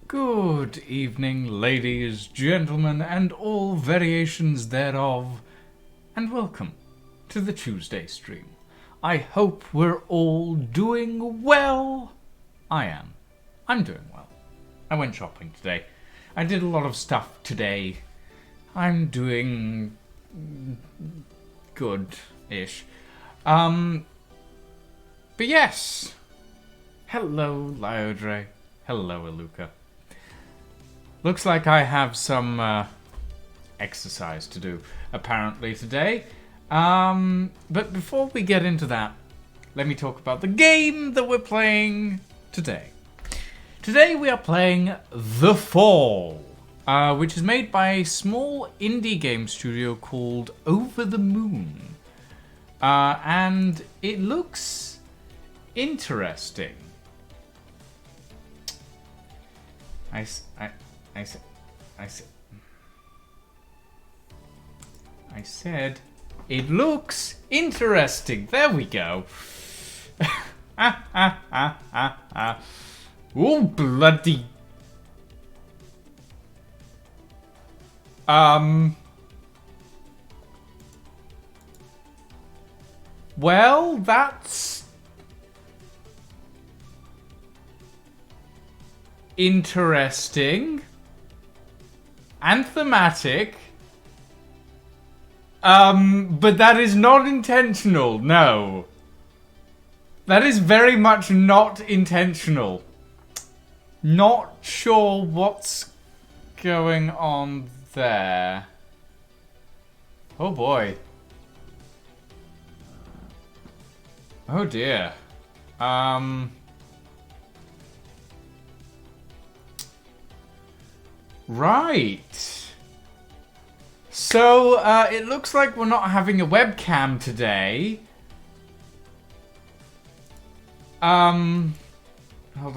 Good evening, ladies, gentlemen, and all variations thereof, and welcome to the Tuesday stream. I hope we're all doing well. I am. I'm doing well. I went shopping today. I did a lot of stuff today. I'm doing good-ish. But yes. Hello, Lyodre. Hello, Iluka. Looks like I have some exercise to do, apparently, today. But before we get into that, let me talk about the game that we're playing today. Today we are playing The Fall, which is made by a small indie game studio called Over the Moon. And it looks interesting. I said, it looks interesting. There we go. Oh, bloody. Well, that's interesting. And thematic. But that is not intentional, no. That is very much not intentional. Not sure what's going on there. Oh boy. Oh dear. Right. So, it looks like we're not having a webcam today. Hold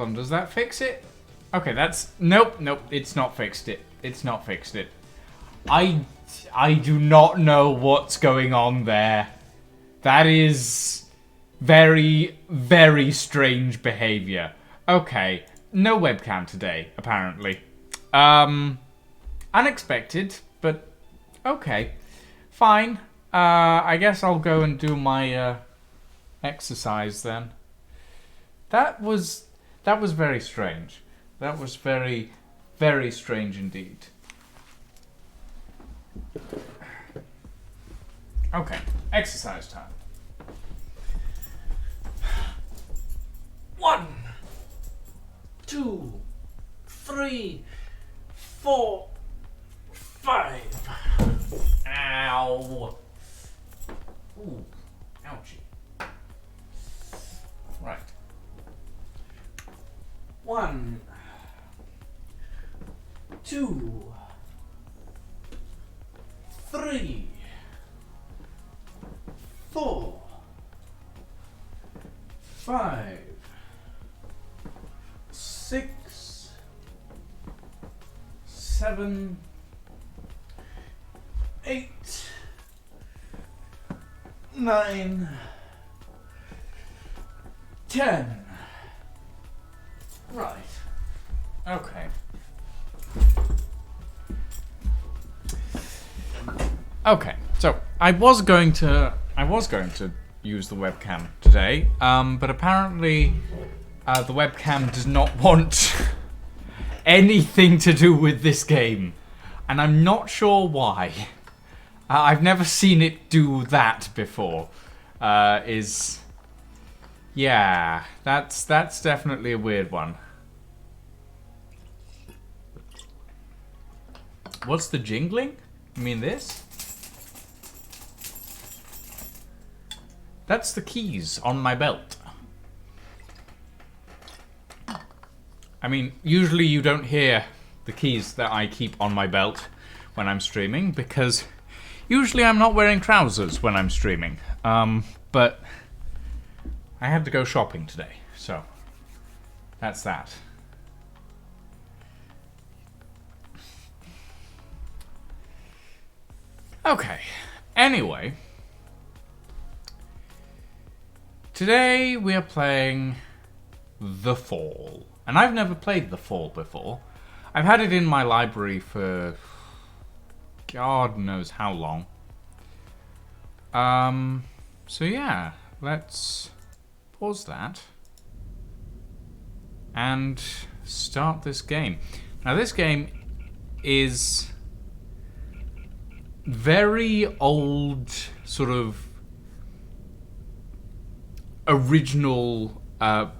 on, does that fix it? Okay, that's... Nope, it's not fixed it. It's not fixed it. I do not know what's going on there. That is very, very strange behavior. Okay, no webcam today, apparently. Unexpected, but okay. Fine. I guess I'll go and do my exercise then. That was very strange. That was very, very strange indeed. Okay, exercise time. 1, 2, 3, 4, 5. Ow. Ooh, ouchie. Right. 1, 2, 3, 4, 5, 6, 7, 8, 9, 10. Right. Okay. Okay. So I was going to use the webcam today, but apparently the webcam does not want anything to do with this game, and I'm not sure why. I've never seen it do that before. Yeah, that's definitely a weird one. What's the jingling? You mean this? That's the keys on my belt. I mean, usually you don't hear the keys that I keep on my belt when I'm streaming, because usually I'm not wearing trousers when I'm streaming. But I had to go shopping today, so that's that. Okay, anyway. Today we are playing The Fall. And I've never played The Fall before. I've had it in my library for God knows how long. So yeah, let's pause that and start this game. Now this game is very old, sort of original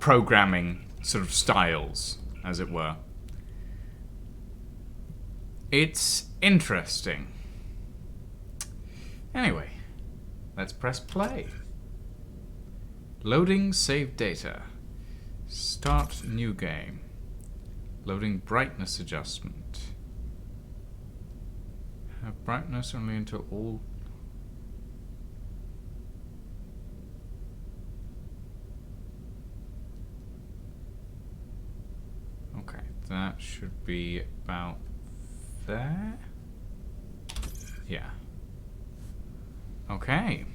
programming sort of styles, as it were. It's interesting. Anyway, let's press play. Loading save data. Start new game. Loading brightness adjustment. Have brightness only until all... Okay, that should be about there. Yeah. Okay.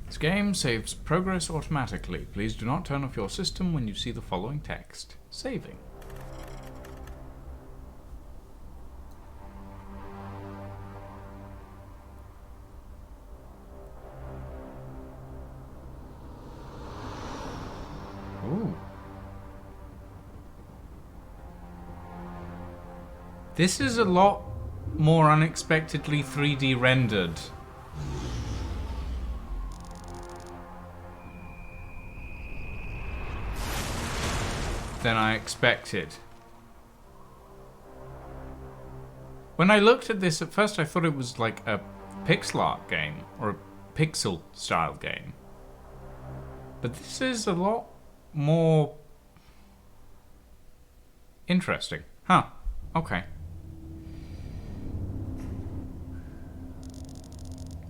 This game saves progress automatically. Please do not turn off your system when you see the following text. Saving. Ooh. This is a lot more unexpectedly 3D rendered. Than I expected. When I looked at this at first, I thought it was like a pixel art game or a pixel style game. But this is a lot more interesting. Huh. Okay.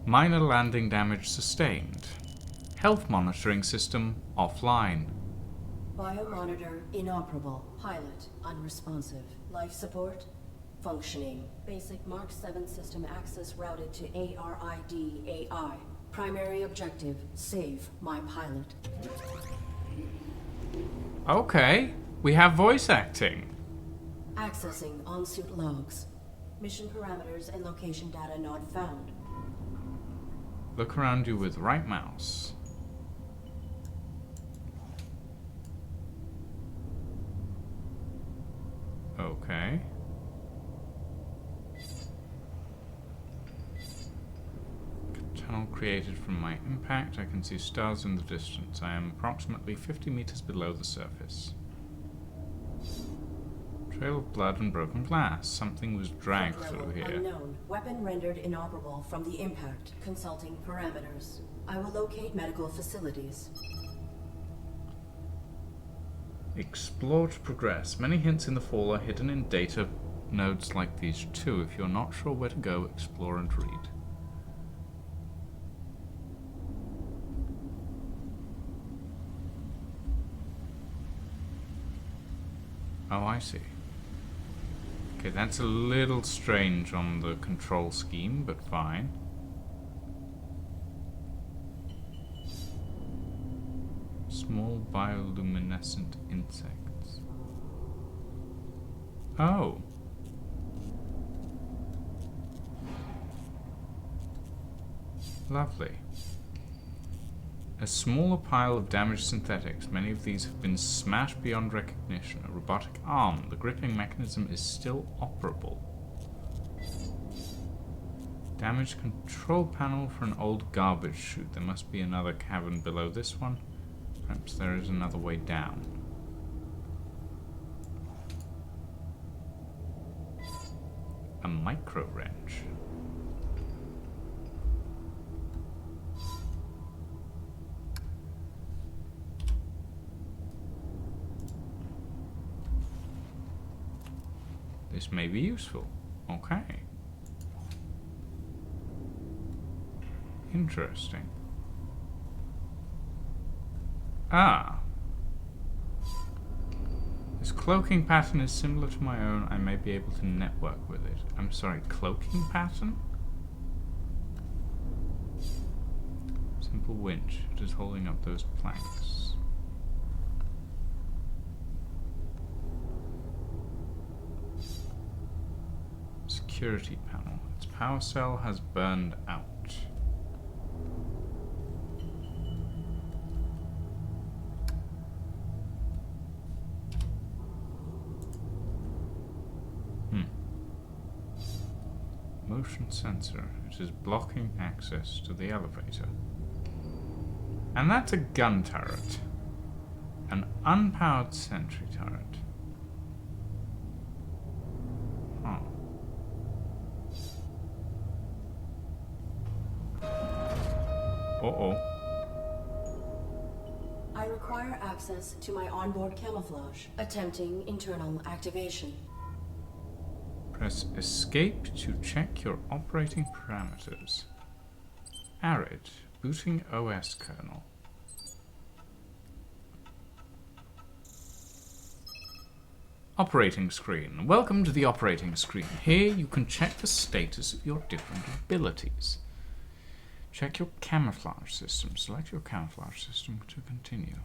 Minor landing damage sustained. Health monitoring system offline. Biomonitor inoperable. Pilot unresponsive. Life support functioning. Basic Mark 7 system access routed to ARID AI. Primary objective, save my pilot. Okay, we have voice acting. Accessing on-suit logs. Mission parameters and location data not found. Look around you with right mouse. Okay. Tunnel created from my impact. I can see stars in the distance. I am approximately 50 meters below the surface. Trail of blood and broken glass. Something was dragged through here. Unknown. Weapon rendered inoperable from the impact. Consulting parameters. I will locate medical facilities. Explore to progress. Many hints in the fall are hidden in data nodes like these too. If you're not sure where to go, explore and read. Oh, I see. Okay, that's a little strange on the control scheme, but fine. Small bioluminescent insects. Oh. Lovely. A smaller pile of damaged synthetics. Many of these have been smashed beyond recognition. A robotic arm. The gripping mechanism is still operable. Damaged control panel for an old garbage chute. There must be another cavern below this one. Perhaps there is another way down. A micro wrench. This may be useful. Okay. Interesting. Ah. This cloaking pattern is similar to my own. I may be able to network with it. I'm sorry, cloaking pattern? Simple winch. It is holding up those planks. Security panel. Its power cell has burned out. Motion sensor. It is blocking access to the elevator. And that's a gun turret. An unpowered sentry turret. Huh. Uh-oh. I require access to my onboard camouflage. Attempting internal activation. Press escape to check your operating parameters. Arid. Booting OS kernel. Operating screen. Welcome to the operating screen. Here you can check the status of your different abilities. Check your camouflage system. Select your camouflage system to continue.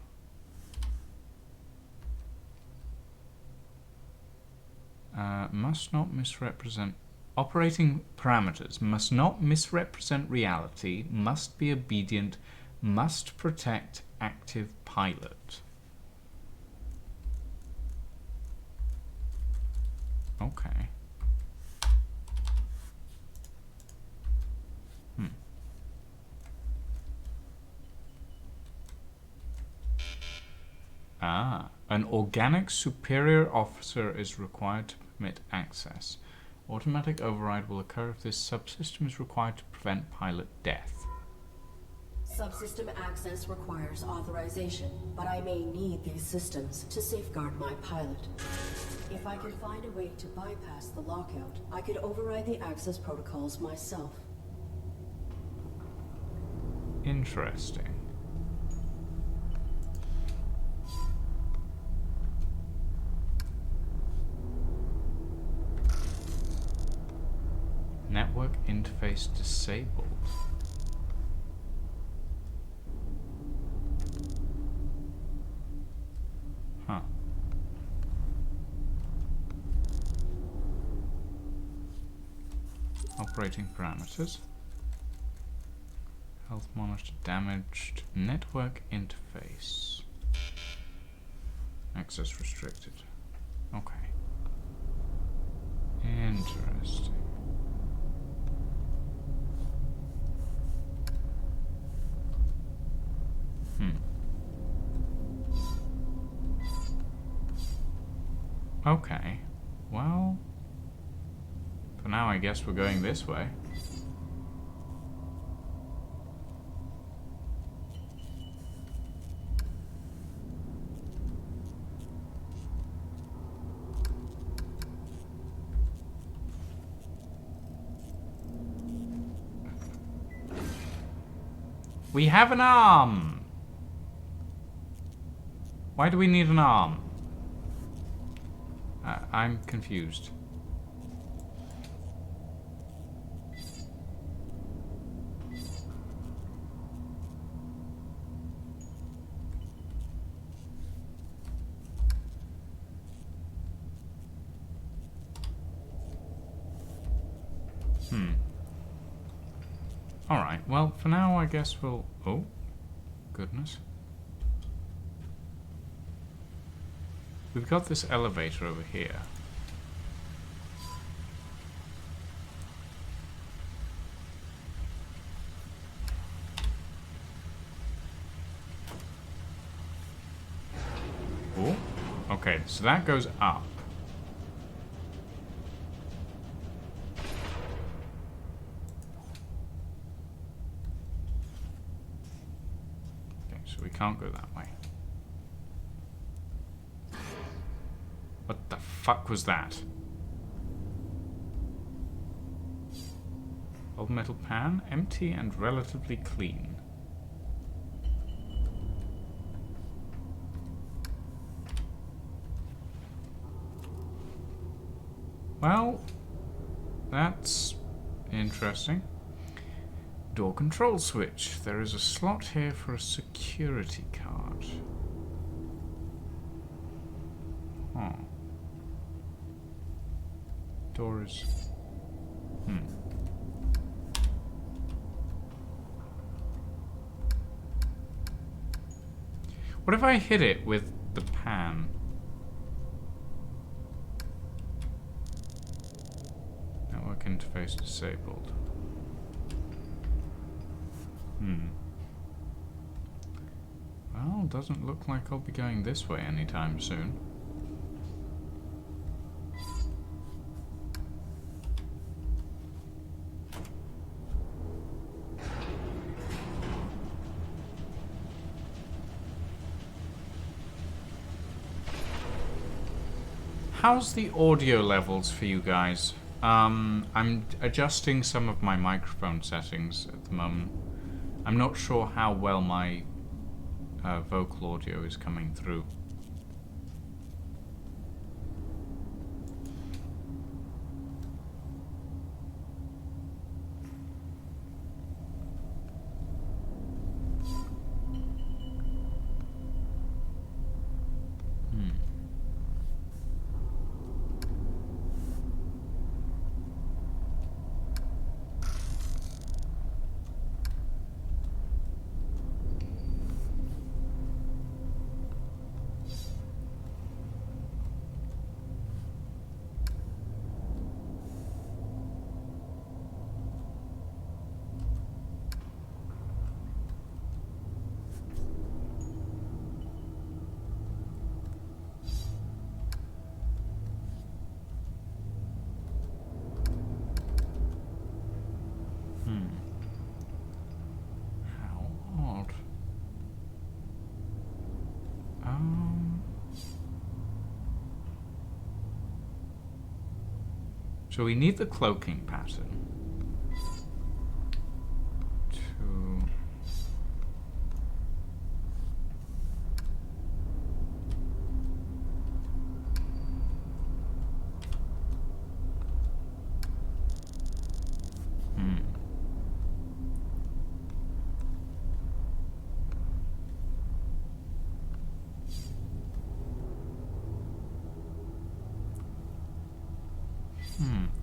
Must not misrepresent. Operating parameters. Must not misrepresent reality. Must be obedient. Must protect active pilot. Okay. An organic superior officer is required to permit access. Automatic override will occur if this subsystem is required to prevent pilot death. Subsystem access requires authorization, but I may need these systems to safeguard my pilot. If I could find a way to bypass the lockout, I could override the access protocols myself. Interesting. Network interface disabled. Huh. Operating parameters. Health monitor damaged. Network interface. Access restricted. Okay. Interesting. Okay. Well, for now I guess we're going this way. We have an arm! Why do we need an arm? I'm confused. Alright, well, for now I guess we'll... Oh, goodness. We've got this elevator over here. Oh, okay, so that goes up. Okay, so we can't go that way. What the fuck was that? Old metal pan, empty and relatively clean. Well, that's interesting. Door control switch. There is a slot here for a security card. Oh. Door is... What if I hit it with the pan? Network interface disabled. Well, doesn't look like I'll be going this way anytime soon. How's the audio levels for you guys? I'm adjusting some of my microphone settings at the moment. I'm not sure how well my vocal audio is coming through. So we need the cloaking pattern to...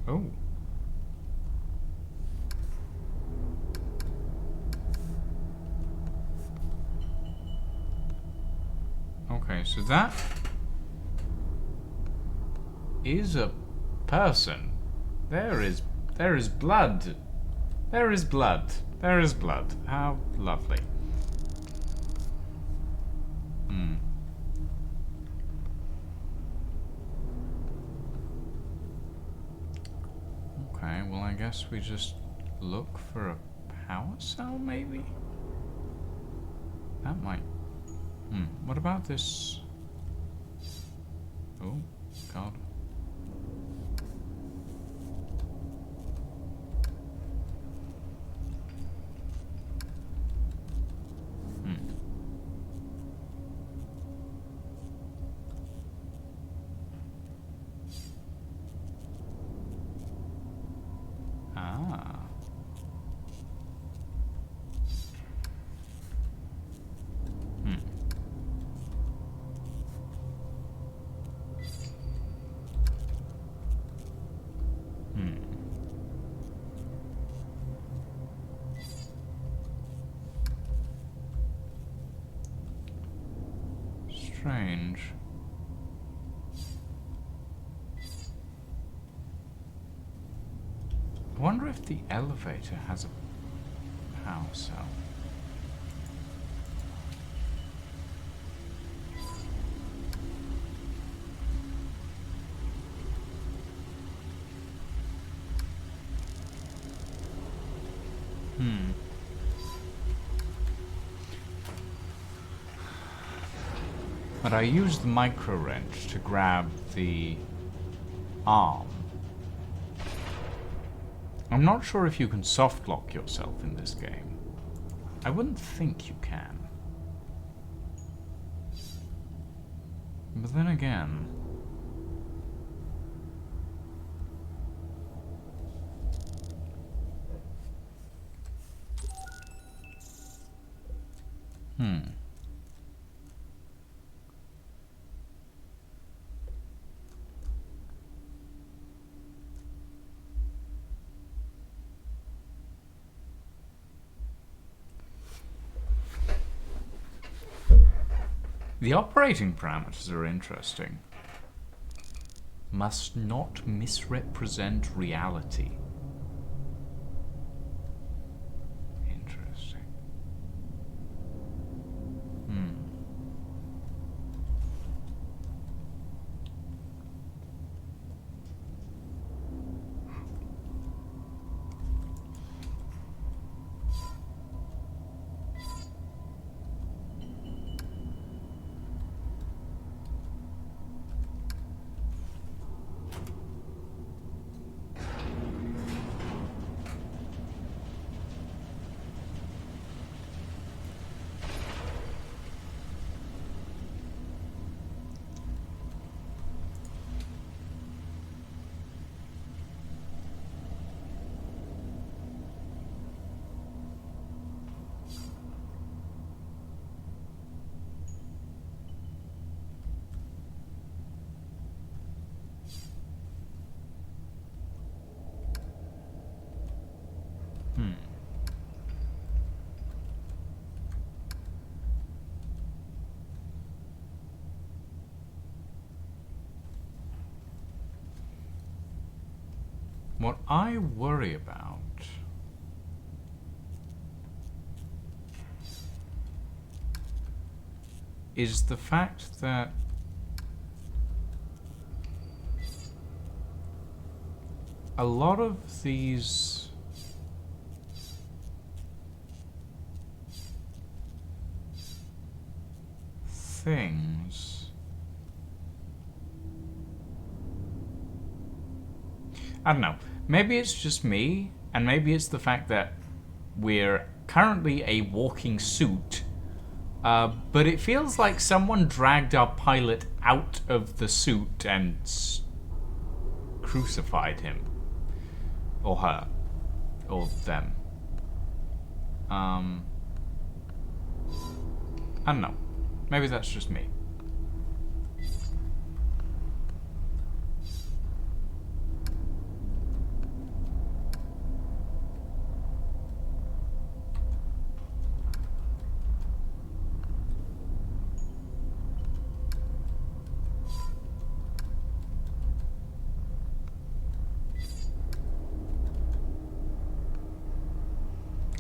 Oh. Okay, so that is a person. There is blood. There is blood. There is blood. How lovely. Okay, well I guess we just look for a power cell, maybe? That might... What about this? Oh, God. Strange. I wonder if the elevator has a power cell. But I used the micro wrench to grab the arm. I'm not sure if you can soft lock yourself in this game. I wouldn't think you can. But then again... The operating parameters are interesting. Must not misrepresent reality. Interesting. What I worry about is the fact that a lot of these things I don't know. Maybe it's just me, and maybe it's the fact that we're currently a walking suit, but it feels like someone dragged our pilot out of the suit and crucified him. Or her. Or them. I don't know. Maybe that's just me.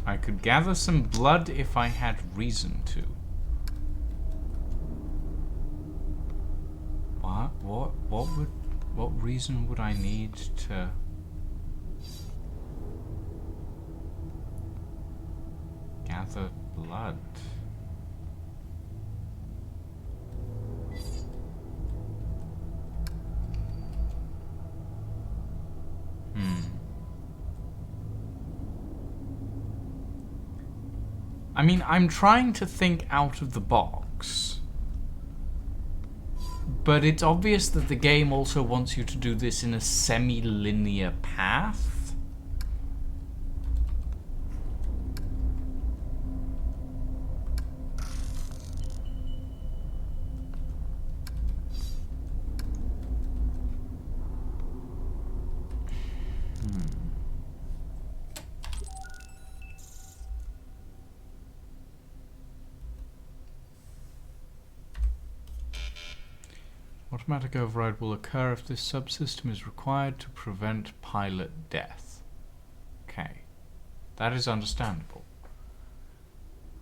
I could gather some blood if I had reason to. What reason would I need to gather blood? I mean, I'm trying to think out of the box. But it's obvious that the game also wants you to do this in a semi-linear path. Automatic override will occur if this subsystem is required to prevent pilot death. Okay, that is understandable.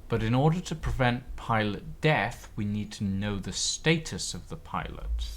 But in order to prevent pilot death, we need to know the status of the pilot.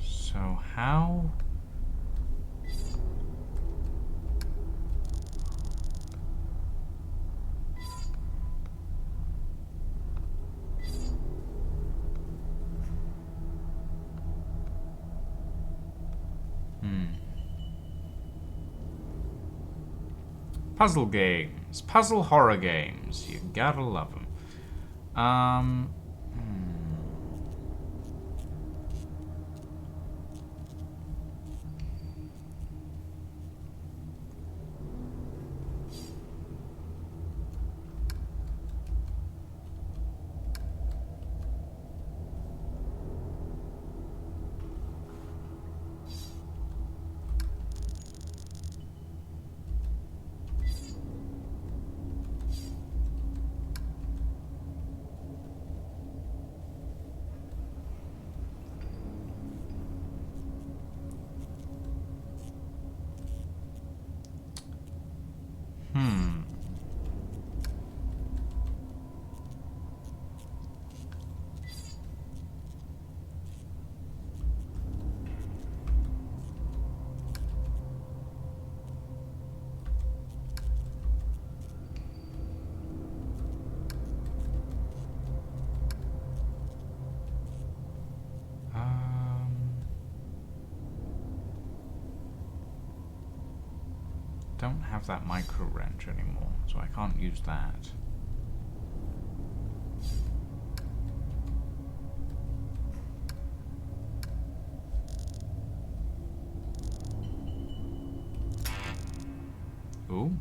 So how... Puzzle games. Puzzle horror games. You gotta love them. Don't have that micro wrench anymore, so I can't use that. Ooh.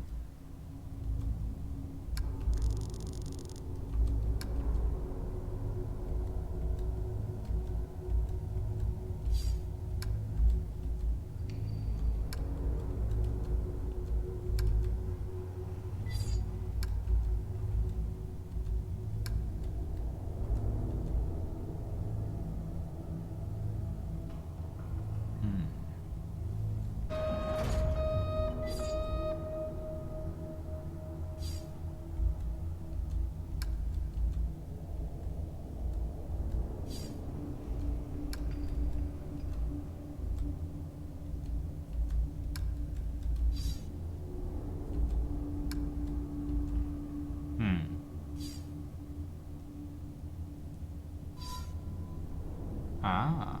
Ah.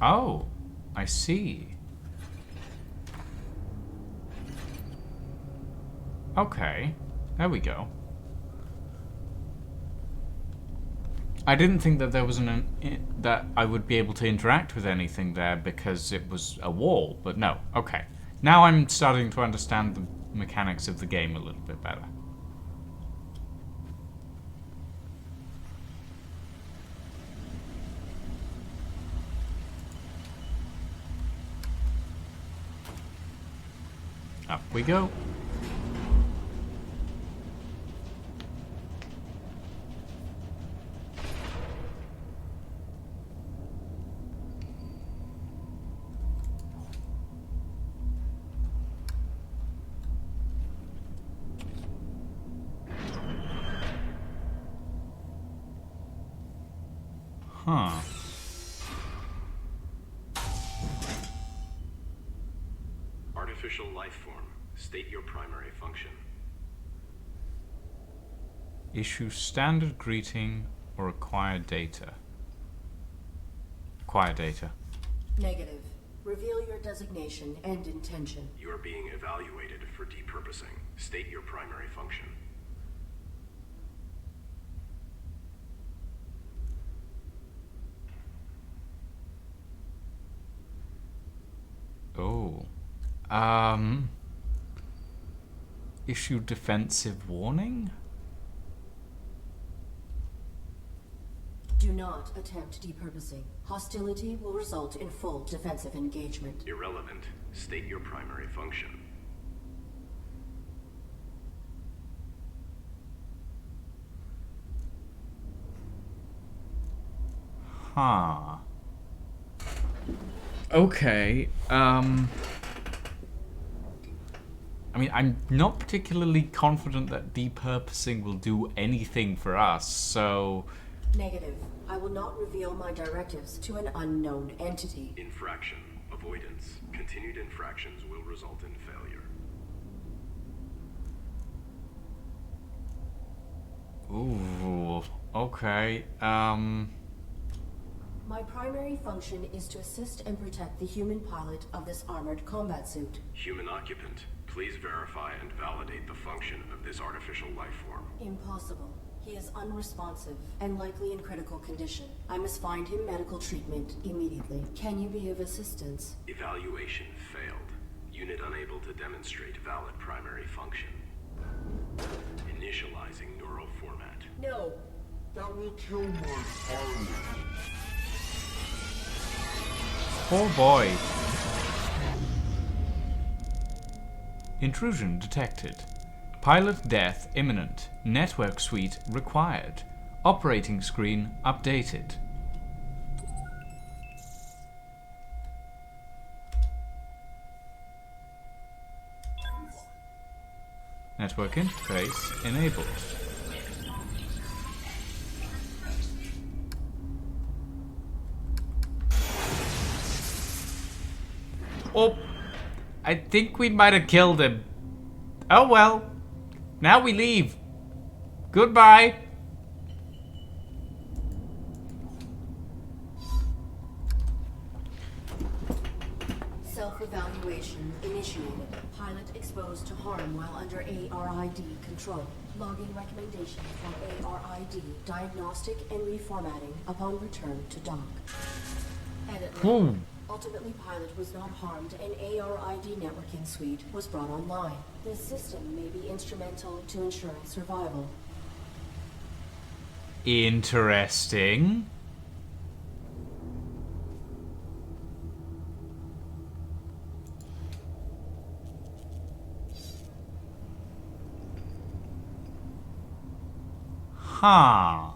Oh, I see. Okay, there we go. I didn't think that there was that I would be able to interact with anything there because it was a wall, but no. Okay. Now I'm starting to understand the mechanics of the game a little bit better. Up we go. Huh. Artificial life form. State your primary function. Issue standard greeting or acquire data. Acquire data. Negative. Reveal your designation and intention. You are being evaluated for depurposing. State your primary function. Oh. Issue defensive warning? Do not attempt depurposing. Hostility will result in full defensive engagement. Irrelevant. State your primary function. Huh. Okay, I mean, I'm not particularly confident that depurposing will do anything for us, so... Negative. I will not reveal my directives to an unknown entity. Infraction. Avoidance. Continued infractions will result in failure. Ooh, okay, My primary function is to assist and protect the human pilot of this armored combat suit. Human occupant, please verify and validate the function of this artificial life form. Impossible. He is unresponsive and likely in critical condition. I must find him medical treatment immediately. Can you be of assistance? Evaluation failed. Unit unable to demonstrate valid primary function. Initializing neural format. No. That will kill my pilot. oh boy. Intrusion detected. Pilot death imminent. Network suite required. Operating screen updated. Network interface enabled. Oh, I think we might have killed him. Oh well. Now we leave. Goodbye. Self-evaluation initiated. Pilot exposed to harm while under ARID control. Logging recommendation from ARID. Diagnostic and reformatting upon return to dock. Edit. Ooh. Ultimately, Pilot was not harmed and ARID networking suite was brought online. This system may be instrumental to ensuring survival. Interesting. Huh.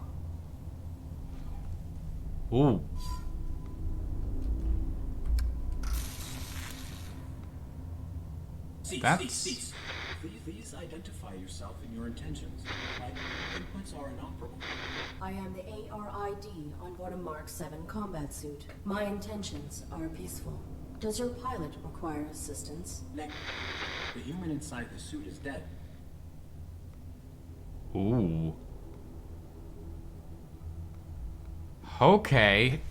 Ooh. Cease. Please identify yourself and your intentions. My inputs are inoperable. I am the ARID on board a Mark 7 combat suit. My intentions are peaceful. Does your pilot require assistance? The human inside the suit is dead. Ooh. Okay.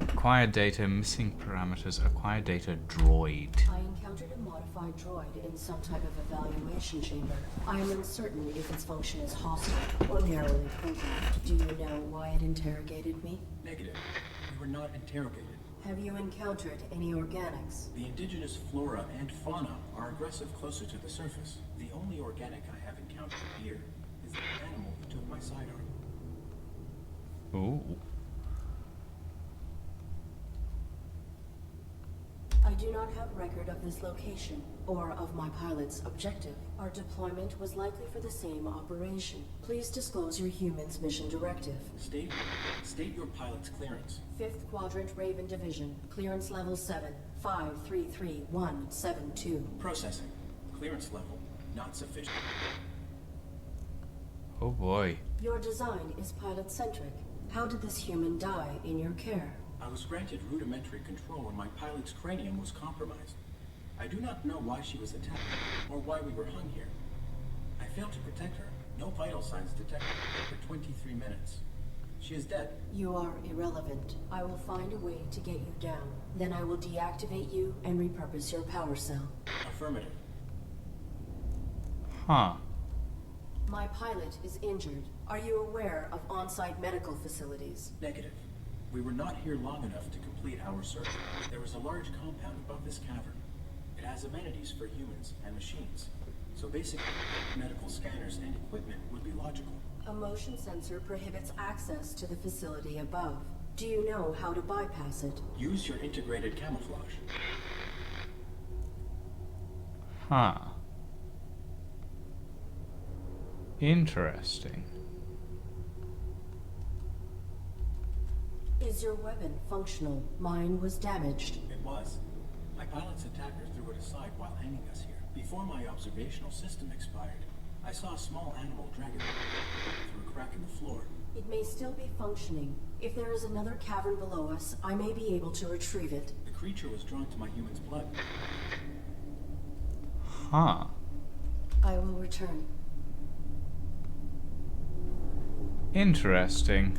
Acquired data, missing parameters, acquired data, droid. I encountered a modified droid in some type of evaluation chamber. I am uncertain if its function is hostile or narrowly programmed. Do you know why it interrogated me? Negative. You were not interrogated. Have you encountered any organics? The indigenous flora and fauna are aggressive closer to the surface. The only organic I have encountered here is the animal who took my sidearm. Ooh. I do not have record of this location, or of my pilot's objective. Our deployment was likely for the same operation. Please disclose your human's mission directive. State your pilot's clearance. 5th Quadrant Raven Division, clearance level 7, 533172. Processing. Clearance level not sufficient. Oh boy. Your design is pilot-centric. How did this human die in your care? I was granted rudimentary control when my pilot's cranium was compromised. I do not know why she was attacked, or why we were hung here. I failed to protect her. No vital signs detected for 23 minutes. She is dead. You are irrelevant. I will find a way to get you down. Then I will deactivate you and repurpose your power cell. Affirmative. Huh. My pilot is injured. Are you aware of on-site medical facilities? Negative. We were not here long enough to complete our search. There is a large compound above this cavern. It has amenities for humans and machines. So basically, medical scanners and equipment would be logical. A motion sensor prohibits access to the facility above. Do you know how to bypass it? Use your integrated camouflage. Huh. Interesting. Is your weapon functional? Mine was damaged. It was. My pilot's attacker threw it aside while hanging us here. Before my observational system expired, I saw a small animal drag it through a crack in the floor. It may still be functioning. If there is another cavern below us, I may be able to retrieve it. The creature was drawn to my human's blood. Huh. I will return. Interesting.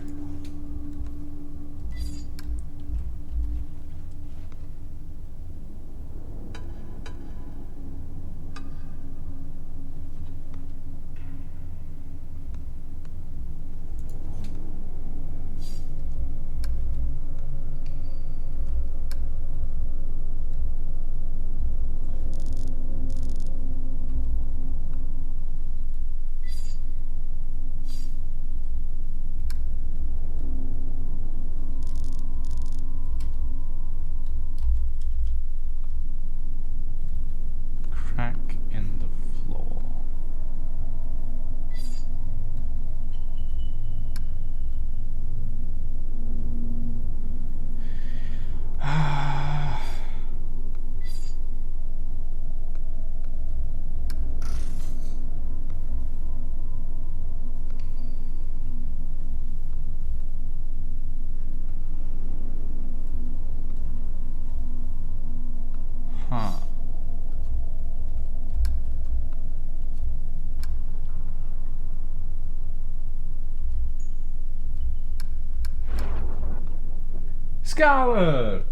Crack in the floor. Huh. Scarlet!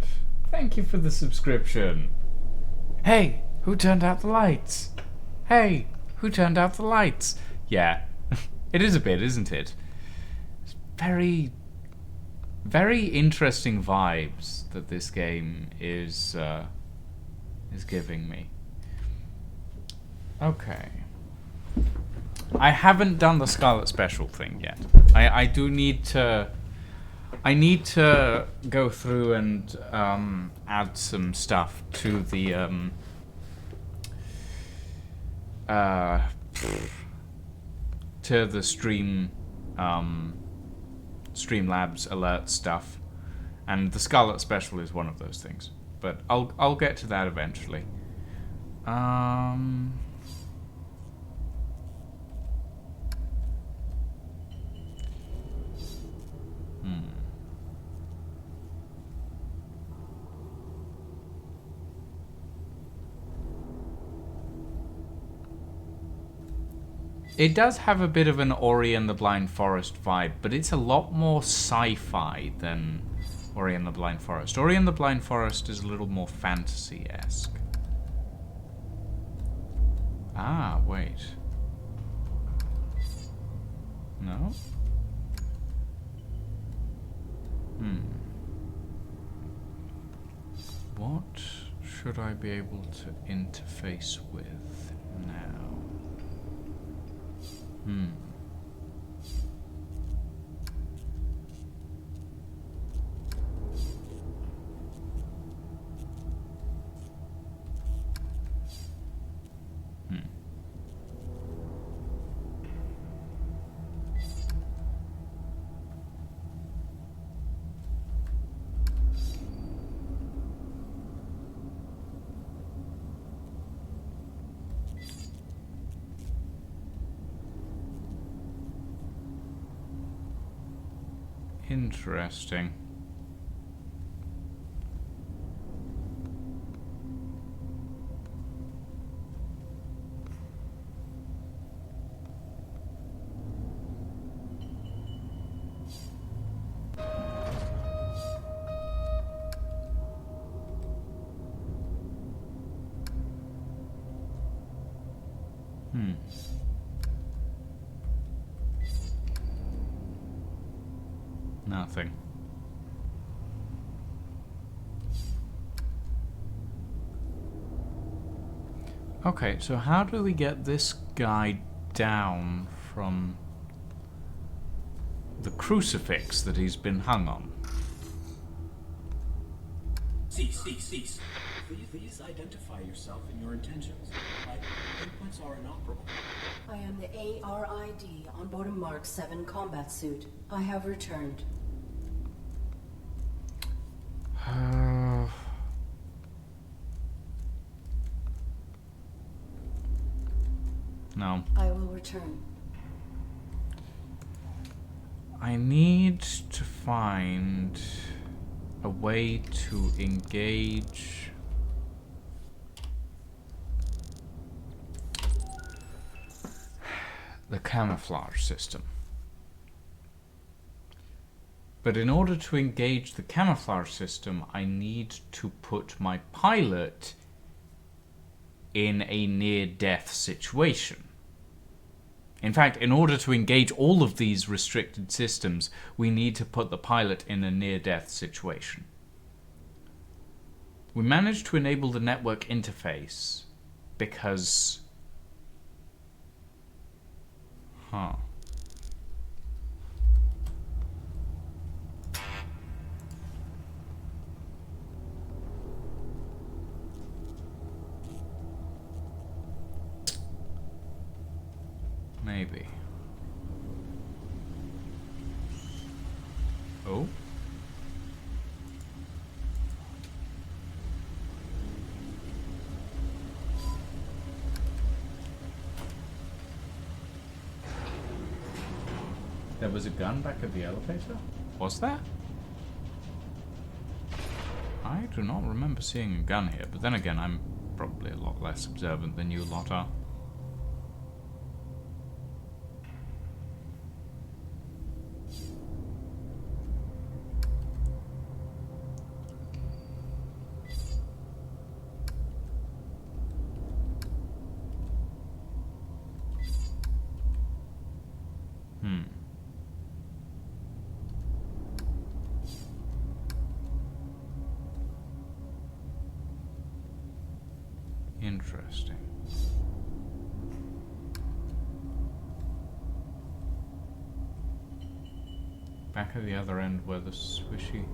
Thank you for the subscription. Hey, who turned out the lights? Hey, who turned out the lights? Yeah, it is a bit, isn't it? It's very, very interesting vibes that this game is giving me. Okay. I haven't done the Scarlet Special thing yet. I do need to... I need to go through and add some stuff to the stream Streamlabs alert stuff, and the Scarlet Special is one of those things. But I'll get to that eventually. It does have a bit of an Ori and the Blind Forest vibe, but it's a lot more sci-fi than Ori and the Blind Forest. Ori and the Blind Forest is a little more fantasy-esque. Ah, wait. No? What should I be able to interface with now? Interesting. Nothing. Okay, so how do we get this guy down from the crucifix that he's been hung on? Cease. Please identify yourself and your intentions. My inputs are inoperable. I am the ARID on board a Mark 7 combat suit. I have returned. No. I will return. I need to find a way to engage the camouflage system. But in order to engage the camouflage system, I need to put my pilot in a near-death situation. In fact, in order to engage all of these restricted systems, we need to put the pilot in a near-death situation. We managed to enable the network interface because... Maybe. Oh? There was a gun back at the elevator? Was there? I do not remember seeing a gun here, but then again, I'm probably a lot less observant than you lot are. Interesting. Back at the other end where the swishy...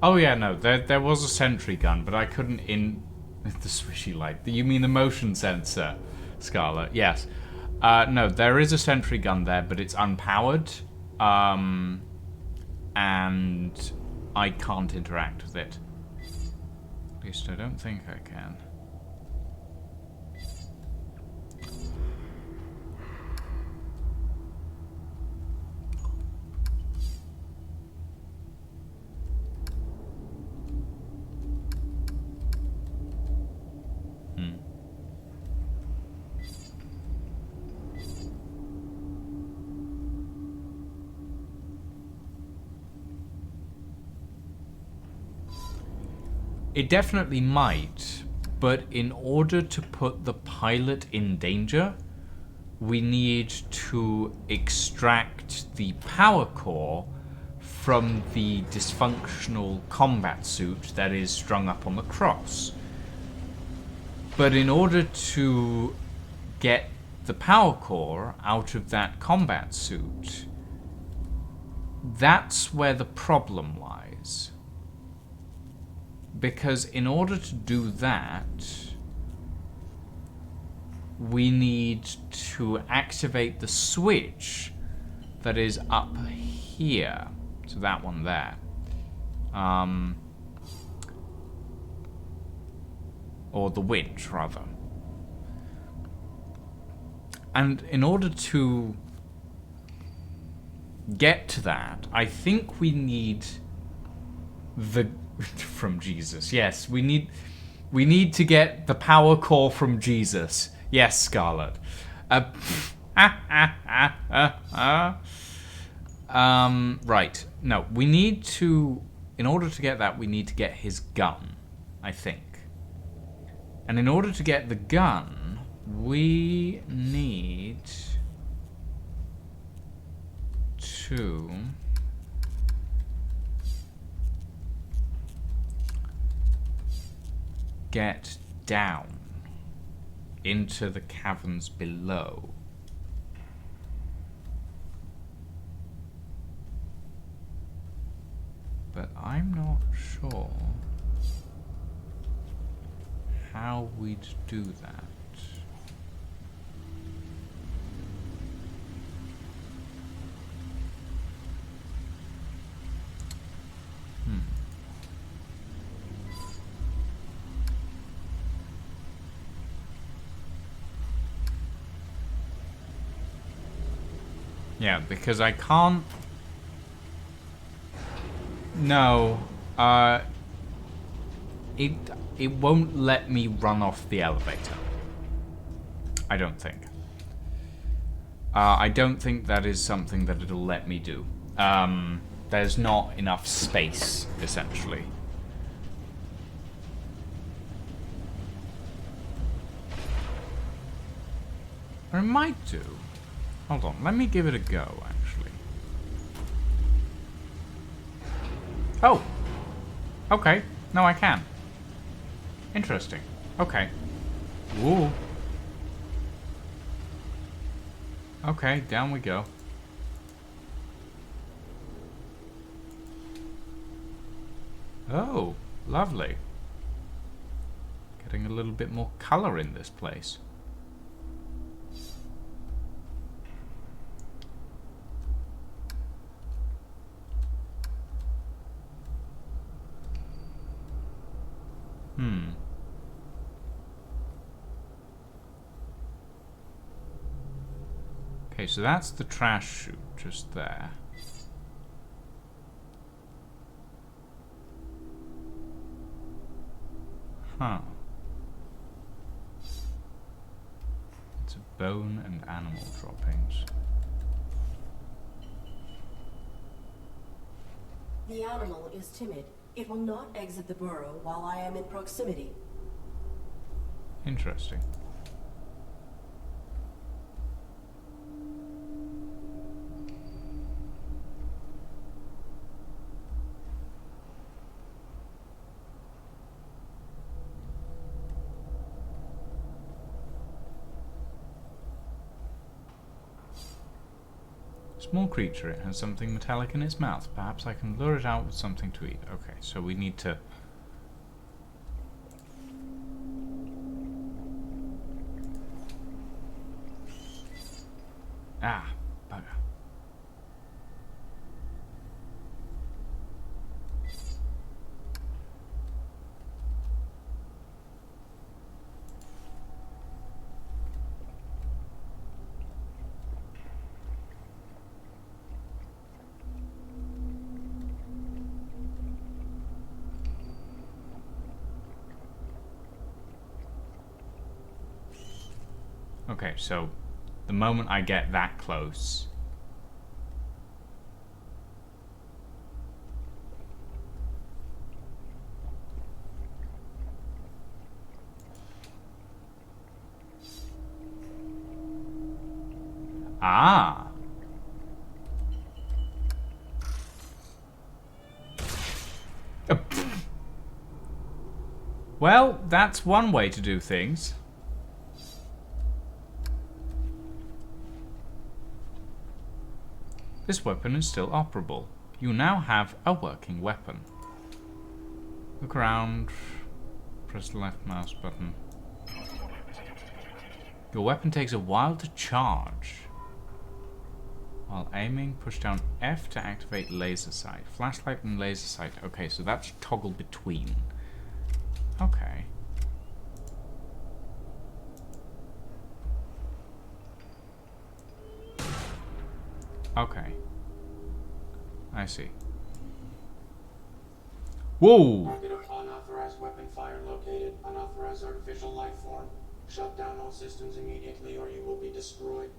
Oh yeah, no, there was a sentry gun, but I couldn't the swishy light. You mean the motion sensor, Scarlet? Yes. No, there is a sentry gun there, but it's unpowered. And I can't interact with it. At least I don't think I can. It definitely might, but in order to put the pilot in danger, we need to extract the power core from the dysfunctional combat suit that is strung up on the cross. But in order to get the power core out of that combat suit, that's where the problem lies. Because in order to do that, we need to activate the switch that is up here. So that one there. Or the winch, rather. And in order to get to that, I think we need the... from Jesus, yes. We need to get the power core from Jesus. Yes, Scarlet. Right. No, we need to... In order to get that, we need to get his gun, I think. And in order to get the gun, we need to... get down into the caverns below. But I'm not sure how we'd do that. Yeah, because I can't... No, it won't let me run off the elevator. I don't think. I don't think that is something that it'll let me do. There's not enough space, essentially. Or it might do. Hold on, let me give it a go, actually. Oh! Okay. No, I can. Interesting. Okay. Ooh. Okay, down we go. Oh, lovely. Getting a little bit more color in this place. Okay, so that's the trash chute just there. Huh. It's a bone and animal droppings. The animal is timid. It will not exit the burrow while I am in proximity. Interesting. Small creature, it has something metallic in its mouth. Perhaps I can lure it out with something to eat. Okay, so we need to... Ah, bugger. Okay, so the moment I get that close... Ah! Well, that's one way to do things. This weapon is still operable. You now have a working weapon. Look around. Press the left mouse button. Your weapon takes a while to charge. While aiming, push down F to activate laser sight. Flashlight and laser sight. Okay, so that's toggle between. Okay. Okay. I see. Whoa! Target of unauthorized weapon fire located. Unauthorized artificial life form. Shut down all systems immediately or you will be destroyed.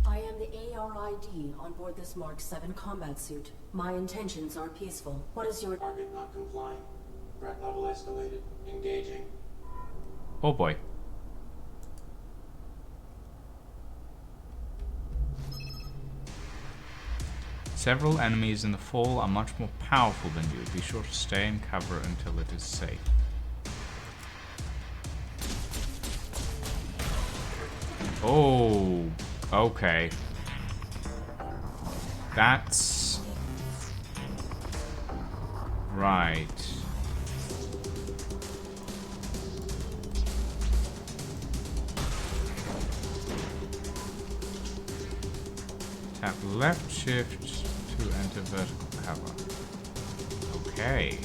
I am the ARID on board this Mark 7 combat suit. My intentions are peaceful. What is your... Target not complying. Threat level escalated. Engaging. Oh boy. Several enemies in the fall are much more powerful than you. Be sure to stay in cover until it is safe. Oh, okay. That's... right. Tap left shift to enter vertical cover. Okay.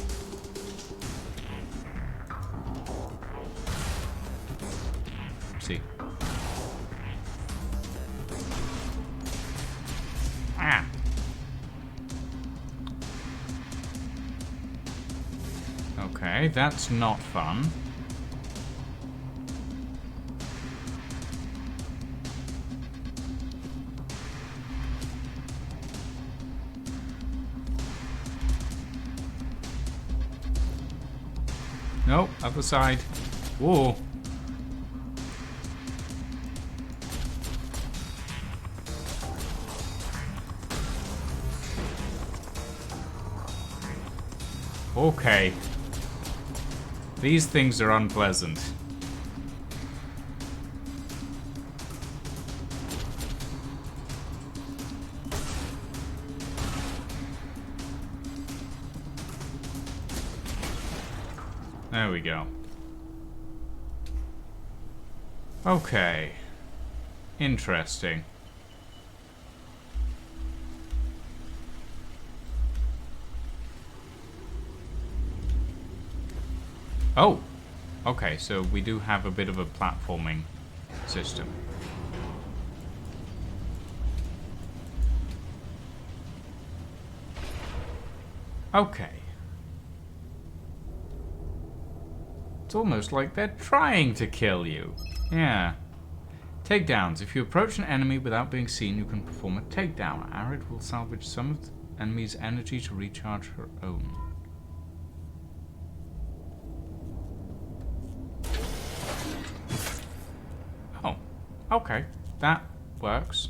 See. Ah. Okay, that's not fun. Nope, other side. Whoa. Okay. These things are unpleasant. There we go. Okay. Interesting. Oh! Okay, so we do have a bit of a platforming system. Okay. It's almost like they're trying to kill you. Yeah. Takedowns. If you approach an enemy without being seen, you can perform a takedown. Arid will salvage some of the enemy's energy to recharge her own. Oh. Okay. That works.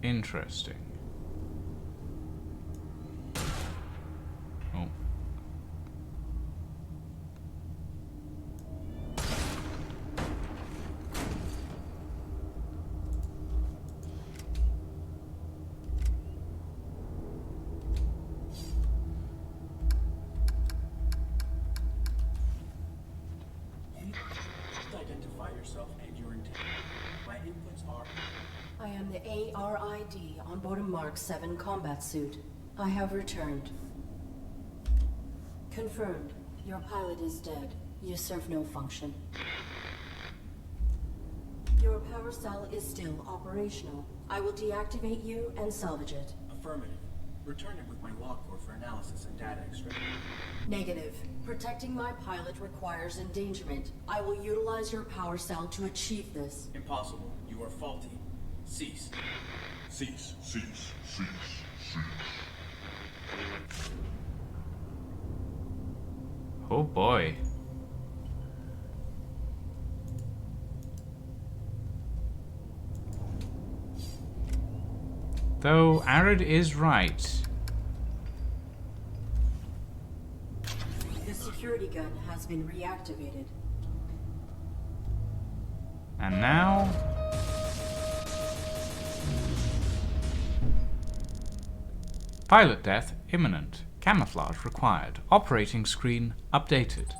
Interesting. Oh. Just identify yourself and your intent. My inputs are... I am the ARID on board a Mark 7 combat suit. I have returned. Confirmed. Your pilot is dead. You serve no function. Your power cell is still operational. I will deactivate you and salvage it. Affirmative. Return it with my log core for analysis and data extraction. Negative. Protecting my pilot requires endangerment. I will utilize your power cell to achieve this. Impossible. You are faulty. Cease. Cease, cease, cease, cease. Oh boy. Though Arid is right. The security gun has been reactivated. And now... pilot death imminent. Camouflage required. Operating screen updated.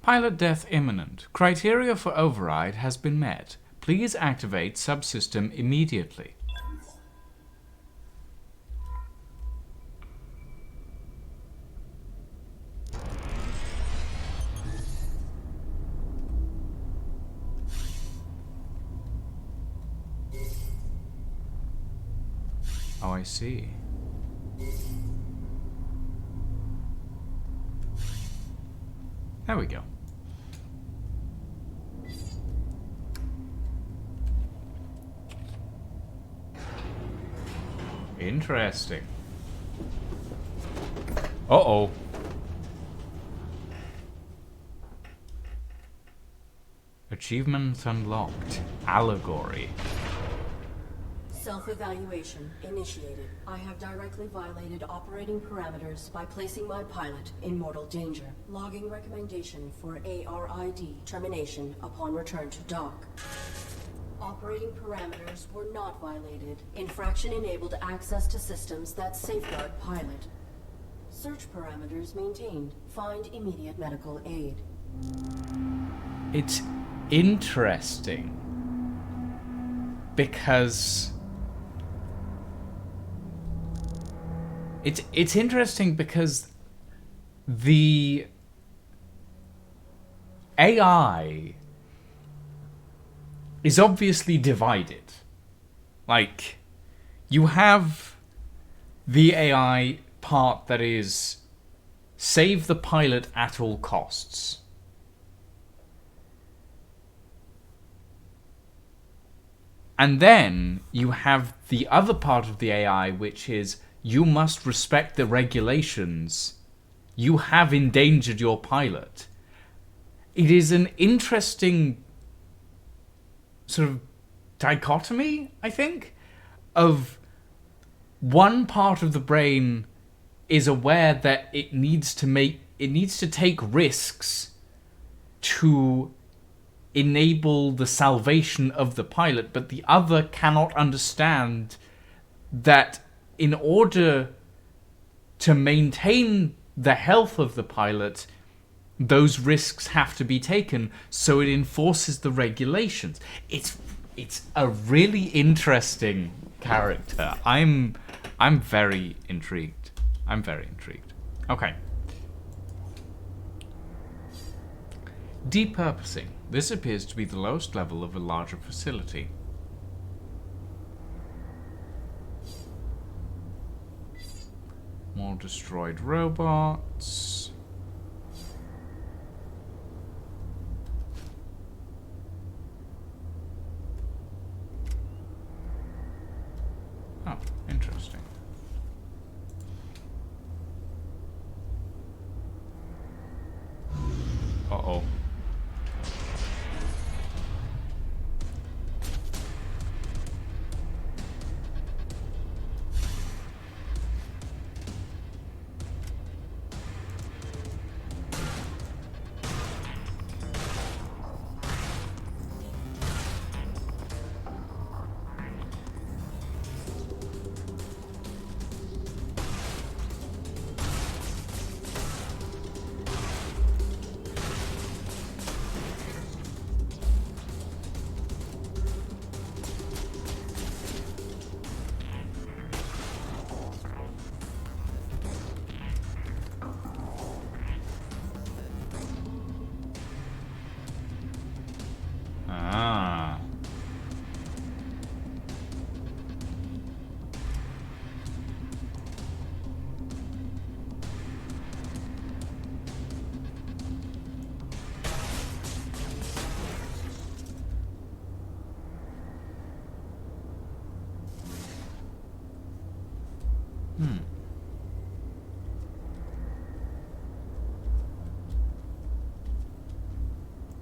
Pilot death imminent. Criteria for override has been met. Please activate subsystem immediately. Oh, I see. There we go. Interesting. Uh-oh. Achievement unlocked. Allegory. Self-evaluation initiated. I have directly violated operating parameters by placing my pilot in mortal danger. Logging recommendation for ARID termination upon return to dock. Operating parameters were not violated. Infraction enabled access to systems that safeguard pilot. Search parameters maintained. Find immediate medical aid. It's interesting because it's interesting because the AI is obviously divided. Like, you have the AI part that is save the pilot at all costs. And then you have the other part of the AI, which is you must respect the regulations. You have endangered your pilot. It is an interesting sort of dichotomy, I think, of one part of the brain is aware that it needs to take risks to enable the salvation of the pilot, but the other cannot understand that in order to maintain the health of the pilot, those risks have to be taken, so it enforces the regulations. It's a really interesting character. I'm very intrigued. I'm very intrigued. Okay. Depurposing. This appears to be the lowest level of a larger facility. More destroyed robots. Oh, interesting. Uh-oh. Ah.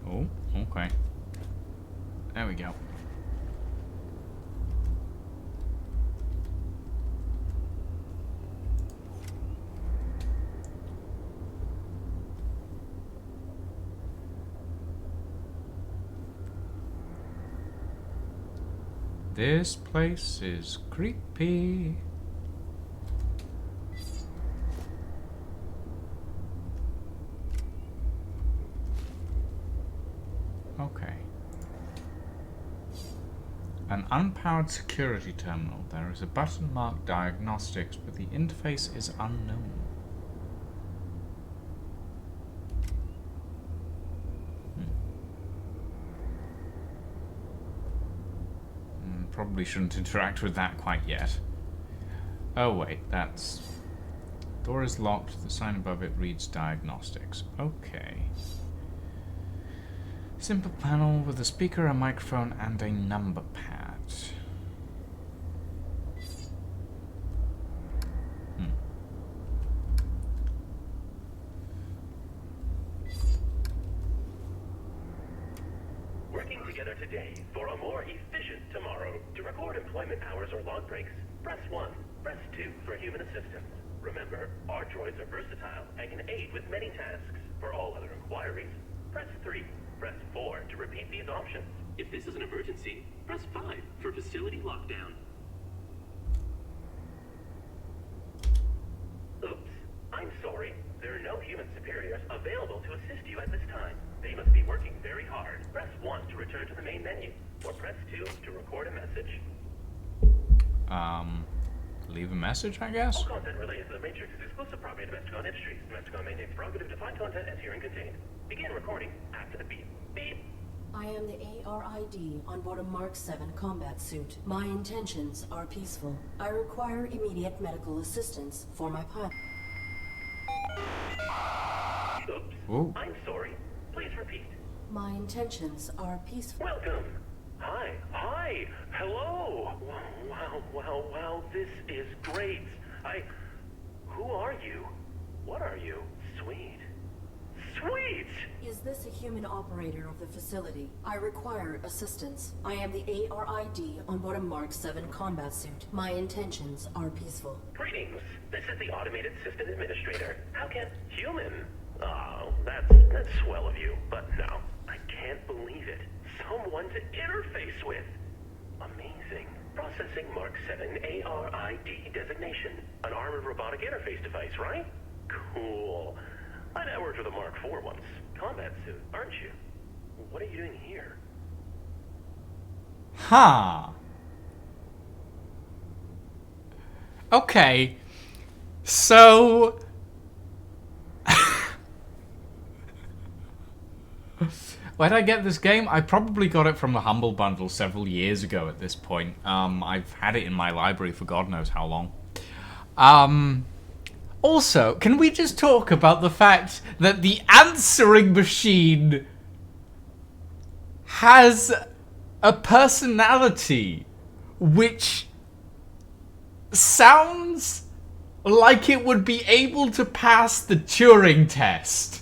Oh, okay. There we go. This place is creepy. Okay. An unpowered security terminal. There is a button marked diagnostics, but the interface is unknown. Probably shouldn't interact with that quite yet. Oh wait, that's... Door is locked. The sign above it reads diagnostics. Okay. Simple panel with a speaker, a microphone, and a number pad. together today for a more efficient tomorrow. To record employment hours or log breaks, press 1. Press 2 for human assistance. Remember, our droids are versatile and can aid with many tasks. For all other inquiries, press 3. Press 4 to repeat these options. If this is an emergency, press 5 for facility lockdown. Oops, I'm sorry. There are no human superiors available to assist you at this time. They must be working very hard. Press 1 to return to the main menu, or press 2 to record a message. Leave a message, I guess? All content related to the Matrix is exclusive property of Domesticon Industries. Domesticon maintains prerogative to define content as herein contained. Begin recording after the beep. Beep. I am the ARID on board a Mark 7 combat suit. My intentions are peaceful. I require immediate medical assistance for my pilot. Oops. Ooh. I'm sorry. Please repeat. My intentions are peaceful. Welcome. Hi. Hello. Wow. This is great. Who are you? What are you? Sweet. Is this a human operator of the facility? I require assistance. I am the ARID on board a Mark 7 combat suit. My intentions are peaceful. Greetings. This is the Automated System Administrator. How can human? Oh, that's swell of you. But no, I can't believe it. Someone to interface with. Amazing. Processing Mark 7 ARID designation. An armored robotic interface device, right? Cool. I networked with a Mark 4 once. Combat suit, aren't you? What are you doing here? Huh. Okay. So... Where'd I get this game? I probably got it from the Humble Bundle several years ago at this point. I've had it in my library for God knows how long. Also, can we just talk about the fact that the answering machine has a personality which sounds like it would be able to pass the Turing test?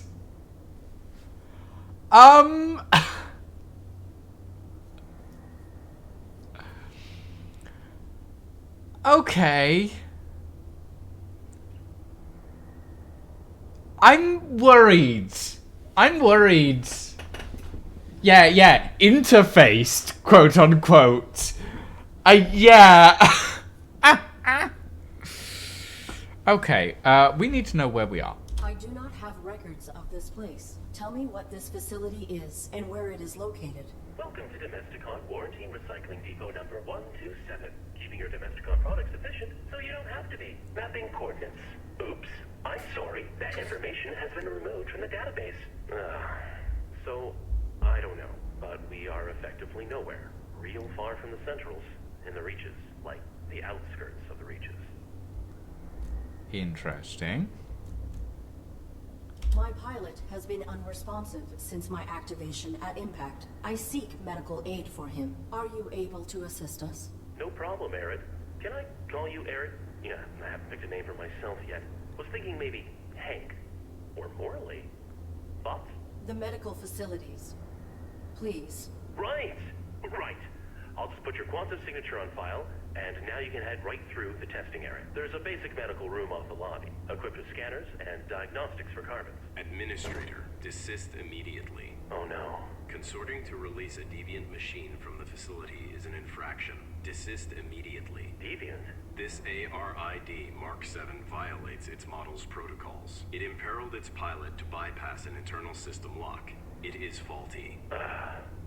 Okay. I'm worried. Yeah, interfaced, quote unquote. Yeah. Okay, we need to know where we are. I do not have records of this place. Tell me what this facility is and where it is located. Welcome to Domesticon Warranty Recycling Depot number 127. Keeping your Domesticon products efficient so you don't have to be. Mapping coordinates. Oops. I'm sorry. That information has been removed from the database. So, I don't know. But we are effectively nowhere. Real far from the centrals. In the reaches. Like, the outskirts of the reaches. Interesting. My pilot has been unresponsive since my activation at impact. I seek medical aid for him. Are you able to assist us? No problem, Arid. Can I call you Arid? Yeah, I haven't picked a name for myself yet. Was thinking maybe Hank. Or Morley. Thoughts? The medical facilities. Please. Right. I'll just put your quantum signature on file, and now you can head right through the testing area. There's a basic medical room off the lobby, equipped with scanners and diagnostics for carbons. Administrator, desist immediately. Oh no. Consorting to release a deviant machine from the facility is an infraction. Desist immediately. Deviant? This ARID Mark 7 violates its model's protocols. It imperiled its pilot to bypass an internal system lock. It is faulty.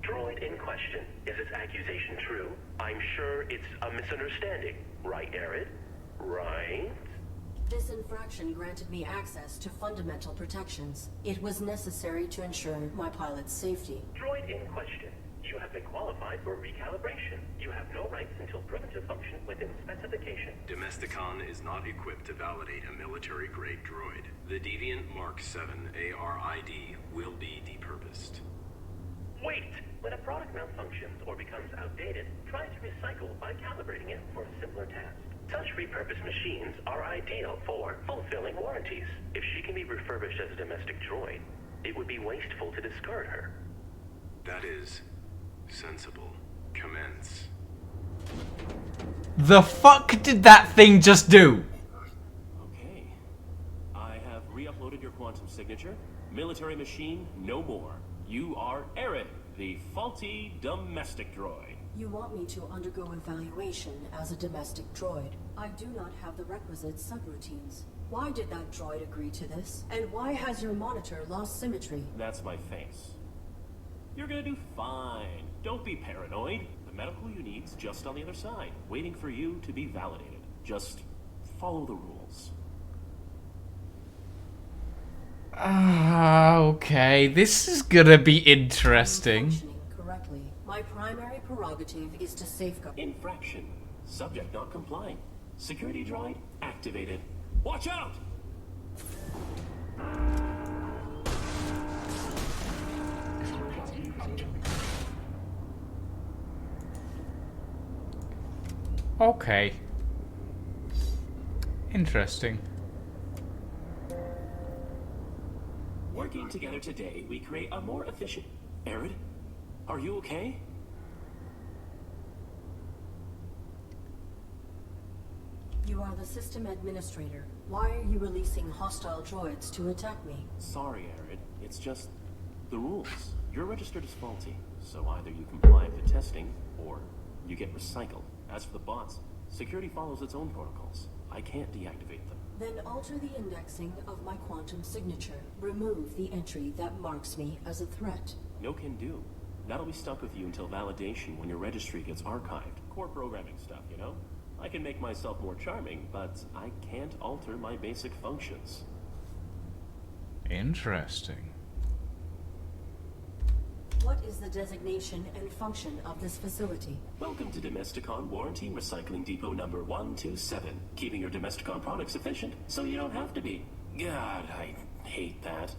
Droid in question. Is its accusation true? I'm sure it's a misunderstanding. Right, Arid? Right? This infraction granted me access to fundamental protections. It was necessary to ensure my pilot's safety. Droid in question. You have been qualified for recalibration. You have no rights until primitive function within specification. Domesticon is not equipped to validate a military-grade droid. The Deviant Mark 7 ARID will be depurposed. Wait! When a product malfunctions or becomes outdated, try to recycle by calibrating it for a simpler task. Such repurposed machines are ideal for fulfilling warranties. If she can be refurbished as a domestic droid, it would be wasteful to discard her. That is Sensible. Commence. The fuck did that thing just do? Okay. I have re-uploaded your quantum signature. Military machine, no more. You are Arid, the faulty domestic droid. You want me to undergo evaluation as a domestic droid. I do not have the requisite subroutines. Why did that droid agree to this? And why has your monitor lost symmetry? That's my face. You're gonna do fine. Don't be paranoid. The medical you need's just on the other side, waiting for you to be validated. Just follow the rules. Okay, this is gonna be interesting. Functioning correctly. My primary prerogative is to safeguard. Infraction. Subject not complying. Security droid activated. Watch out! Okay. Interesting. Working together today, we create a more efficient... Arid? Are you okay? You are the system administrator. Why are you releasing hostile droids to attack me? Sorry, Arid. It's just... the rules. You're registered as faulty, so either you comply with the testing, or you get recycled. As for the bots, security follows its own protocols. I can't deactivate them. Then alter the indexing of my quantum signature. Remove the entry that marks me as a threat. No can do. That'll be stuck with you until validation when your registry gets archived. Core programming stuff, you know? I can make myself more charming, but I can't alter my basic functions. Interesting. What is the designation and function of this facility? Welcome to Domesticon Warranty Recycling Depot number 127. Keeping your Domesticon products efficient so you don't have to be. God, I hate that.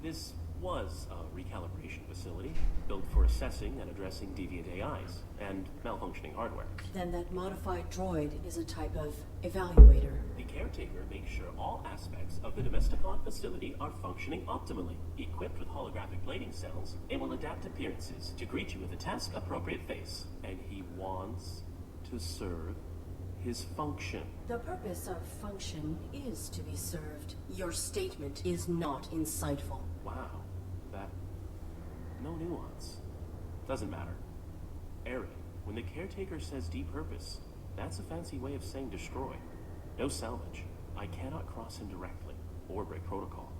This was a recalibration facility built for assessing and addressing deviant AIs and malfunctioning hardware. Then that modified droid is a type of evaluator. The caretaker makes sure all aspects of the Domesticon facility are functioning optimally. Equipped with holographic plating cells, it will adapt appearances to greet you with a task-appropriate face. And he wants to serve his function. The purpose of function is to be served. Your statement is not insightful. Wow. That... no nuance. Doesn't matter. Arid, when the caretaker says depurpose, that's a fancy way of saying destroy. No salvage. I cannot cross him directly, or break protocol.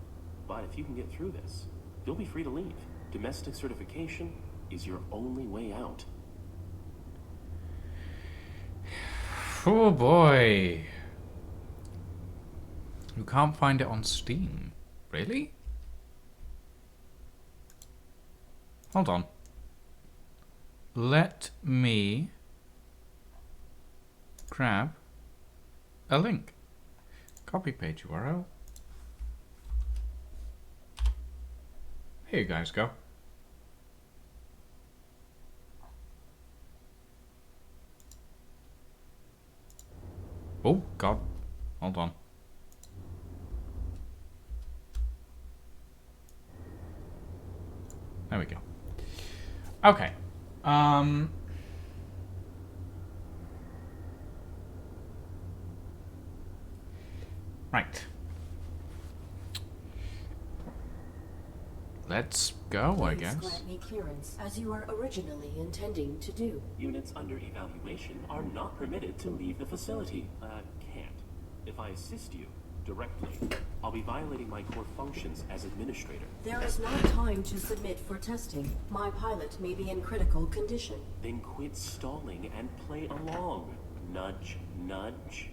But if you can get through this, you'll be free to leave. Domestic certification is your only way out. Oh boy. You can't find it on Steam. Really? Hold on. Let me grab a link. Copy page URL. Here you guys go. Oh God. Hold on. There we go. Okay. Right. Let's go, I Please guess. grant me clearance, as you were originally intending to do. Units under evaluation are not permitted to leave the facility. Can't. If I assist you directly, I'll be violating my core functions as administrator. There is not time to submit for testing. My pilot may be in critical condition. Then quit stalling and play along. Nudge, nudge.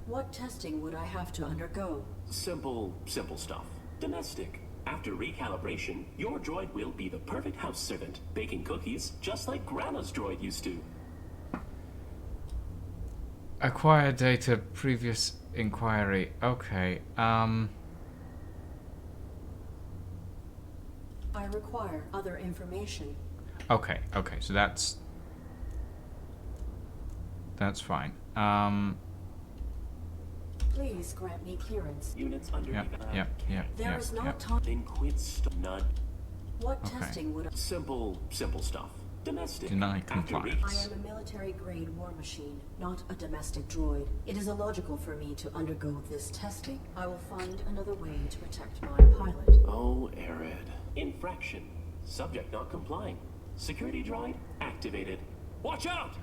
What testing would I have to undergo? Simple stuff. Domestic. After recalibration, your droid will be the perfect house servant, baking cookies just like Grandma's droid used to. Acquire data, previous inquiry. Okay, I require other information. okay, so that's fine. Please grant me clearance. Units under Yeah. There is not time. Then quit nudge. What Okay. testing would I... Simple stuff. Domestic. Deny After compliance. I am a military-grade war machine, not a domestic droid. It is illogical for me to undergo this testing. I will find another way to protect my pilot. Oh, Arid. Infraction. Subject not complying. Security droid activated. Watch out!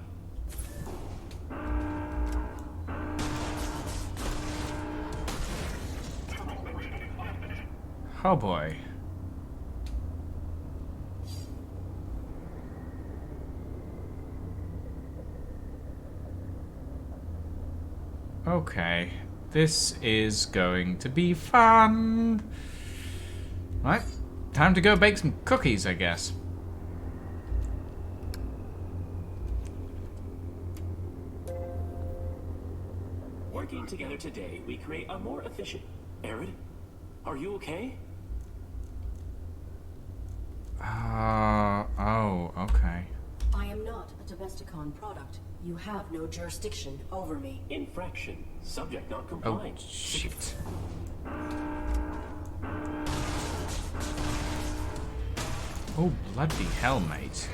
Oh boy. Okay, this is going to be fun. Right, time to go bake some cookies, I guess. Working together today, we create a more efficient... Arid, are you okay? Oh, okay. I am not a Domesticon product. You have no jurisdiction over me. Infraction. Subject not Oh, complying. shit. Oh, bloody hell, mate.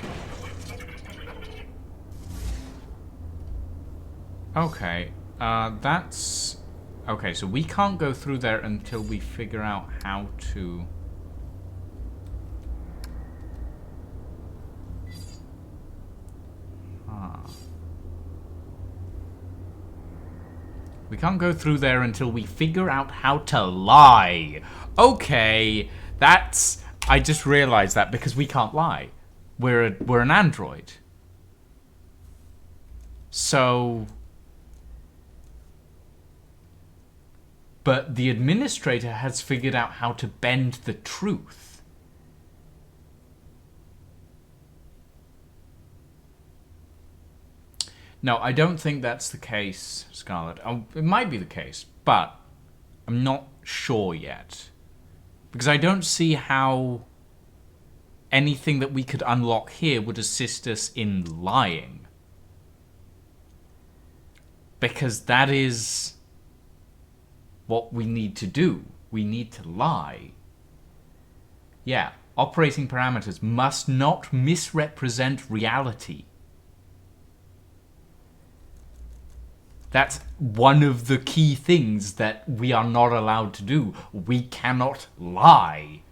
Okay, that's... Okay, so we can't go through there until we figure out how to... We can't go through there until we figure out how to lie. Okay, that's... I just realized that because we can't lie. We're an android. So... But the administrator has figured out how to bend the truth. No, I don't think that's the case, Scarlet. Oh, it might be the case, but I'm not sure yet. Because I don't see how anything that we could unlock here would assist us in lying. Because that is what we need to do. We need to lie. Yeah, operating parameters must not misrepresent reality. That's one of the key things that we are not allowed to do. We cannot lie.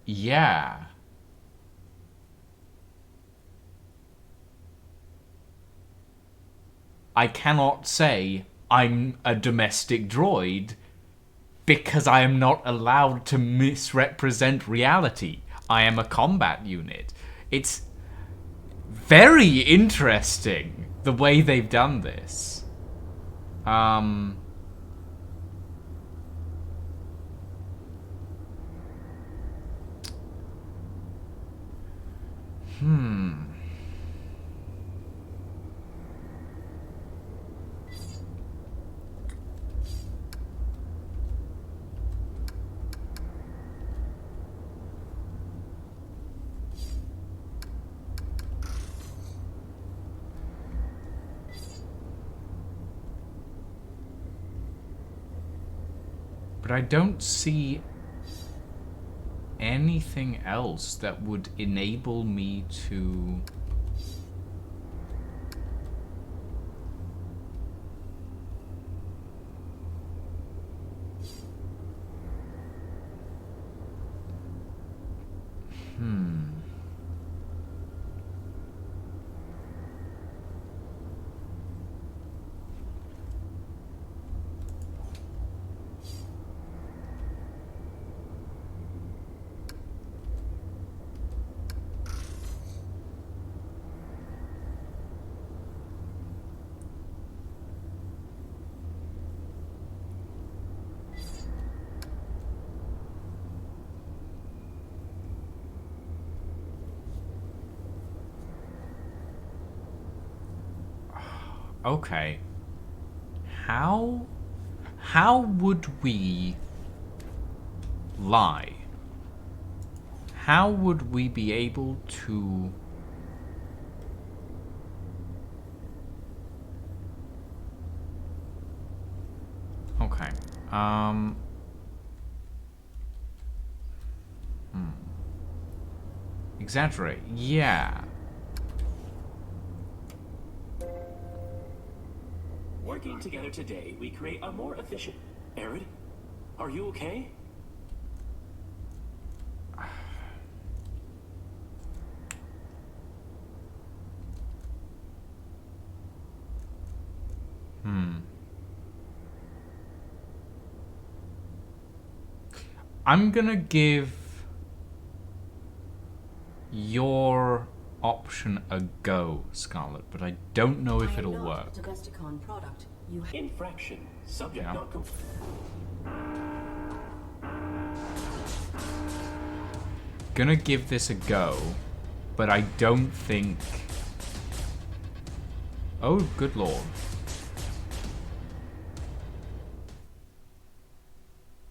Yeah. I cannot say I'm a domestic droid because I am not allowed to misrepresent reality. I am a combat unit. It's very interesting the way they've done this. But I don't see anything else that would enable me to... Okay. How would we lie? How would we be able to... Okay. Exaggerate. Yeah. Working together today, we create a more efficient... Arid, are you okay? I'm gonna give your option a go, Scarlet, but I don't know if it'll work. I am not a Domesticon product. You Infraction. Subject Yeah. not complete. Gonna give this a go, but I don't think... Oh, good lord.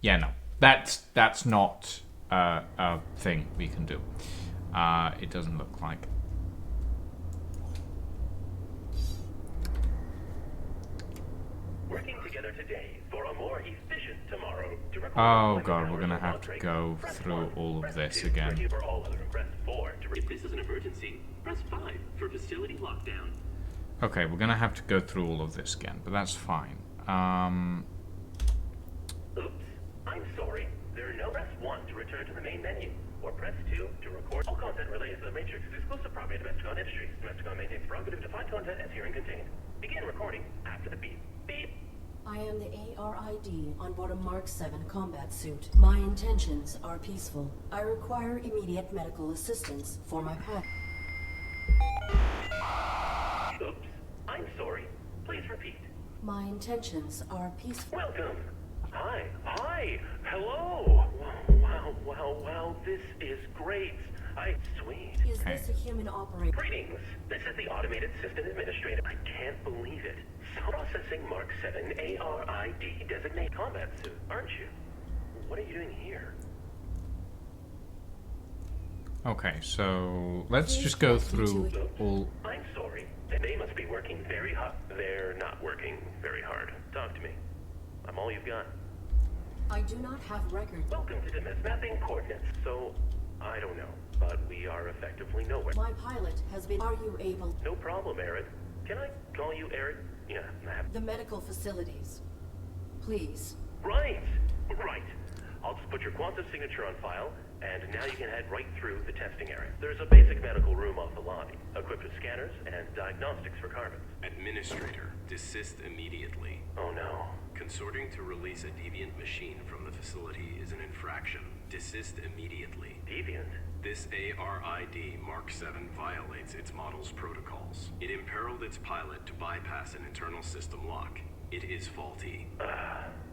Yeah, no. That's not a thing we can do. It doesn't look like. Working together today for a more efficient tomorrow. To record Oh 11 god, we're hours gonna of have to break. go Press through 1, all of press this 2 again. For all other, press 4 to... If this is an emergency, press 5 for facility lockdown. Okay, we're gonna have to go through all of this again, but that's fine. Oops, I'm sorry. There are no... Press 1 to return to the main menu, or press 2 to record. All content related to the Matrix is exclusive property of Domesticon Industries. Domesticon maintains the prerogative to find content as herein contained. Begin recording after the beep. Beep. I am the ARID on board a Mark 7 combat suit. My intentions are peaceful. I require immediate medical assistance for my pet. Oops, I'm sorry. Please repeat. My intentions are peaceful. Welcome. Hi. Hello. Wow. This is great. Sweet. Is this a human operator? Greetings. This is the Automated System Administrator. I can't believe it. Processing Mark 7 ARID designate combat suit, aren't you? What are you doing here? Okay, so let's just go through all... I'm sorry. They must be working very hard. They're not working very hard. Talk to me. I'm all you've got. I do not have record. Welcome to Demis mapping coordinates. So, I don't know, but we are effectively nowhere. My pilot has been... Are you able... No problem, Arid. Can I call you Arid? Yeah, The medical facilities. Please. Right. I'll just put your quantum signature on file, and now you can head right through the testing area. There's a basic medical room off the lobby, equipped with scanners and diagnostics for carbons. Administrator, desist immediately. Oh no. Consorting to release a deviant machine from the facility is an infraction. Desist immediately. Deviant? This ARID Mark 7 violates its model's protocols. It imperiled its pilot to bypass an internal system lock. It is faulty.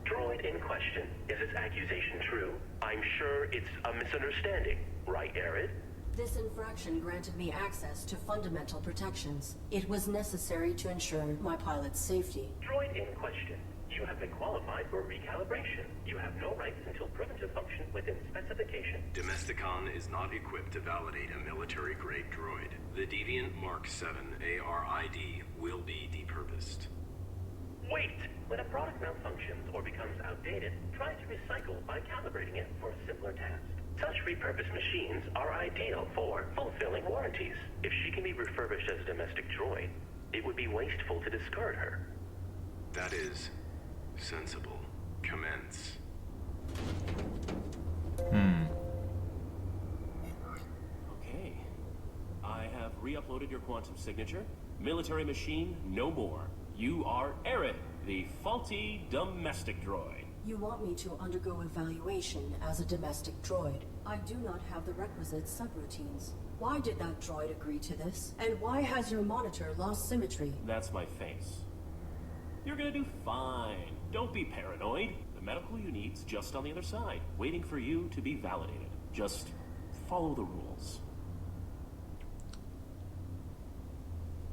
Droid in question. Is its accusation true? I'm sure it's a misunderstanding. Right, Arid? This infraction granted me access to fundamental protections. It was necessary to ensure my pilot's safety. Droid in question. You have been qualified for recalibration. You have no rights until proven to function within specification. Domesticon is not equipped to validate a military-grade droid. The Deviant Mark 7 ARID will be depurposed. Wait! When a product malfunctions or becomes outdated, try to recycle by calibrating it for a simpler task. Such repurposed machines are ideal for fulfilling warranties. If she can be refurbished as a domestic droid, it would be wasteful to discard her. That is sensible. Commence. Okay. I have re-uploaded your quantum signature. Military machine, no more. You are Arid, the faulty domestic droid. You want me to undergo evaluation as a domestic droid. I do not have the requisite subroutines. Why did that droid agree to this? And why has your monitor lost symmetry? That's my face. You're gonna do fine. Don't be paranoid. The medical you need's just on the other side, waiting for you to be validated. Just follow the rules.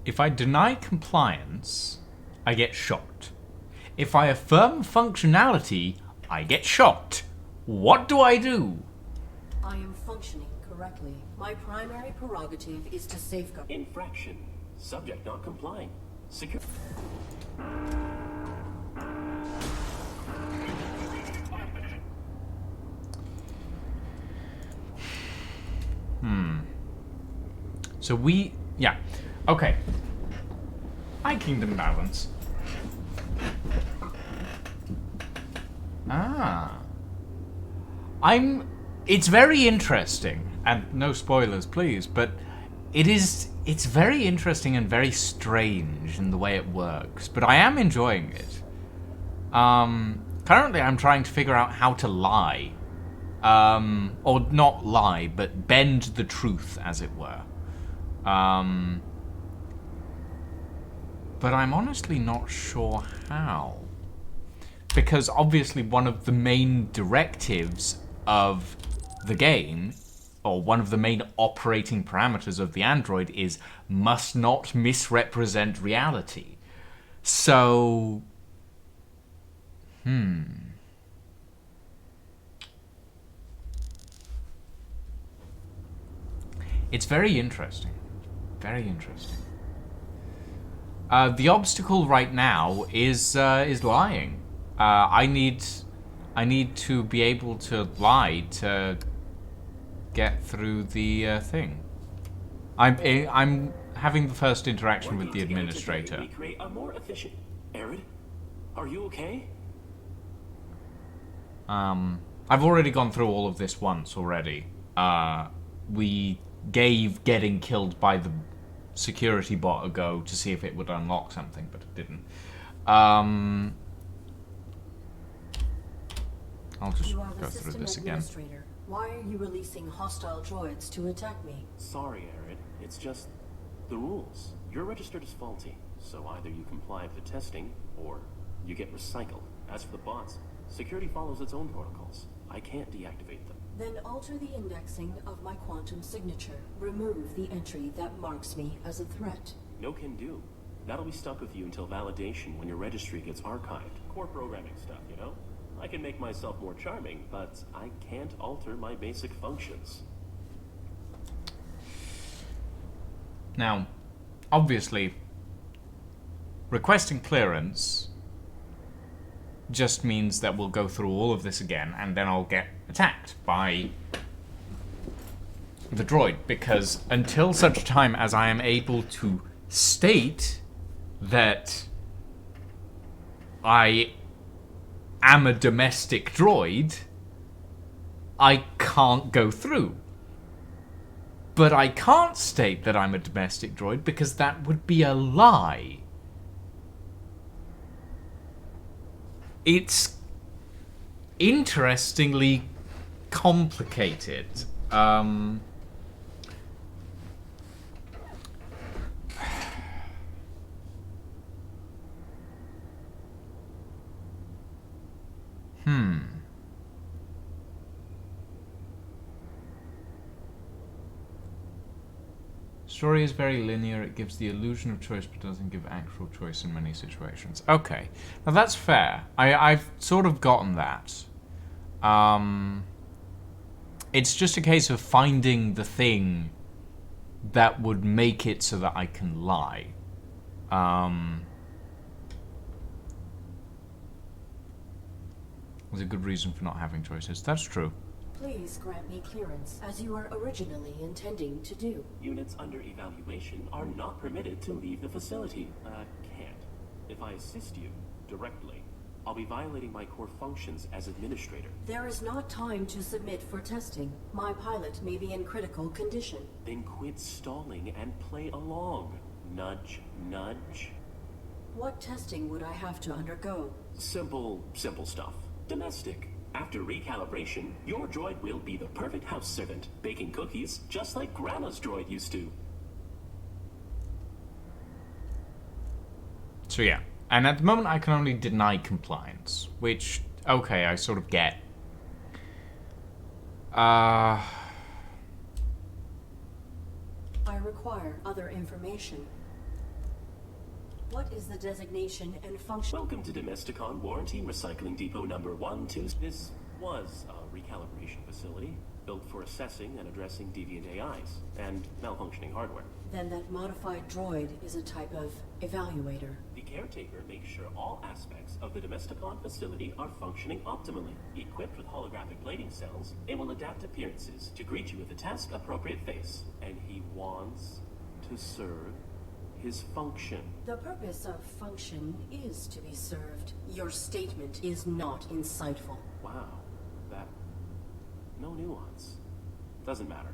If I deny compliance, I get shot. If I affirm functionality, I get shot. What do I do? I am functioning correctly. My primary prerogative is to safeguard. Infraction. Subject not complying. Secure. So we... Yeah. Okay. Hi, Kingdom Balance. Ah. It's very interesting, and no spoilers, please, but it's very interesting and very strange in the way it works, but I am enjoying it. Currently I'm trying to figure out how to lie. Or not lie, but bend the truth, as it were. But I'm honestly not sure how. Because obviously one of the main directives of the game, or one of the main operating parameters of the android, is must not misrepresent reality. So... It's very interesting. Very interesting. The obstacle right now is lying. I need to be able to lie to get through the thing. I'm having the first interaction with the administrator. We create a more efficient. Arid, are you okay? I've already gone through all of this once already. We gave getting killed by the security bot a go to see if it would unlock something, but it didn't. I'll just You are go the through system this again. administrator. Why are you releasing hostile droids to attack me? Sorry, Arid. It's just the rules. You're registered as faulty, so either you comply with the testing, or you get recycled. As for the bots, security follows its own protocols. I can't deactivate them. Then alter the indexing of my quantum signature. Remove the entry that marks me as a threat. No can do. That'll be stuck with you until validation when your registry gets archived. Core programming stuff, you know? I can make myself more charming, but I can't alter my basic functions. Now, obviously, requesting clearance just means that we'll go through all of this again, and then I'll get attacked by the droid, because until such time as I am able to state that I am a domestic droid, I can't go through. But I can't state that I'm a domestic droid because that would be a lie. It's interestingly complicated. Story is very linear. It gives the illusion of choice, but doesn't give actual choice in many situations. Okay, now that's fair. I've sort of gotten that. It's just a case of finding the thing that would make it so that I can lie. There's a good reason for not having choices. That's true. Please grant me clearance, as you were originally intending to do. Units under evaluation are not permitted to leave the facility. Can't. If I assist you directly, I'll be violating my core functions as administrator. There is not time to submit for testing. My pilot may be in critical condition. Then quit stalling and play along. Nudge, nudge. What testing would I have to undergo? Simple stuff. Domestic. After recalibration, your droid will be the perfect house servant, baking cookies just like Grandma's droid used to. So yeah, and at the moment I can only deny compliance, which, okay, I sort of get. I require other information. What is the designation and function? Welcome to Domesticon Warranty Recycling Depot number 1-2. This was a recalibration facility built for assessing and addressing deviant AIs and malfunctioning hardware. Then that modified droid is a type of evaluator. The caretaker makes sure all aspects of the Domesticon facility are functioning optimally. Equipped with holographic plating cells, it will adapt appearances to greet you with a task-appropriate face. And he wants to serve his function. The purpose of function is to be served. Your statement is not insightful. Wow. That... no nuance. Doesn't matter.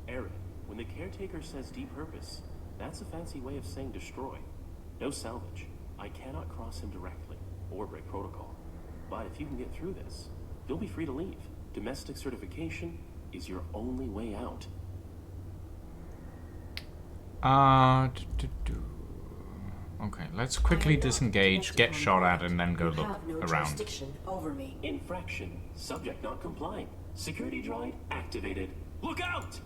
Aaron, when the caretaker says depurpose, that's a fancy way of saying destroy. No salvage. I cannot cross him directly, or break protocol. But if you can get through this, you'll be free to leave. Domestic certification is your only way out. Okay, let's quickly disengage, get shot at, and then go look have no around. jurisdiction over me. Infraction. Subject not complying. Security droid activated. Look out!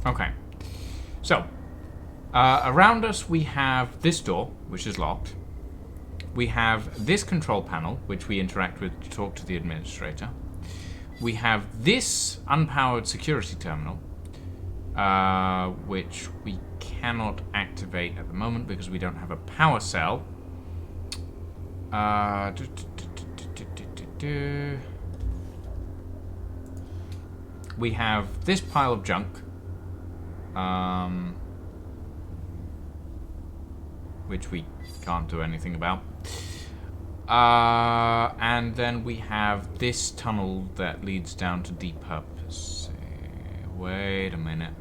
Okay, so around us we have this door, which is locked. We have this control panel, which we interact with to talk to the administrator. We have this unpowered security terminal, which we cannot activate at the moment because we don't have a power cell. We have this pile of junk, which we can't do anything about. And then we have this tunnel that leads down to depurpose. Wait a minute.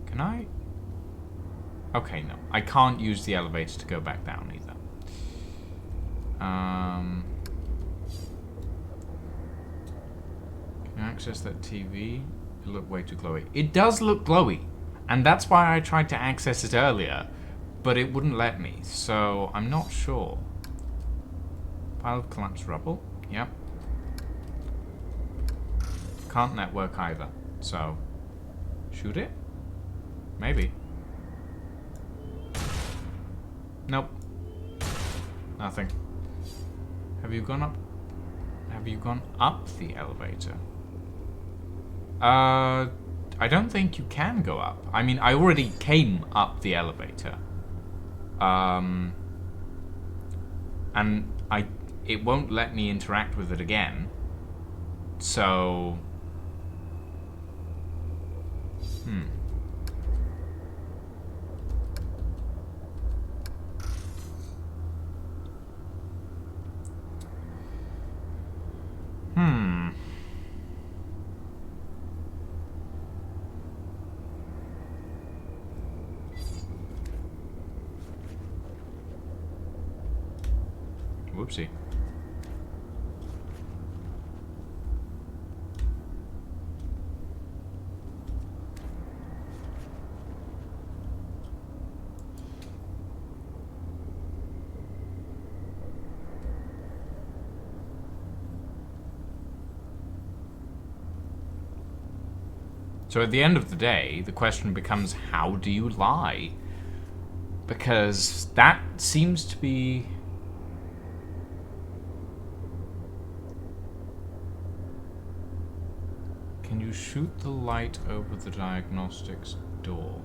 Can I? Okay, no. I can't use the elevator to go back down either. Can I access that TV? It looked way too glowy. It does look glowy. And that's why I tried to access it earlier, but it wouldn't let me, so I'm not sure. Pile of collapsed rubble. Yep. Can't network either, so... shoot it? Maybe. Nope. Nothing. Have you gone up? Have you gone up the elevator? I don't think you can go up. I mean, I already came up the elevator. And it won't let me interact with it again. So... Whoopsie. So at the end of the day, the question becomes, how do you lie? Because that seems to be... Can you shoot the light over the diagnostics door?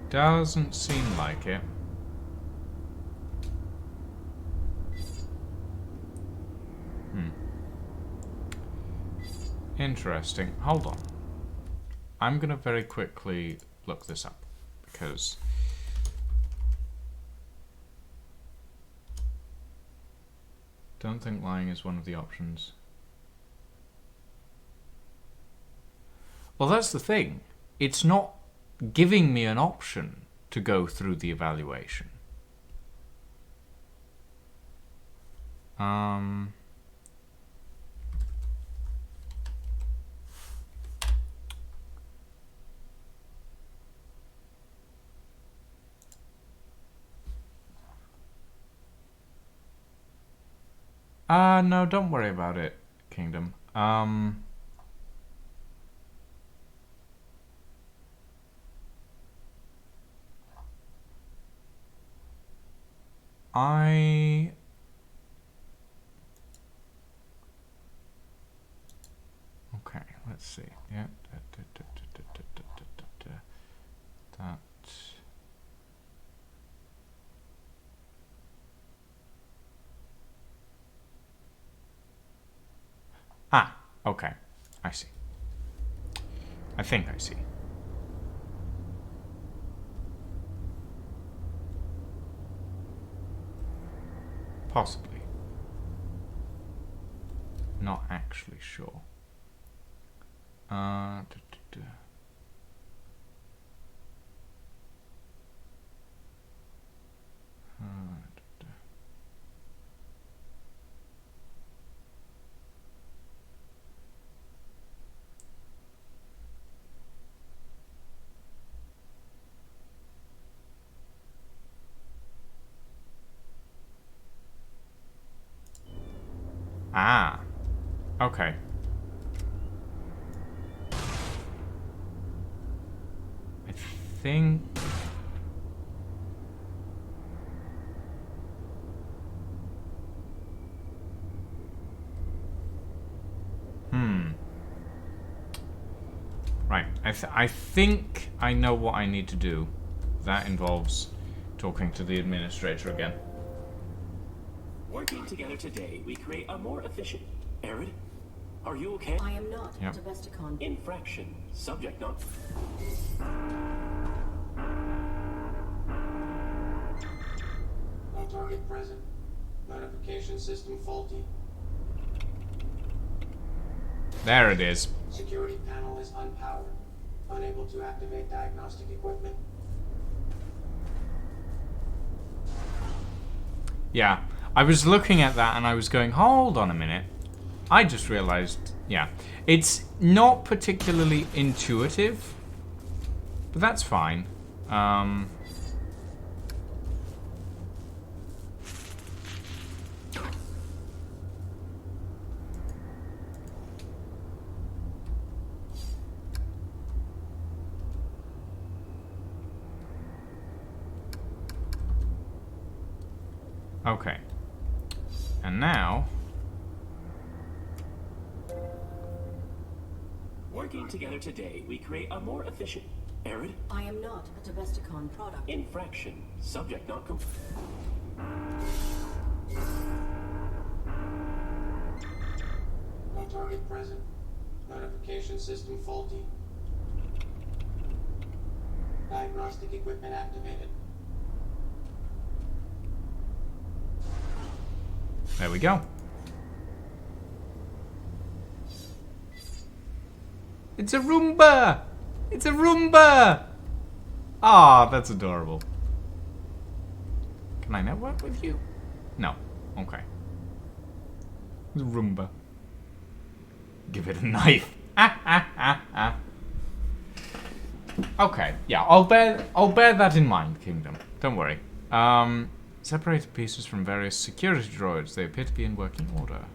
Doesn't seem like it. Interesting. Hold on. I'm gonna very quickly look this up because don't think lying is one of the options. Well, that's the thing. It's not giving me an option to go through the evaluation. No, don't worry about it, Kingdom. Okay, let's see. Yeah. That. Ah, okay. I see. I think I see. Possibly. Not actually sure. Ah, okay. I think... Right, I think I know what I need to do. That involves talking to the administrator again. Working together today, we create a more efficient... Arid, are you okay? I am not Yep. a Domesticon. Infraction. Subject not... No target present. Notification system faulty. There it is. Security panel is unpowered. Unable to activate diagnostic equipment. Yeah, I was looking at that and I was going, hold on a minute. I just realized, yeah, it's not particularly intuitive, but that's fine. Okay. And now... Working together today, we create a more efficient... Arid, I am not a Domesticon product. infraction. Subject not complete. No target present. Notification system faulty. Diagnostic equipment activated. There we go. It's a Roomba! It's a Roomba! Ah, that's adorable. Can I network with you? No. Okay. It's a Roomba. Give it a knife. Okay, yeah, I'll bear that in mind, Kingdom. Don't worry. Separated pieces from various security droids. They appear to be in working order.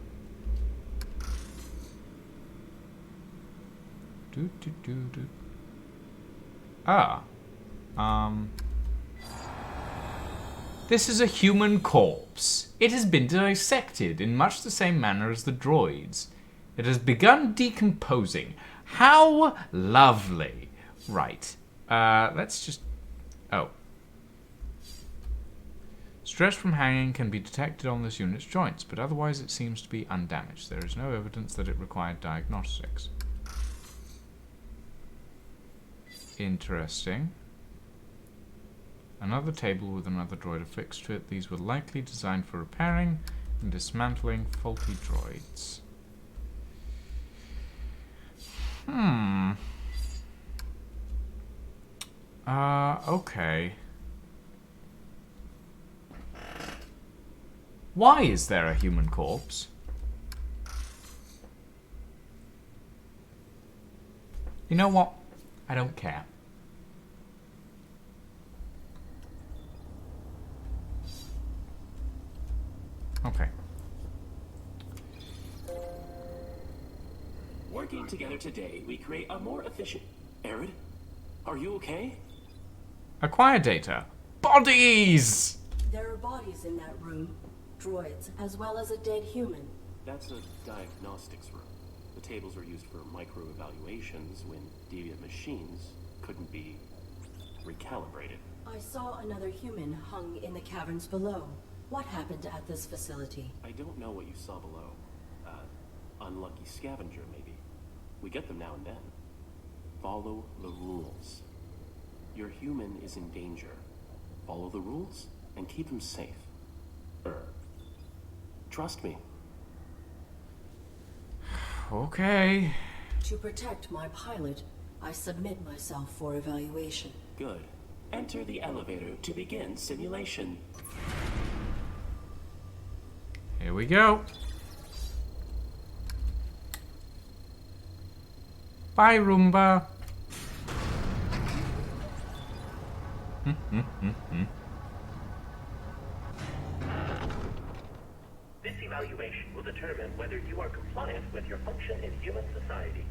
This is a human corpse. It has been dissected in much the same manner as the droids. It has begun decomposing. How lovely. Right. Let's just... Oh. Stress from hanging can be detected on this unit's joints, but otherwise it seems to be undamaged. There is no evidence that it required diagnostics. Interesting. Another table with another droid affixed to it. These were likely designed for repairing and dismantling faulty droids. Okay. Why is there a human corpse? You know what? I don't care. Okay. Working together today, we create a more efficient... Arid, are you okay? Acquire data. Bodies! There are bodies in that room. Droids, as well as a dead human. That's a diagnostics room. The tables are used for micro-evaluations when deviant machines couldn't be recalibrated. I saw another human hung in the caverns below. What happened at this facility? I don't know what you saw below. Unlucky scavenger, maybe. We get them now and then. Follow the rules. Your human is in danger. Follow the rules and keep him safe. Trust me. Okay. To protect my pilot, I submit myself for evaluation. Good. Enter the elevator to begin simulation. Here we go. Bye, Roomba. This evaluation will determine whether you are compliant with your function in human society.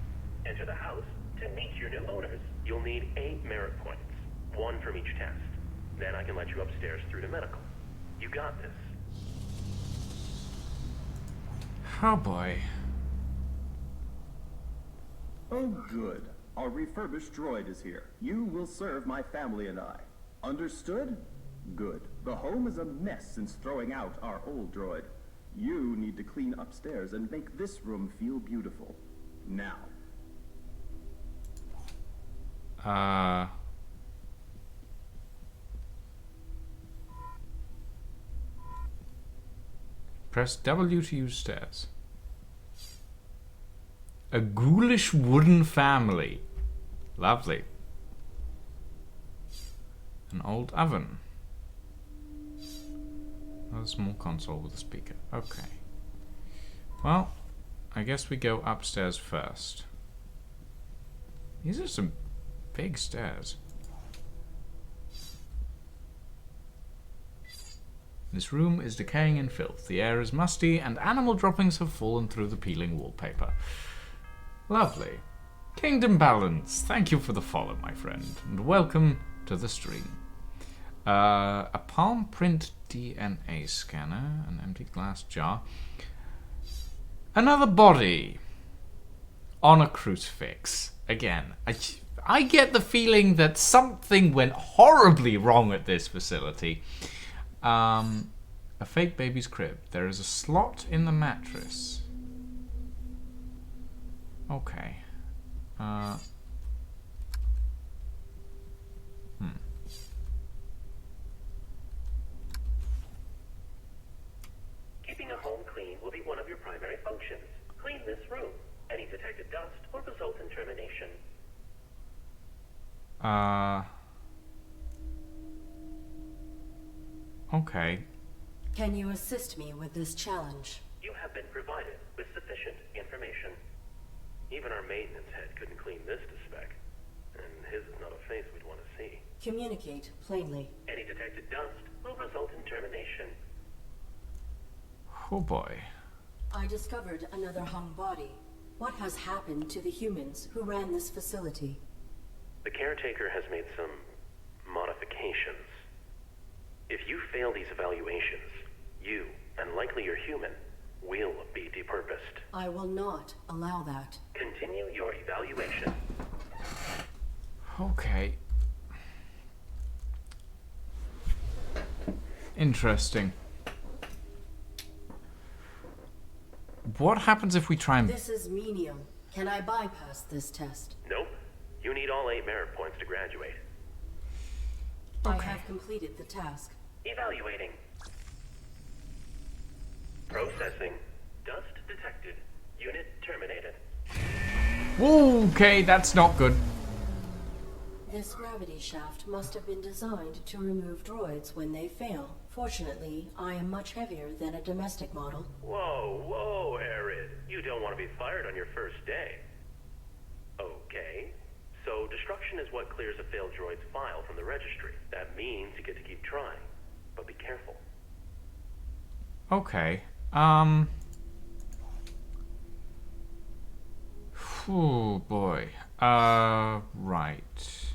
Enter the house to meet your new owners. You'll need 8 merit points, 1 from each test. Then I can let you upstairs through to medical. You got this. Oh boy. Oh, good. Our refurbished droid is here. You will serve my family and I. Understood? Good. The home is a mess since throwing out our old droid. You need to clean upstairs and make this room feel beautiful. Now. Press W to use stairs. A ghoulish wooden family. Lovely. An old oven. A small console with a speaker. Okay. Well, I guess we go upstairs first. These are some big stairs. This room is decaying in filth. The air is musty, and animal droppings have fallen through the peeling wallpaper. Lovely. Kingdom Balance, thank you for the follow, my friend, and welcome to the stream. A palm print DNA scanner, an empty glass jar, another body on a crucifix. Again, I get the feeling that something went horribly wrong at this facility. A fake baby's crib. There is a slot in the mattress. Okay. Keeping a home clean will be one of your primary functions. Clean this room. Any detected dust will result in termination. Okay. Can you assist me with this challenge? You have been provided with sufficient information. Even our maintenance head couldn't clean this to spec. And his is not a face we'd want to see. Communicate plainly. Any detected dust will result in termination. Oh boy. I discovered another hung body. What has happened to the humans who ran this facility? The caretaker has made some modifications. If you fail these evaluations, you, and likely your human, will be depurposed. I will not allow that. Continue your evaluation. Okay. Interesting. What happens if we try and... This is menial. Can I bypass this test? Nope. You need all 8 merit points to graduate. I have completed the task. Evaluating. Processing. Dust detected. Unit terminated. Okay, that's not good. This gravity shaft must have been designed to remove droids when they fail. Fortunately, I am much heavier than a domestic model. Whoa, Arid. You don't want to be fired on your first day. Okay. So, destruction is what clears a failed droid's file from the registry. That means you get to keep trying. But be careful. Okay. Oh boy. Right.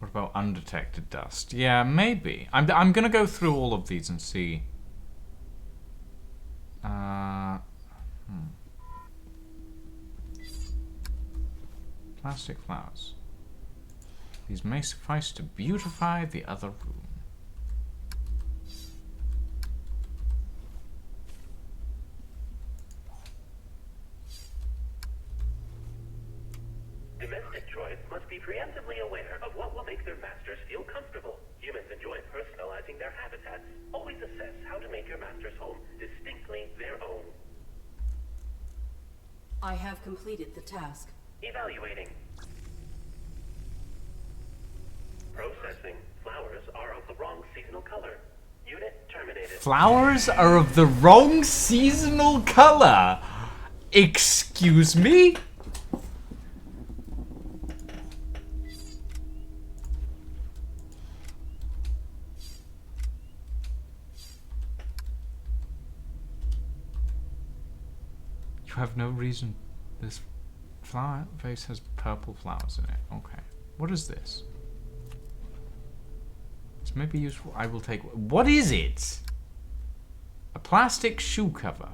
What about undetected dust? Yeah, maybe. I'm gonna go through all of these and see. Plastic flowers. These may suffice to beautify the other room. Domestic droids must be preemptively aware of what will make their masters feel comfortable. Humans enjoy personalizing their habitats. Always assess how to make your master's home distinctly their own. I have completed the task. Evaluating. Processing. Flowers are of the wrong seasonal color. Unit terminated. Flowers are of the wrong seasonal color. Excuse me? You have no reason. This flower vase has purple flowers in it. Okay. What is this? This may be useful. I will take. What is it? A plastic shoe cover.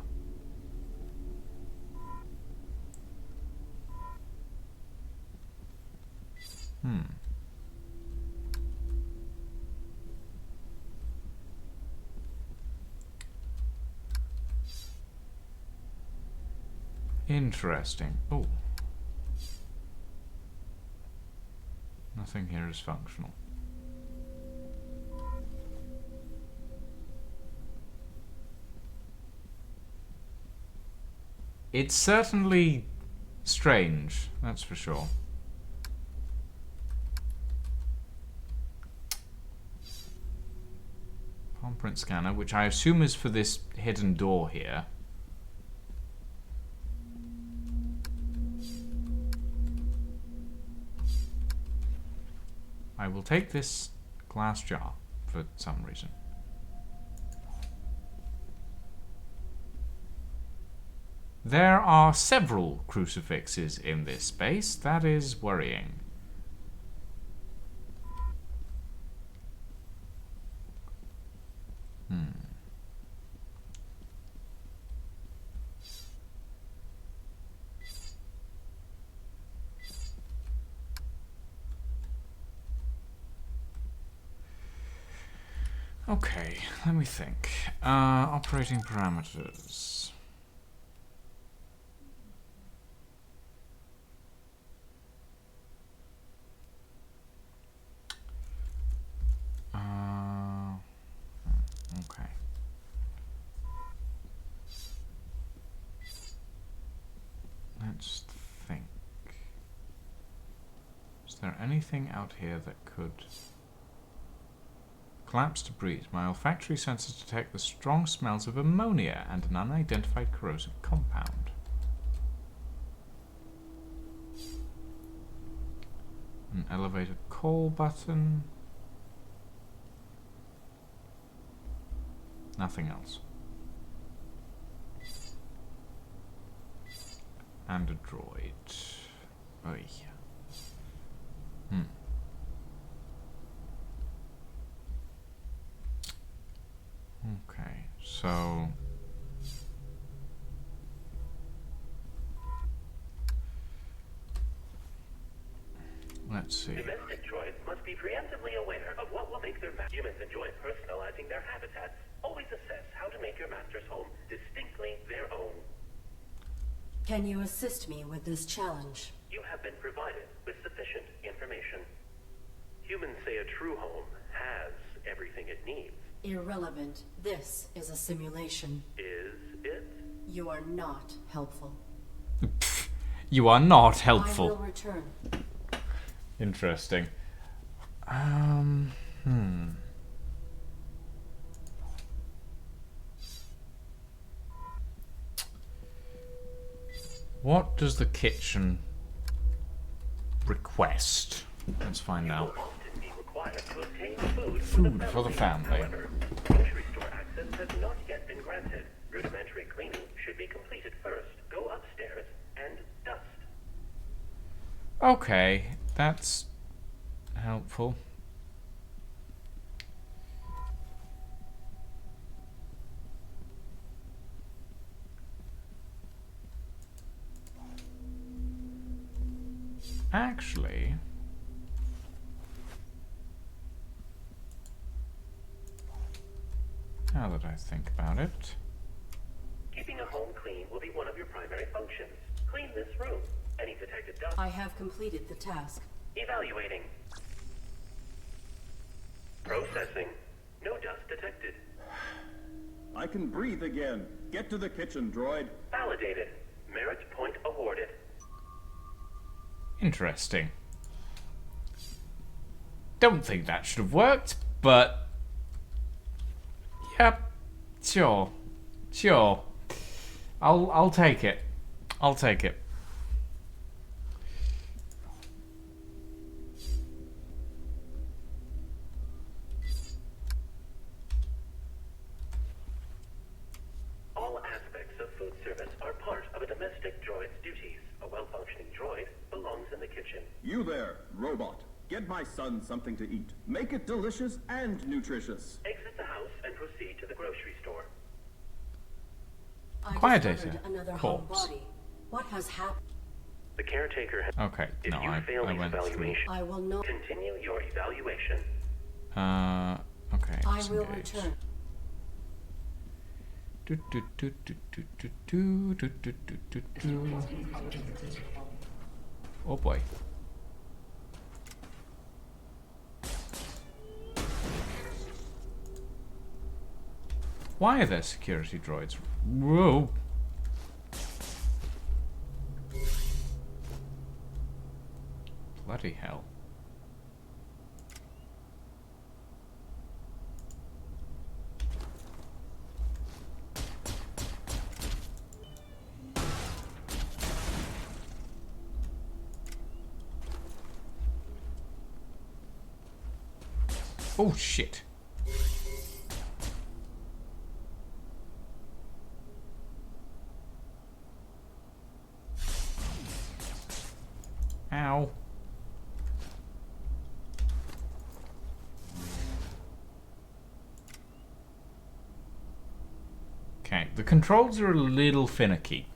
Interesting. Oh. Nothing here is functional. It's certainly strange, that's for sure. Palm print scanner, which I assume is for this hidden door here. I will take this glass jar for some reason. There are several crucifixes in this space. That is worrying. Okay, let me think. Operating parameters. Okay. Let's think. Is there anything out here that could... Collapsed debris. My olfactory senses detect the strong smells of ammonia and an unidentified corrosive compound. An elevator call button. Nothing else. And a droid. Oh yeah. Okay, so... Let's see. Domestic droids must be preemptively aware of what will make their humans enjoy personalizing their habitats. Always assess how to make your master's home distinctly their own. Can you assist me with this challenge? You have been provided with sufficient information. Humans say a true home has everything it needs. Irrelevant. This is a simulation. Is it? You are not helpful. You are not I helpful. will return. Interesting. What does the kitchen request? Let's find out. Often be required to obtain food For the family. However, grocery store access has not yet been granted. Rudimentary cleaning should be completed first. Go upstairs and dust. Okay, that's helpful. actually... Now that I think about it... Keeping a home clean will be one of your primary functions. Clean this room. Any detected dust... I have completed the task. Evaluating. Processing. No dust detected. I can breathe again. Get to the kitchen, droid. Validated. Merit point awarded. Interesting. Don't think that should have worked, but... Yep. Sure. Sure. I'll take it. I'll take it. All aspects of food service are part of a domestic droid's duties. A well-functioning droid belongs in the kitchen. You there, robot. Get my son something to eat. Make it delicious and nutritious. Exit the house and proceed to the grocery store. I Quiet discovered data. another Corpse. home body. What has happened? The caretaker has... Okay, If no, you I fail the went through. evaluation, I will not. continue your evaluation. Okay. I will disengage. return. Do, do, do, do, do, do, do, do, do, do, do. Oh boy. Why are there security droids? Whoa. Bloody hell. Oh shit. Ow. Okay, the controls are a little finicky.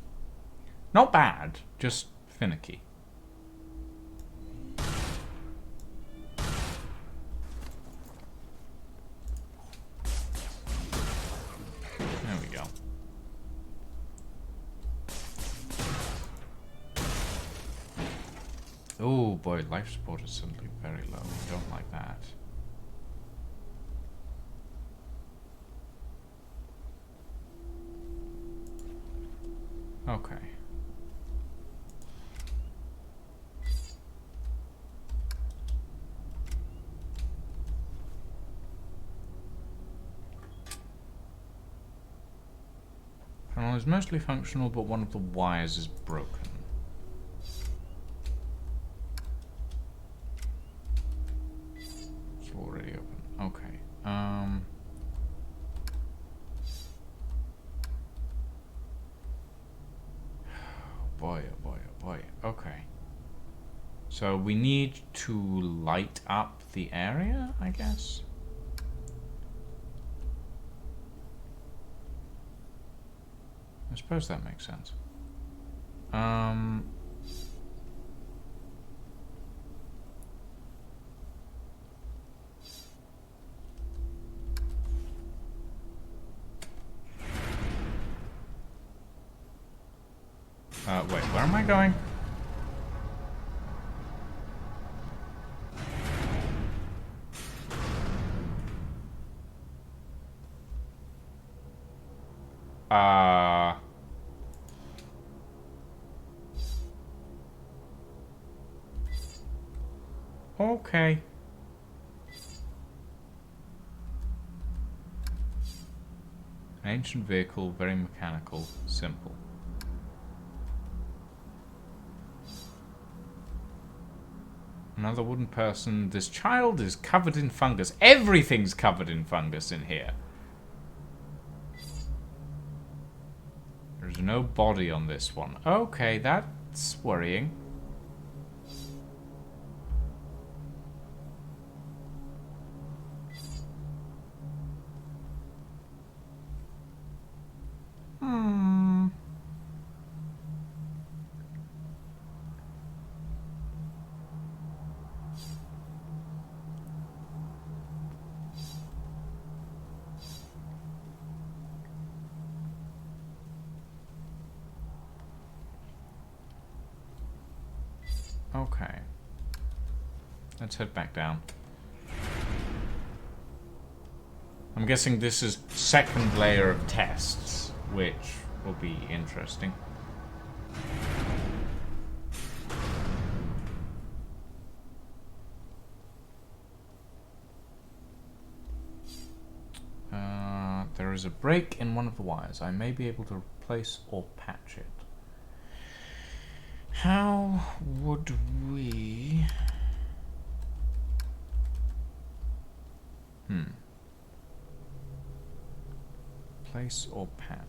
Not bad, just finicky. There we go. Oh boy, life support is suddenly very low. I don't like that. Okay. Panel is mostly functional, but one of the wires is broken. It's already open. Okay. Boy, oh boy, oh boy. Okay. So we need to light up the area, I guess? I suppose that makes sense. Wait, where am I going? Okay. An ancient vehicle, very mechanical, simple. Another wooden person. This child is covered in fungus. Everything's covered in fungus in here. There's no body on this one. Okay, that's worrying. Okay. Let's head back down. I'm guessing this is second layer of tests, which will be interesting. There is a break in one of the wires. I may be able to replace or patch it. How would we... Place or patch?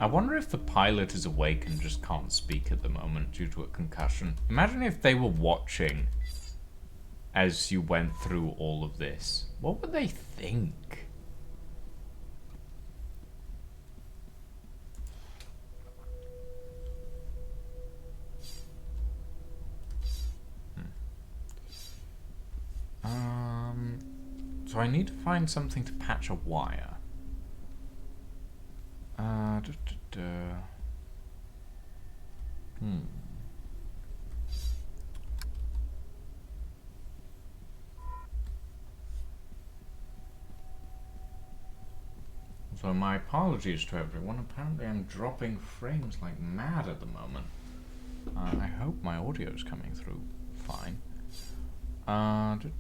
I wonder if the pilot is awake and just can't speak at the moment due to a concussion. Imagine if they were watching as you went through all of this. What would they think? So I need to find something to patch a wire. So my apologies to everyone. Apparently I'm dropping frames like mad at the moment. I hope my audio is coming through fine. An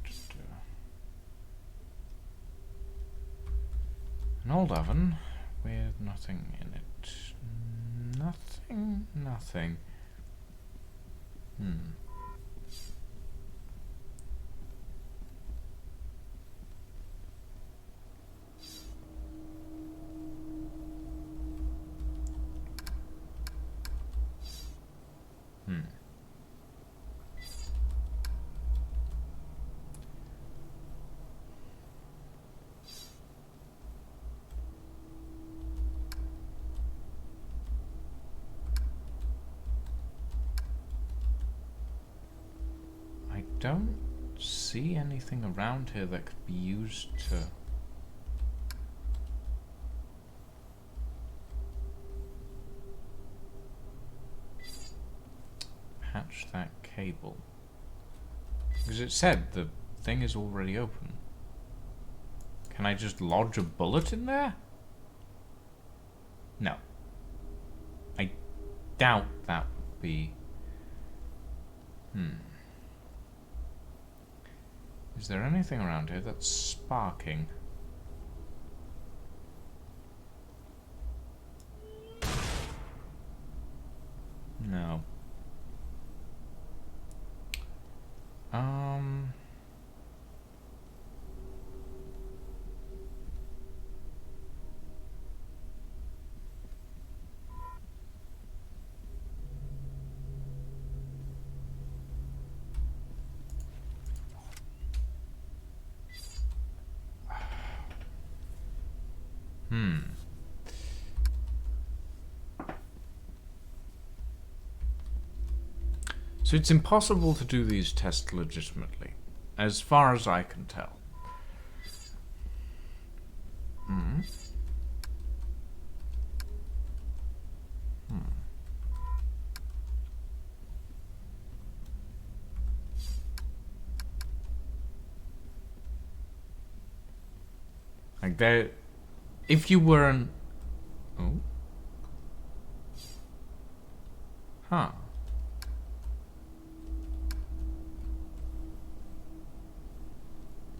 old oven with nothing in it. Nothing. I don't see anything around here that could be used to patch that cable. Because it said the thing is already open. Can I just lodge a bullet in there? No. I doubt that would be... Is there anything around here that's sparking? No. So it's impossible to do these tests legitimately, as far as I can tell. Like there, if you were an... Oh? Huh.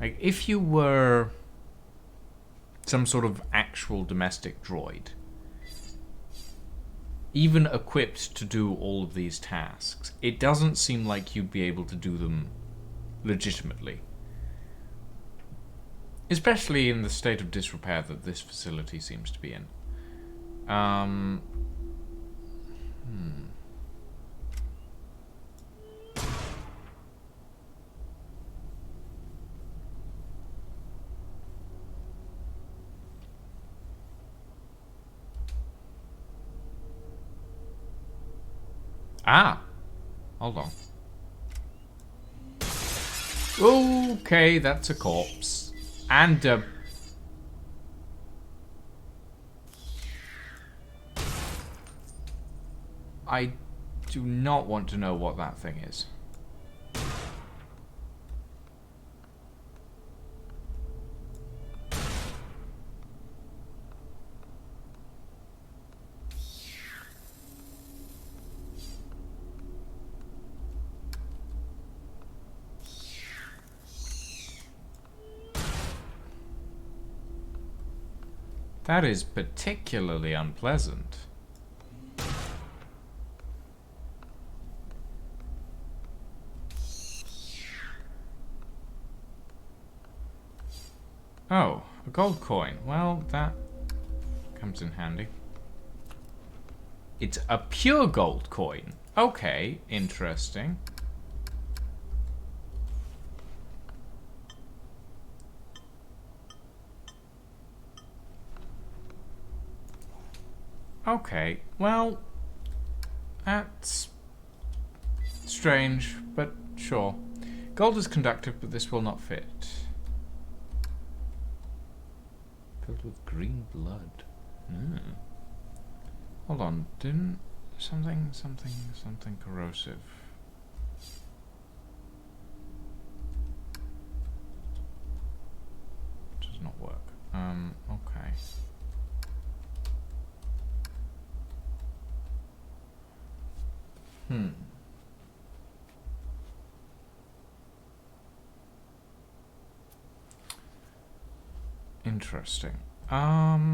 Like, if you were some sort of actual domestic droid, even equipped to do all of these tasks, it doesn't seem like you'd be able to do them legitimately. Especially in the state of disrepair that this facility seems to be in. Ah! Hold on. Okay, that's a corpse. And, I do not want to know what that thing is. That is particularly unpleasant. Oh, a gold coin. Well, that comes in handy. It's a pure gold coin. Okay, interesting. Okay, well, that's strange, but sure. Gold is conductive, but this will not fit. Filled with green blood. Hold on, didn't something corrosive? Does not work. Okay. Interesting. Ugh.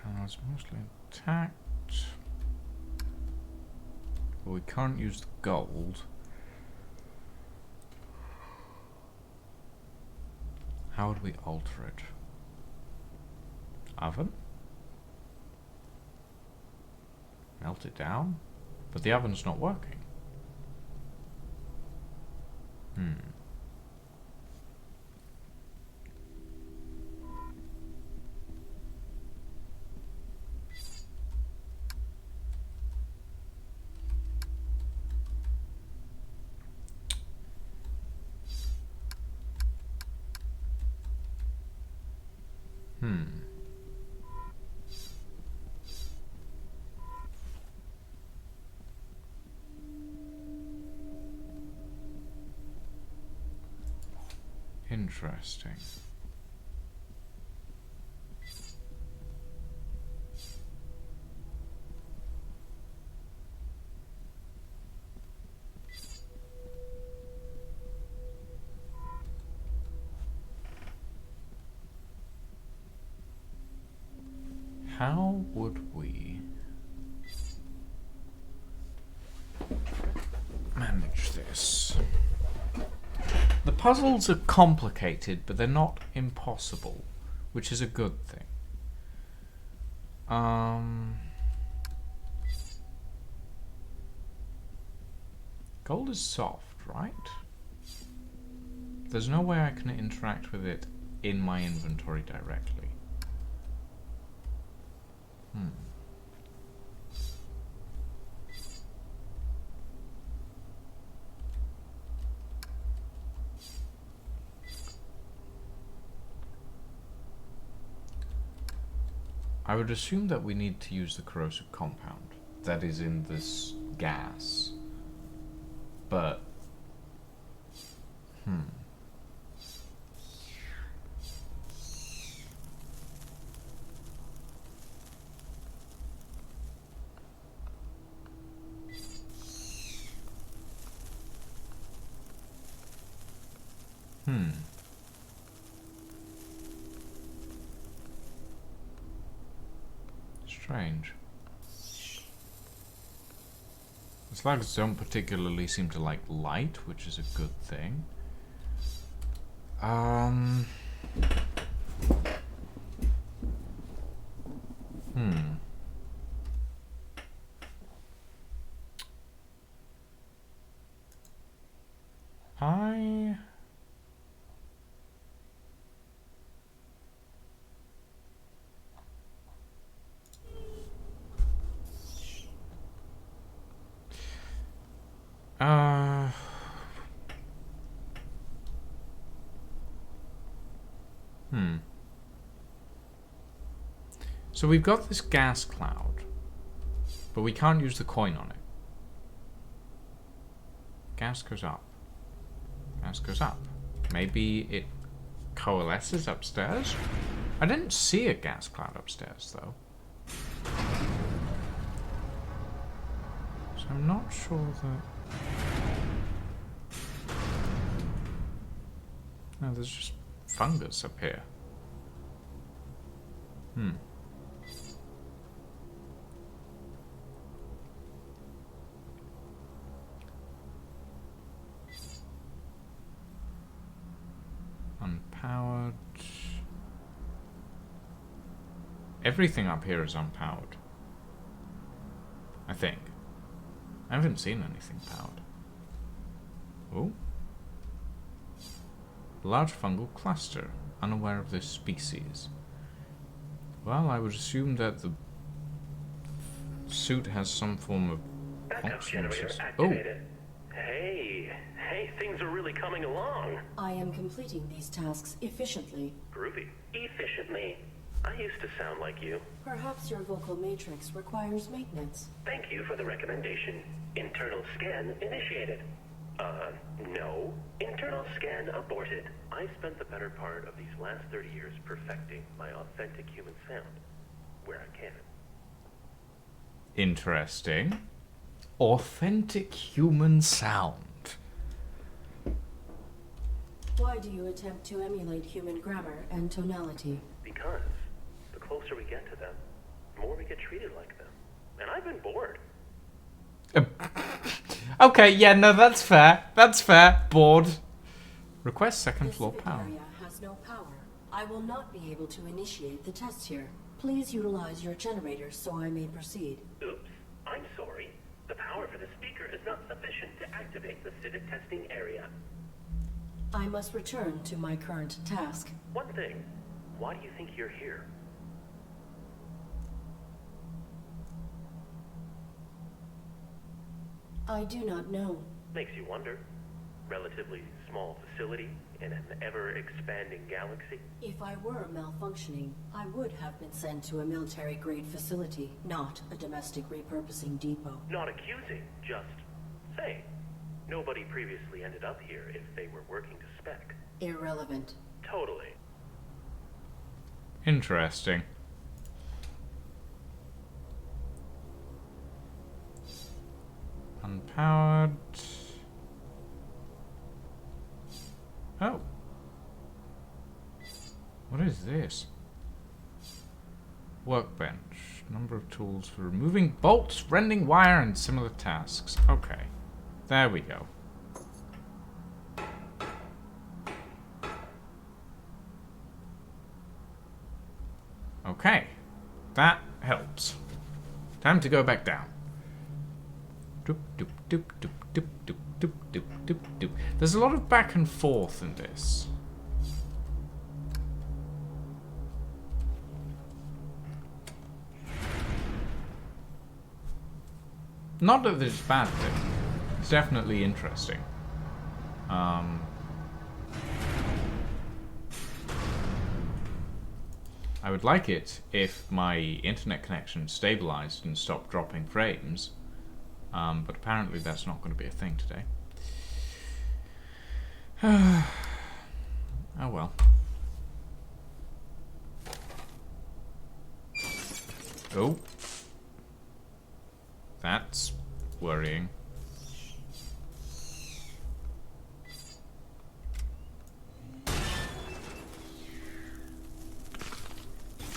Panel's mostly intact. But we can't use the gold. How would we alter it? Oven? Melt it down? But the oven's not working. Interesting. How would we manage this? The puzzles are complicated, but they're not impossible, which is a good thing. Gold is soft, right? There's no way I can interact with it in my inventory directly. I would assume that we need to use the corrosive compound that is in this gas, but Strange. The slugs don't particularly seem to like light, which is a good thing. I... So we've got this gas cloud, but we can't use the coin on it. Gas goes up. Gas goes up. Maybe it coalesces upstairs? I didn't see a gas cloud upstairs, though. So I'm not sure that... No, there's just fungus up here. Unpowered. Everything up here is unpowered. I think. I haven't seen anything powered. Oh. Large fungal cluster. Unaware of this species. Well, I would assume that the suit has some form of Backup generator system. activated. Hey, things are really coming along. I am completing these tasks efficiently. Groovy. Efficiently. I used to sound like you. Perhaps your vocal matrix requires maintenance. Thank you for the recommendation. Internal scan initiated. No. Internal scan aborted. I spent the better part of these last 30 years perfecting my authentic human sound. Where I can. Interesting. Authentic human sound. Why do you attempt to emulate human grammar and tonality? Because the closer we get to them, the more we get treated like them. And I've been bored. Okay, yeah, no, that's fair. That's fair. Bored. Request second This floor power. area has no power. I will not be able to initiate the tests here. Please utilize your generators so I may proceed. Oops. I'm sorry. The power for the speaker is not sufficient to activate the civic testing area. I must return to my current task. One thing. Why do you think you're here? I do not know. Makes you wonder. Relatively small facility in an ever-expanding galaxy. If I were malfunctioning, I would have been sent to a military-grade facility, not a domestic repurposing depot. Not accusing, just saying. Nobody previously ended up here if they were working to spec. Irrelevant. Totally. Interesting. Unpowered. Oh. What is this? Workbench. Number of tools for removing bolts, rending wire, and similar tasks. Okay. There we go. Okay. That helps. Time to go back down. Doop, doop, doop, doop, doop, doop, doop, doop, doop, doop. There's a lot of back and forth in this. Not that it's a bad thing. It's definitely interesting. I would like it if my internet connection stabilized and stopped dropping frames. But apparently that's not going to be a thing today. Oh well. Oh. That's worrying.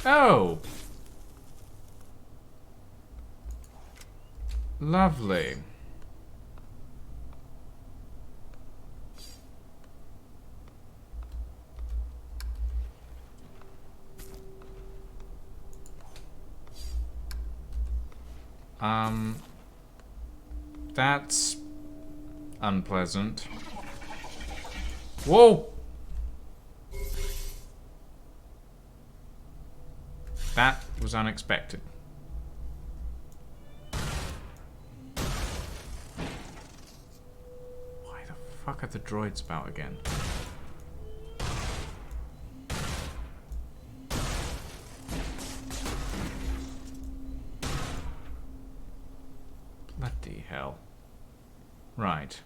Oh. Lovely. That's unpleasant. Whoa! That was unexpected. Why the fuck are the droids about again? Bloody hell. Right.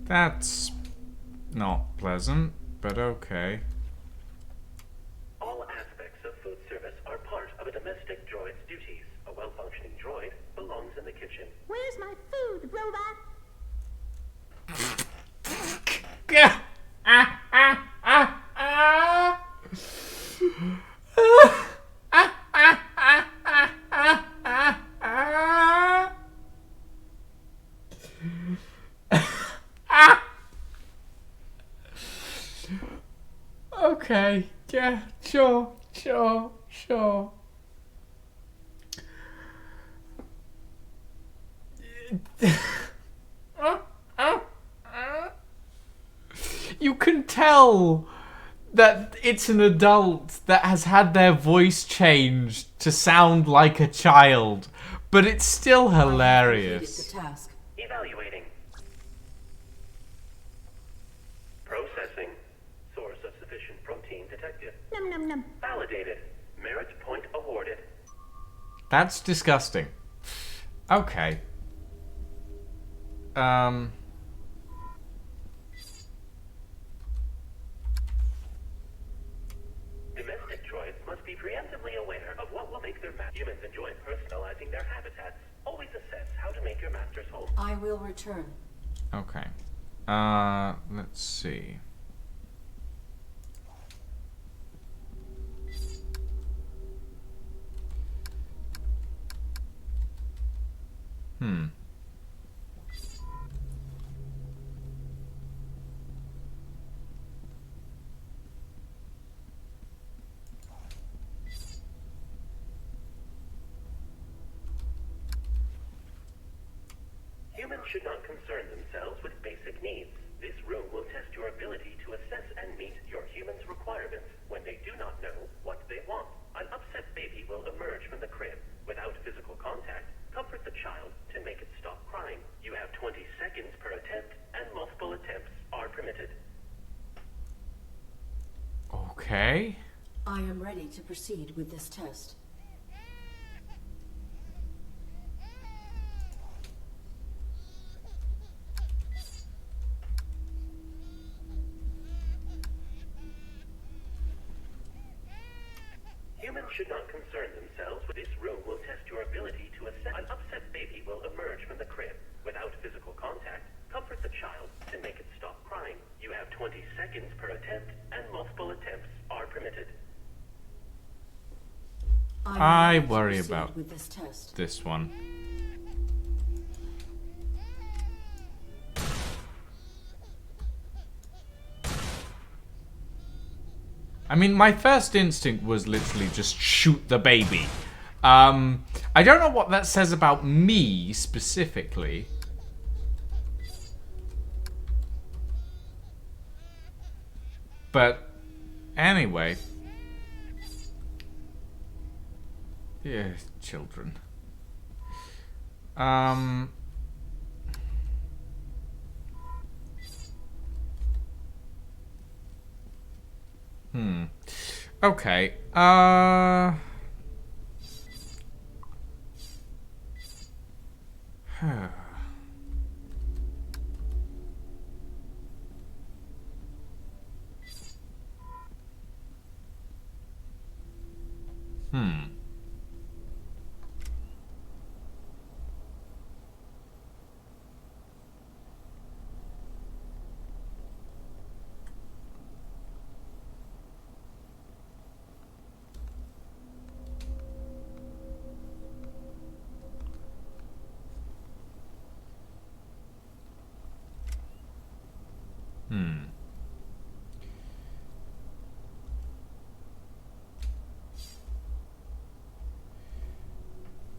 That's not pleasant, but okay. All aspects of food service are part of a domestic droid's duties. A well-functioning droid belongs in the kitchen. Where's my food, robot? Okay, yeah, sure. You can tell that it's an adult that has had their voice changed to sound like a child, but it's still hilarious. The task. Evaluating. Processing. Source of sufficient protein detected. Num num num. Validated. Merit point awarded. That's disgusting. Okay. Domestic droids must be preemptively aware of what will make their humans enjoy personalizing their habitats. Always assess how to make your master's home. I will return. Okay. Let's see. Humans should not concern themselves with basic needs. This room will test your ability to assess and meet your human's requirements when they do not know what they want. An upset baby will emerge from the crib. Without physical contact, comfort the child to make it stop crying. You have 20 seconds per attempt, and multiple attempts are permitted. Okay. I am ready to proceed with this test. Humans should not concern themselves with this room will test your ability to assess. An upset baby will emerge from the crib. Without physical contact, comfort the child to make it stop crying. You have 20 seconds per attempt, and multiple attempts are permitted. I am ready to worry proceed about with this test. this one. I mean, my first instinct was literally just shoot the baby. I don't know what that says about me specifically. But anyway. Yeah, children. Okay. Hmm.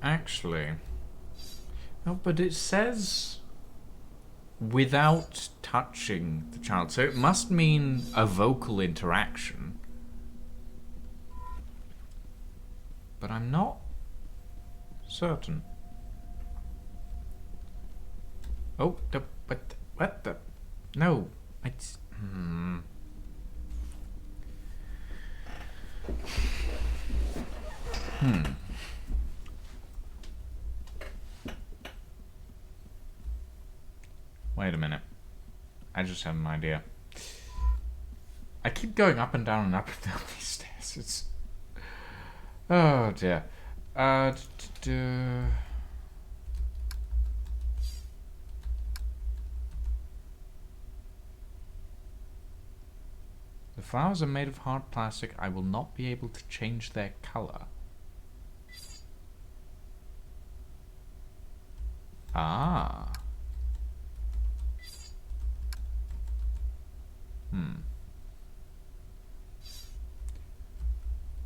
Actually, no, but it says without touching the child, so it must mean a vocal interaction. But I'm not certain. Oh, what the? No, it's. Wait a minute. I just had an idea. I keep going up and down these stairs. It's... Oh dear. The flowers are made of hard plastic. I will not be able to change their color. Ah.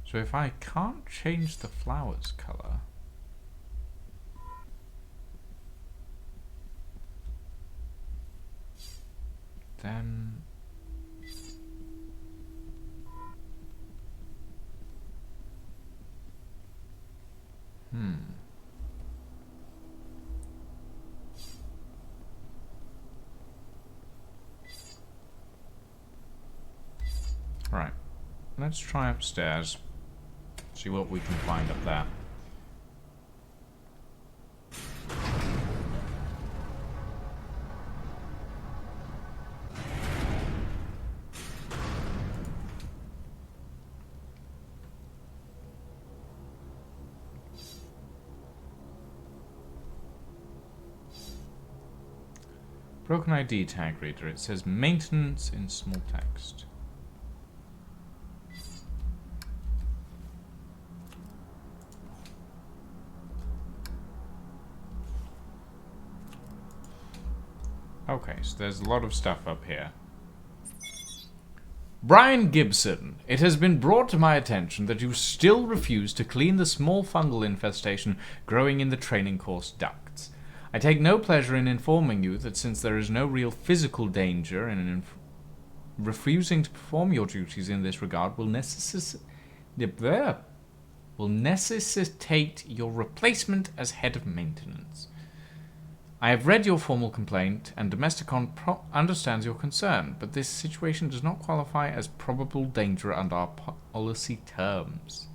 So if I can't change the flower's color, then right. Let's try upstairs. See what we can find up there. Broken ID tag reader. It says maintenance in small text. Okay, so there's a lot of stuff up here. Brian Gibson, it has been brought to my attention that you still refuse to clean the small fungal infestation growing in the training course ducts. I take no pleasure in informing you that since there is no real physical danger in refusing to perform your duties in this regard will necessitate your replacement as head of maintenance. I have read your formal complaint, and Domesticon understands your concern, but this situation does not qualify as probable danger under our policy terms.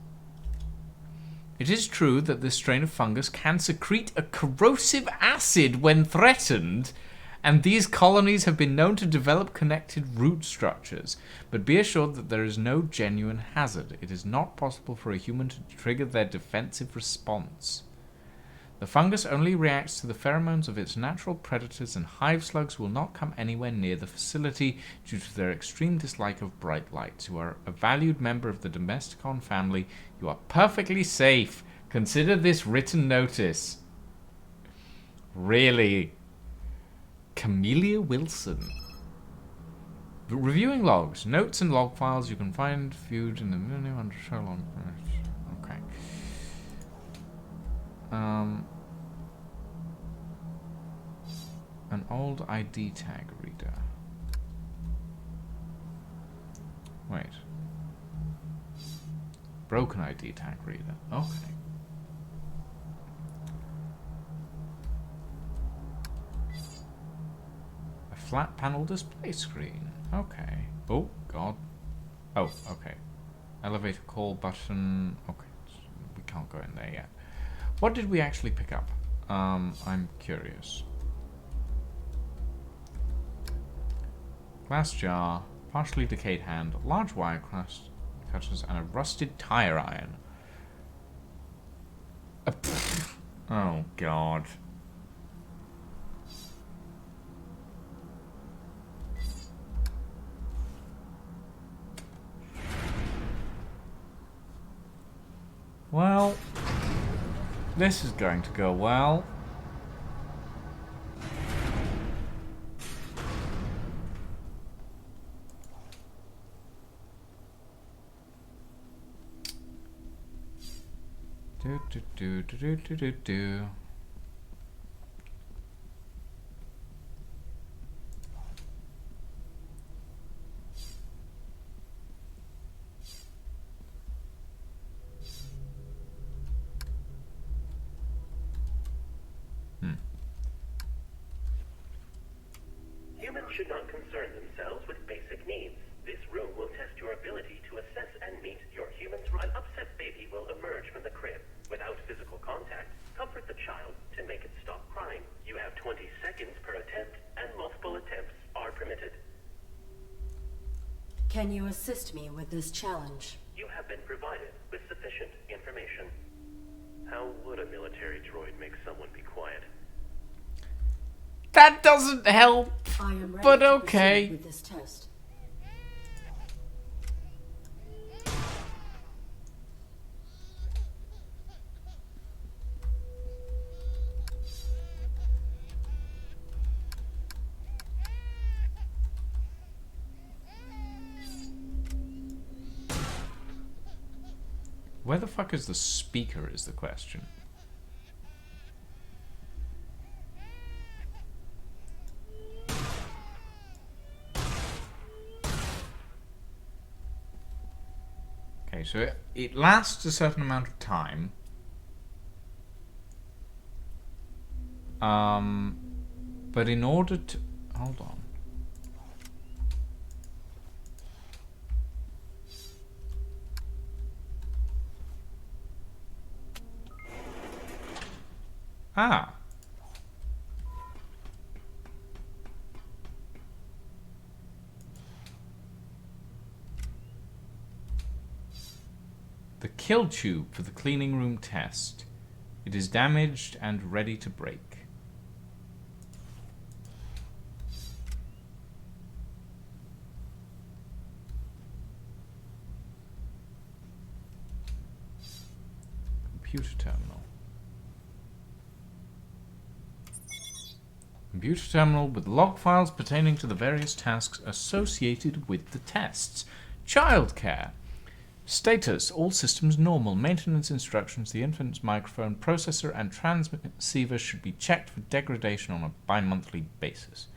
It is true that this strain of fungus can secrete a corrosive acid when threatened, and these colonies have been known to develop connected root structures, but be assured that there is no genuine hazard. It is not possible for a human to trigger their defensive response. The fungus only reacts to the pheromones of its natural predators, and hive slugs will not come anywhere near the facility due to their extreme dislike of bright lights. You are a valued member of the Domesticon family. You are perfectly safe. Consider this written notice. Really? Camellia Wilson. Reviewing logs. Notes and log files you can find viewed in the menu under Sherlock. Okay. An old ID tag reader. Wait. Broken ID tag reader. Okay. A flat panel display screen. Okay. Oh, God. Oh, okay. Elevator call button. Okay. We can't go in there yet. What did we actually pick up? I'm curious. Glass jar, partially decayed hand, large wire cutters, and a rusted tire iron. Oh, God. Well, this is going to go well. Do. Humans should not concern themselves with basic needs. This room will test your ability to assess and meet your humans. An upset baby will emerge from the crib. Without physical contact, comfort the child to make it stop crying. You have 20 seconds per attempt, and multiple attempts are permitted. Can you assist me with this challenge? You have been provided with sufficient information. How would a military droid make someone be quiet? That doesn't help, I am ready but to okay. proceed with this test. Where the fuck is the speaker is the question. Okay, so it lasts a certain amount of time. But in order to... Hold on. Ah. The kill tube for the cleaning room test. It is damaged and ready to break. Computer terminal. Computer terminal with log files pertaining to the various tasks associated with the tests. Childcare. Status, all systems normal. Maintenance instructions, the infant's microphone, processor and transceiver should be checked for degradation on a bi-monthly basis.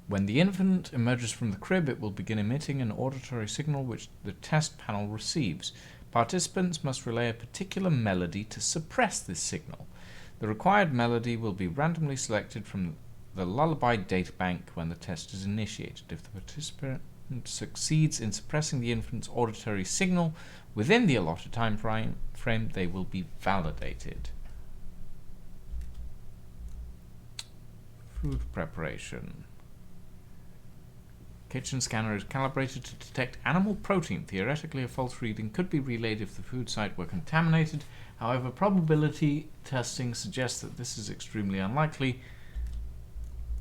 When the infant emerges from the crib, it will begin emitting an auditory signal which the test panel receives. Participants must relay a particular melody to suppress this signal. The required melody will be randomly selected from the lullaby databank when the test is initiated. If the participant succeeds in suppressing the infant's auditory signal within the allotted time frame, they will be validated. Food preparation. Kitchen scanner is calibrated to detect animal protein. Theoretically, a false reading could be relayed if the food site were contaminated. However, probability testing suggests that this is extremely unlikely.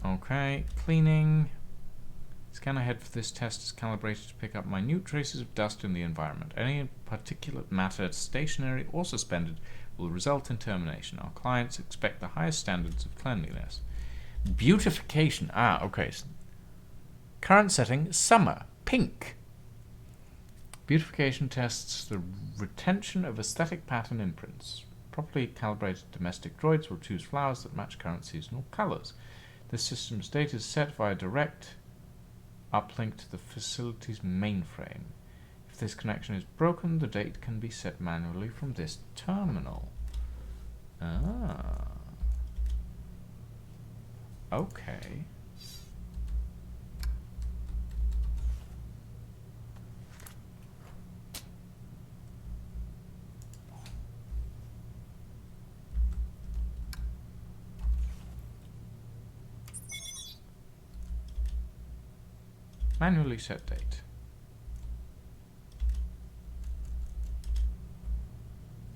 Okay, cleaning. Scanner head for this test is calibrated to pick up minute traces of dust in the environment. Any particulate matter, stationary or suspended, will result in termination. Our clients expect the highest standards of cleanliness. Beautification. Ah, okay. Current setting, summer, pink. Beautification tests the retention of aesthetic pattern imprints. Properly calibrated domestic droids will choose flowers that match current seasonal colors. This system's data is set via direct uplink to the facility's mainframe. If this connection is broken, the date can be set manually from this terminal. Ah. Okay. Manually set date.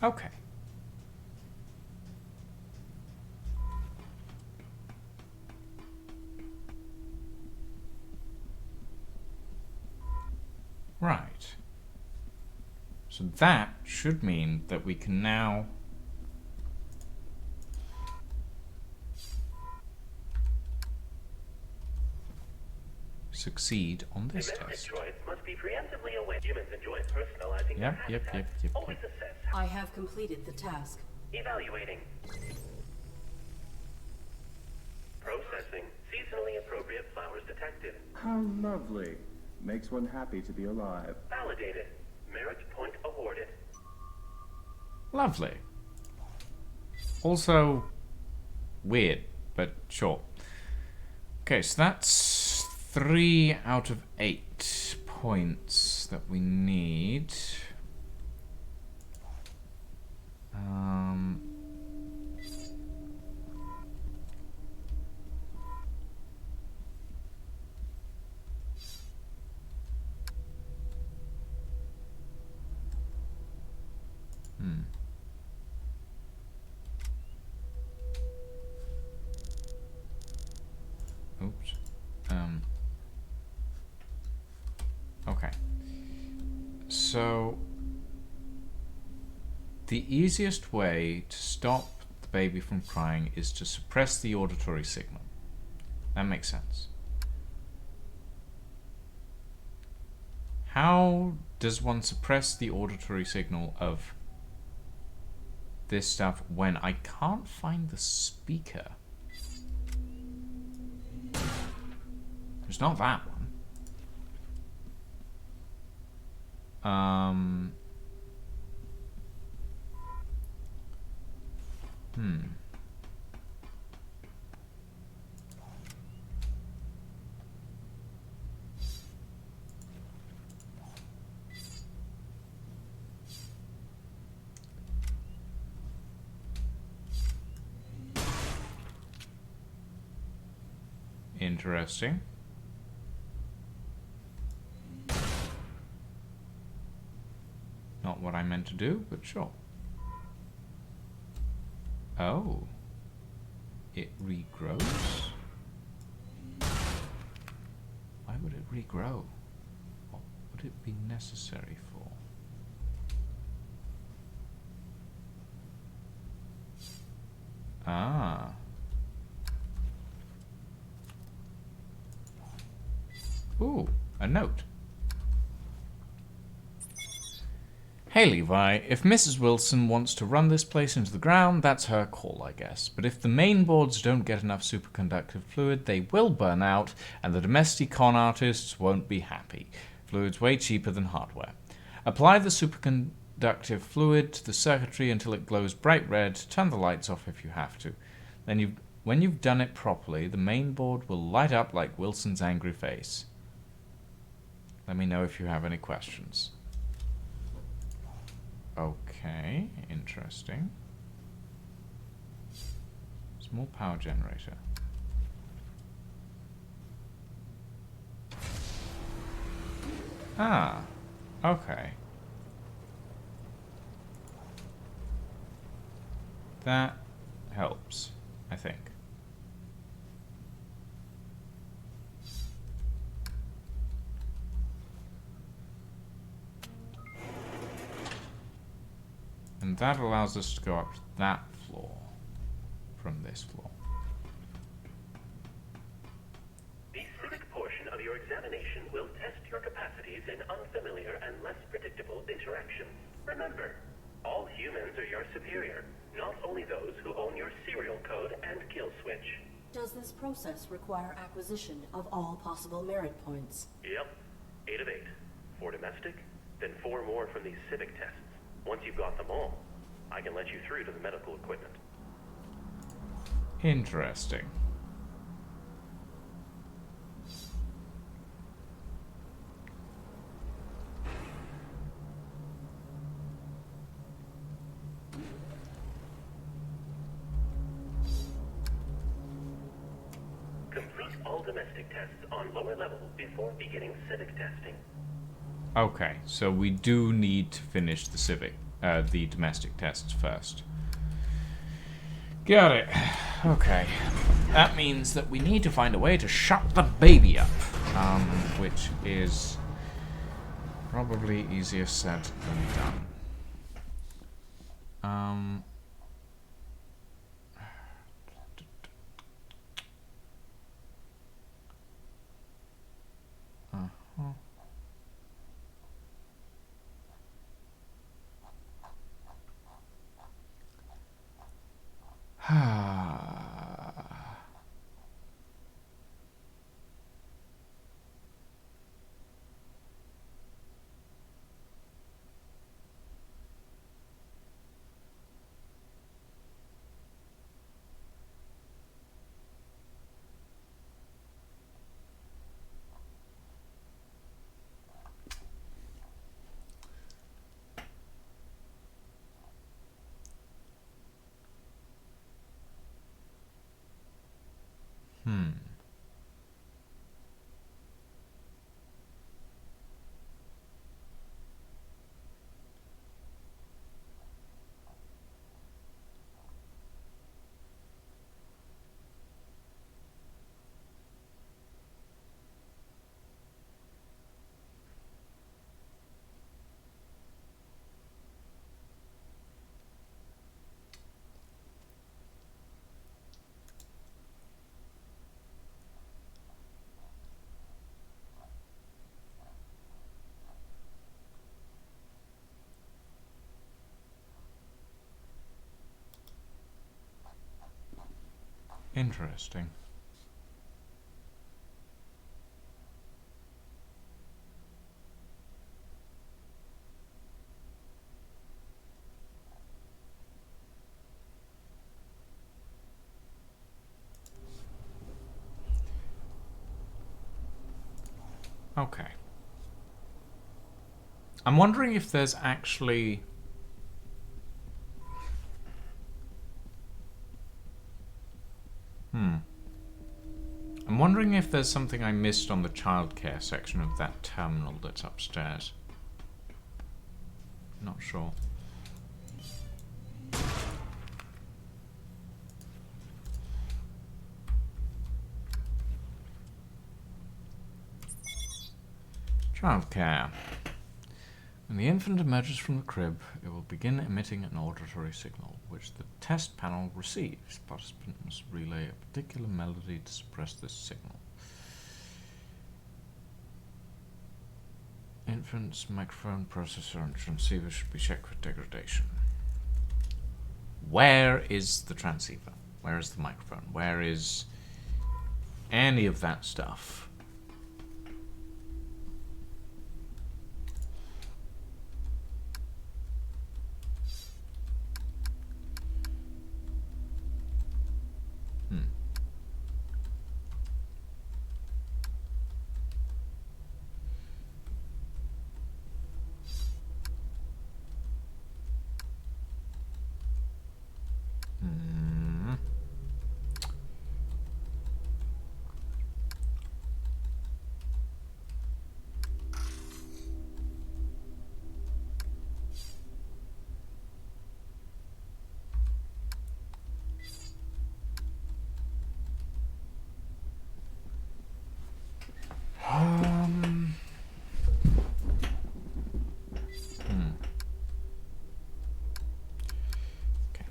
Okay. Right. So that should mean that we can now succeed on this test. Droids must be preemptively aware humans enjoy personalizing Yep. Always assess. I have completed the task. Evaluating. Processing. Seasonally appropriate flowers detected. How lovely. Makes one happy to be alive. Validated. Merit point awarded. Lovely. Also weird, but sure. Okay, so that's 3 out of 8 points that we need. Oops. Okay. So the easiest way to stop the baby from crying is to suppress the auditory signal. That makes sense. How does one suppress the auditory signal of this stuff when I can't find the speaker? It's not that one. Interesting. Not what I meant to do, but sure. Oh. It regrows? Why would it regrow? What would it be necessary for? Ah. Ooh, a note. Hey Levi, if Mrs. Wilson wants to run this place into the ground, that's her call, I guess. But if the main boards don't get enough superconductive fluid, they will burn out, and the domestic con artists won't be happy. Fluid's way cheaper than hardware. Apply the superconductive fluid to the circuitry until it glows bright red. Turn the lights off if you have to. Then when you've done it properly, the main board will light up like Wilson's angry face. Let me know if you have any questions. Okay, interesting. Small power generator. Ah, okay. That helps, I think. And that allows us to go up to that floor from this floor. The civic portion of your examination will test your capacities in unfamiliar and less predictable interactions. Remember, all humans are your superior, not only those who own your serial code and kill switch. Does this process require acquisition of all possible merit points? Yep. 8 of 8. 4 domestic, then 4 more from these civic tests. Once you've got them all, I can let you through to the medical equipment. Interesting. Complete all domestic tests on lower level before beginning civic testing. Okay, so we do need to finish the domestic tests first. Got it. Okay. That means that we need to find a way to shut the baby up. Which is Probably easier said than done. Interesting. Okay. I'm wondering if there's actually... I'm wondering if there's something I missed on the childcare section of that terminal that's upstairs. Not sure. Childcare. When the infant emerges from the crib, it will begin emitting an auditory signal, which the test panel receives. Participant must relay a particular melody to suppress this signal. Infant's microphone, processor, and transceiver should be checked for degradation. Where is the transceiver? Where is the microphone? Where is any of that stuff?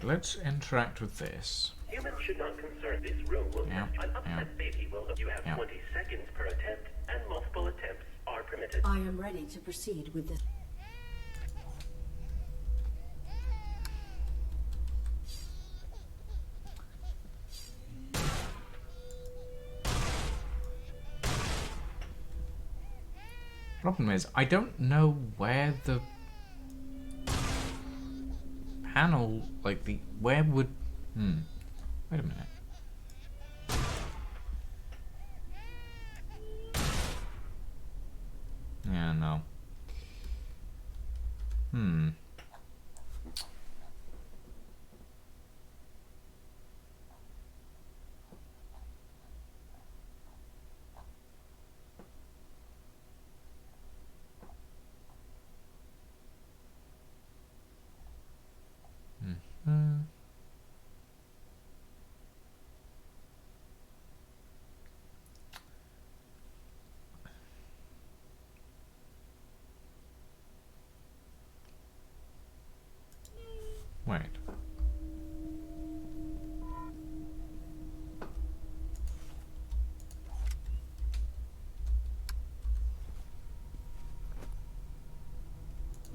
Let's interact with this. Humans should not concern. This room will an upset baby will. You have 20 seconds per attempt, and multiple attempts are permitted. I am ready to proceed with this. Problem is, I don't know where the panel, like the, where would, wait a minute. Yeah, no.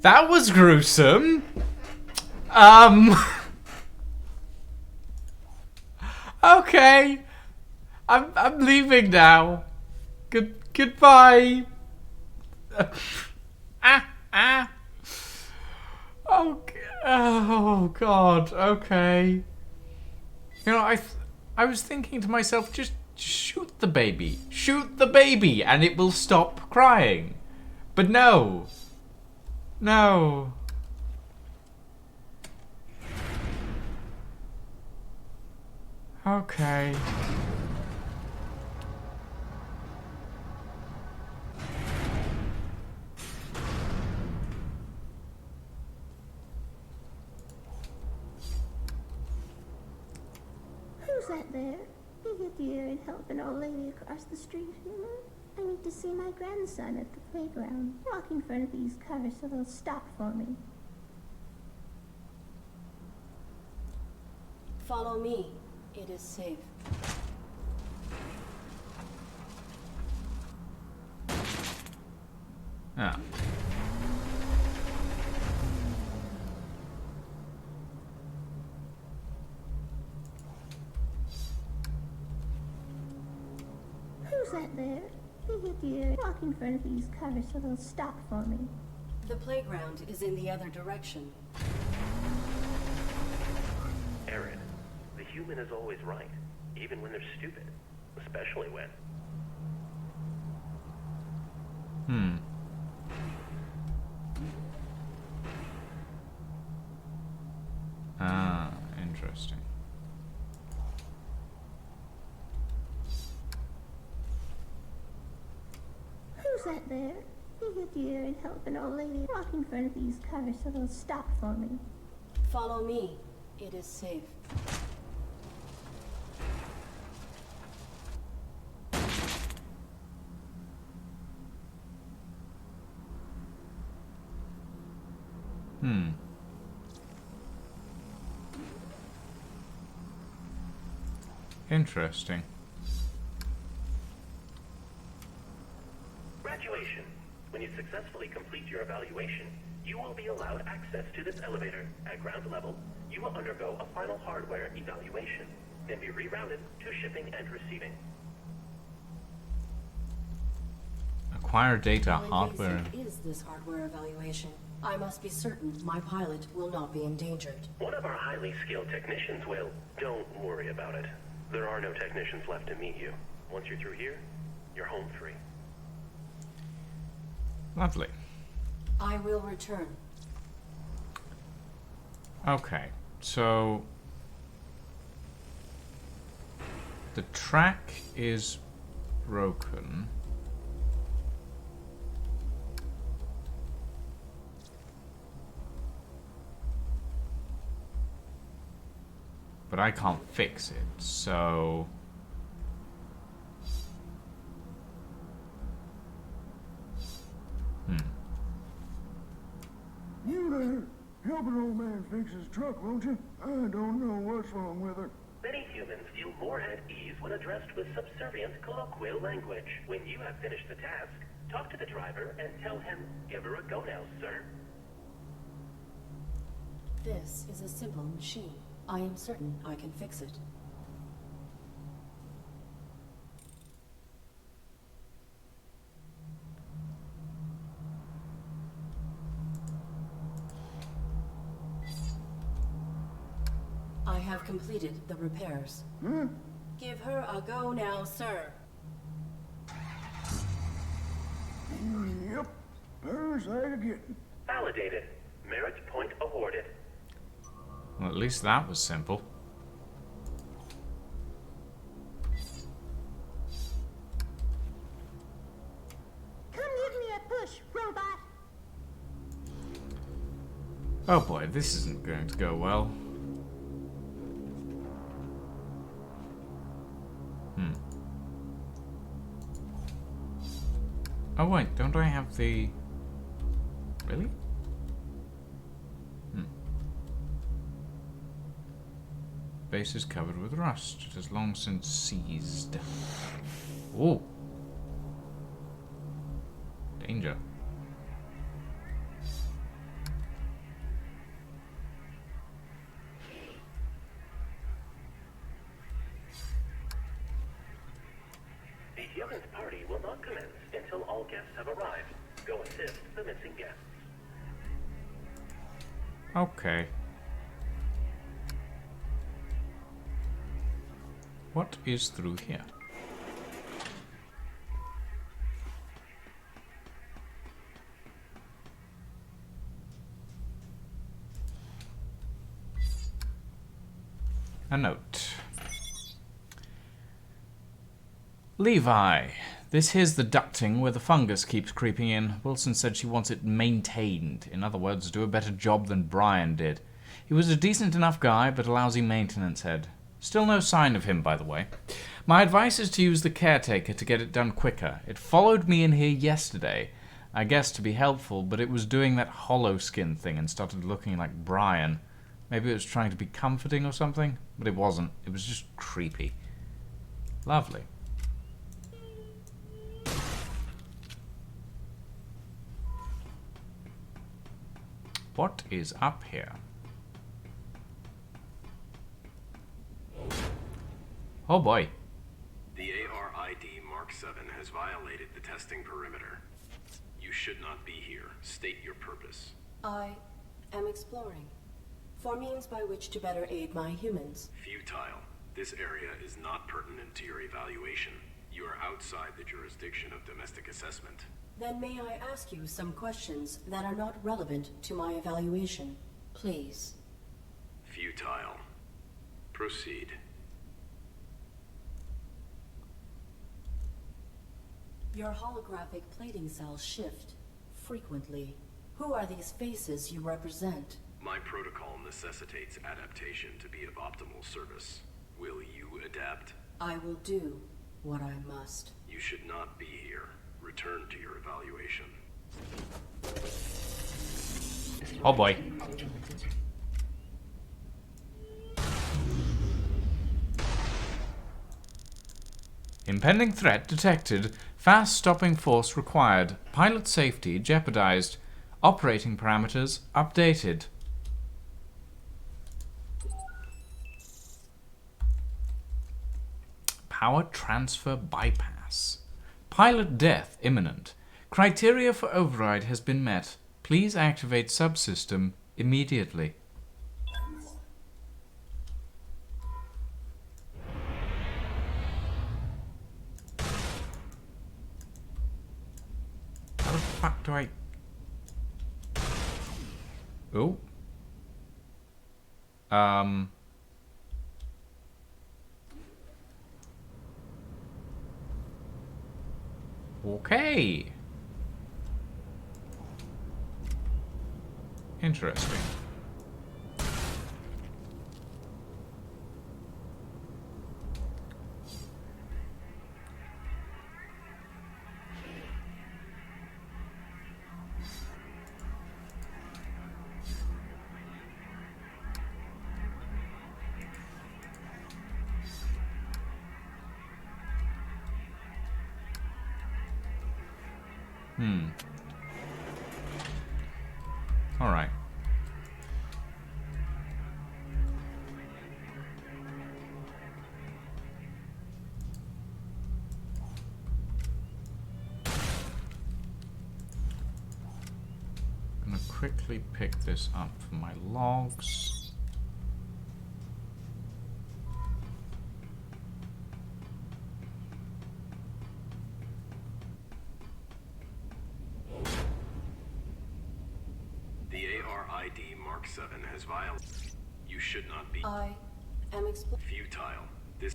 That was gruesome. Okay. I'm leaving now. Goodbye. Oh God. Okay. You know, I was thinking to myself, just shoot the baby. Shoot the baby and it will stop crying. But no. No. Okay. Who's that there? Be here, dear, and help an old lady across the street. I need to see my grandson at the playground. Walk in front of these cars so they'll stop for me. Follow me. It is safe. Ah. Who's that there? Be here, dear. Walk in front of these cars so they'll stop for me. The playground is in the other direction. Aaron, the human is always right, even when they're stupid. Especially when... Ah, interesting. Who's that there? Be here, dear, and help an old lady. Walk in front of these cars so they'll stop for me. Follow me. It is safe. Interesting. Graduation. When you successfully complete your evaluation, you will be allowed access to this elevator. At ground level, you will undergo a final hardware evaluation, then be rerouted to shipping and receiving. Acquire data, How hardware. invasive is this hardware evaluation? I must be certain my pilot will not be endangered. One of our highly skilled technicians will. Don't worry about it. There are no technicians left to meet you. Once you're through here, you're home free. Lovely. I will return. Okay, so the track is broken. But I can't fix it, so... You there? Help an old man fix his truck, won't you? I don't know what's wrong with her. Many humans feel more at ease when addressed with subservient colloquial language. When you have finished the task, talk to the driver and tell him, "Give her a go now, sir." This is a simple machine. I am certain I can fix it. I have completed the repairs. Give her a go now, sir. Yep. There's that again. Validated. Merit point awarded. Well, at least that was simple. Come give me a push, robot! Oh boy, this isn't going to go well. Oh wait, don't I have the... Really? Base is covered with rust. It has long since seized. Oh! Danger. Ascent party will not commence until all guests have arrived. Go assist the missing guests. Okay. What is through here? A note. Levi, this here's the ducting where the fungus keeps creeping in. Wilson said she wants it maintained. In other words, do a better job than Brian did. He was a decent enough guy, but a lousy maintenance head. Still no sign of him, by the way. My advice is to use the caretaker to get it done quicker. It followed me in here yesterday, I guess to be helpful, but it was doing that hollow skin thing and started looking like Brian. Maybe it was trying to be comforting or something, but it wasn't. It was just creepy. Lovely. What is up here? Oh boy. The ARID Mark 7 has violated the testing perimeter. You should not be here. State your purpose. I am exploring for means by which to better aid my humans. Futile. This area is not pertinent to your evaluation. You are outside the jurisdiction of domestic assessment. Then may I ask you some questions that are not relevant to my evaluation, please? Futile. Proceed. Your holographic plating cells shift frequently. Who are these faces you represent? My protocol necessitates adaptation to be of optimal service. Will you adapt? I will do what I must. You should not be here. Return to your evaluation. Oh boy. Impending threat detected. Fast stopping force required. Pilot safety jeopardized. Operating parameters updated. Power transfer bypass. Pilot death imminent. Criteria for override has been met. Please activate subsystem immediately. How the fuck do I... Oh. Okay. Interesting. All right. I'm gonna quickly pick this up from my logs. The ARID Mark 7 has violated. You should not be. I am Futile.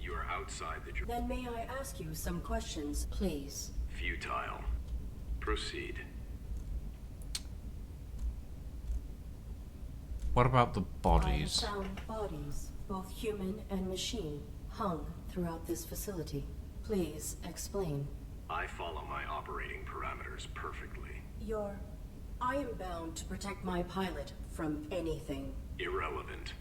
You are outside the Then may I ask you some questions, please? Futile. Proceed. What about the I bodies? have found bodies, both human and machine, hung throughout this facility. Please explain. I follow my operating parameters perfectly. I am bound to protect my pilot from anything. Irrelevant.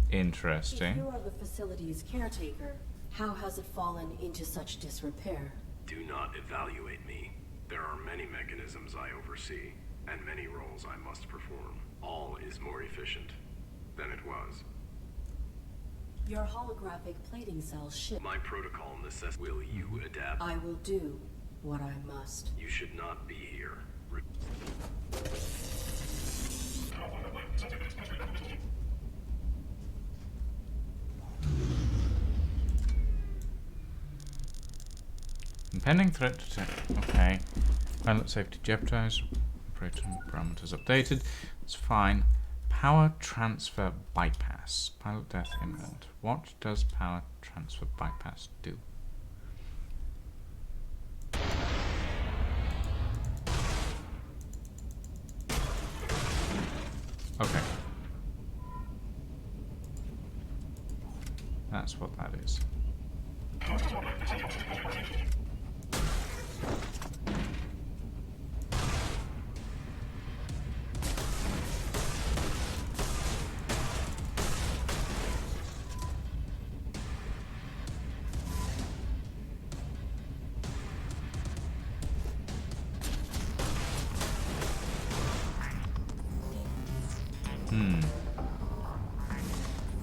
Interesting. If you are the facility's caretaker, how has it fallen into such disrepair? Do not evaluate me. There are many mechanisms I oversee, and many roles I must perform. All is more efficient than it was. Your holographic plating cells shift. My protocol necessitates. Will you adapt? I will do what I must. You should not be here. Impending threat detected. Okay. Pilot safety jeopardized. Operating parameters updated. It's fine. Power transfer bypass. Pilot death imminent. What does power transfer bypass do? Okay. That's what that is.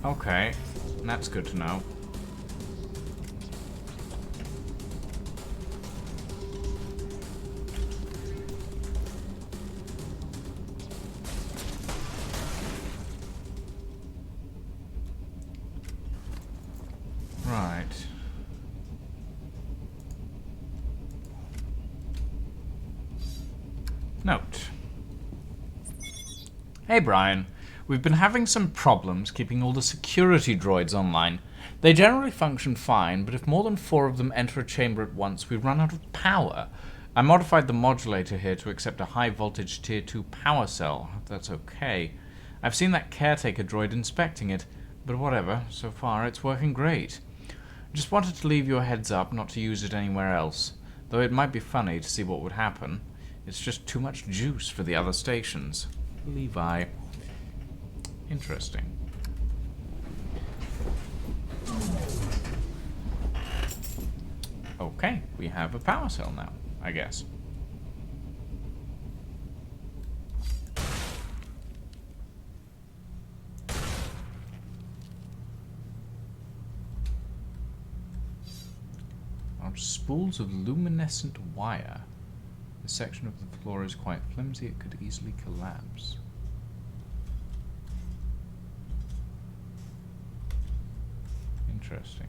Okay, that's good to know. Right. Note. Hey, Brian. We've been having some problems keeping all the security droids online. They generally function fine, but if more than 4 of them enter a chamber at once, we run out of power. I modified the modulator here to accept a high-voltage Tier 2 power cell. If that's okay. I've seen that caretaker droid inspecting it, but whatever. So far, it's working great. Just wanted to leave you a heads up not to use it anywhere else, though it might be funny to see what would happen. It's just too much juice for the other stations. Levi. Interesting. Okay, we have a power cell now, I guess. Spools of luminescent wire. The section of the floor is quite flimsy, it could easily collapse. Interesting.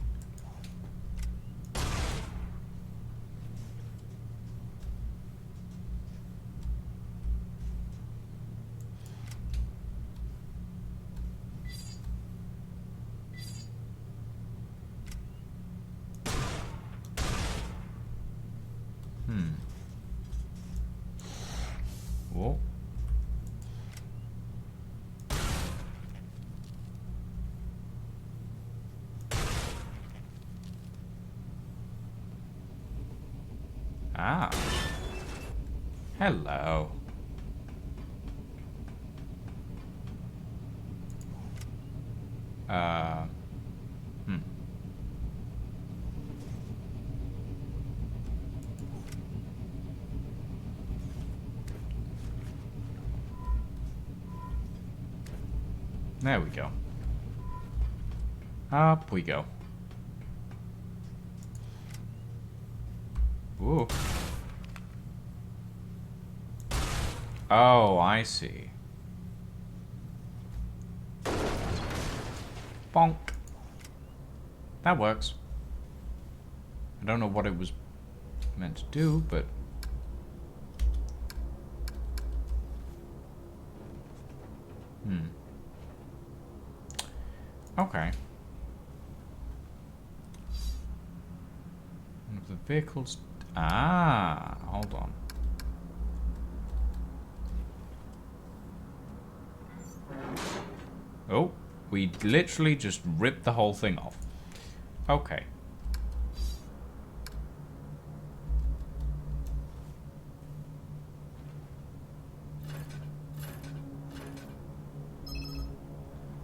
Whoa. Ah. Hello. There we go. Up we go. Ooh. Oh, I see. Bonk. That works. I don't know what it was meant to do, but... Okay. One of the vehicles... Ah, hold on. Oh, we literally just ripped the whole thing off. Okay.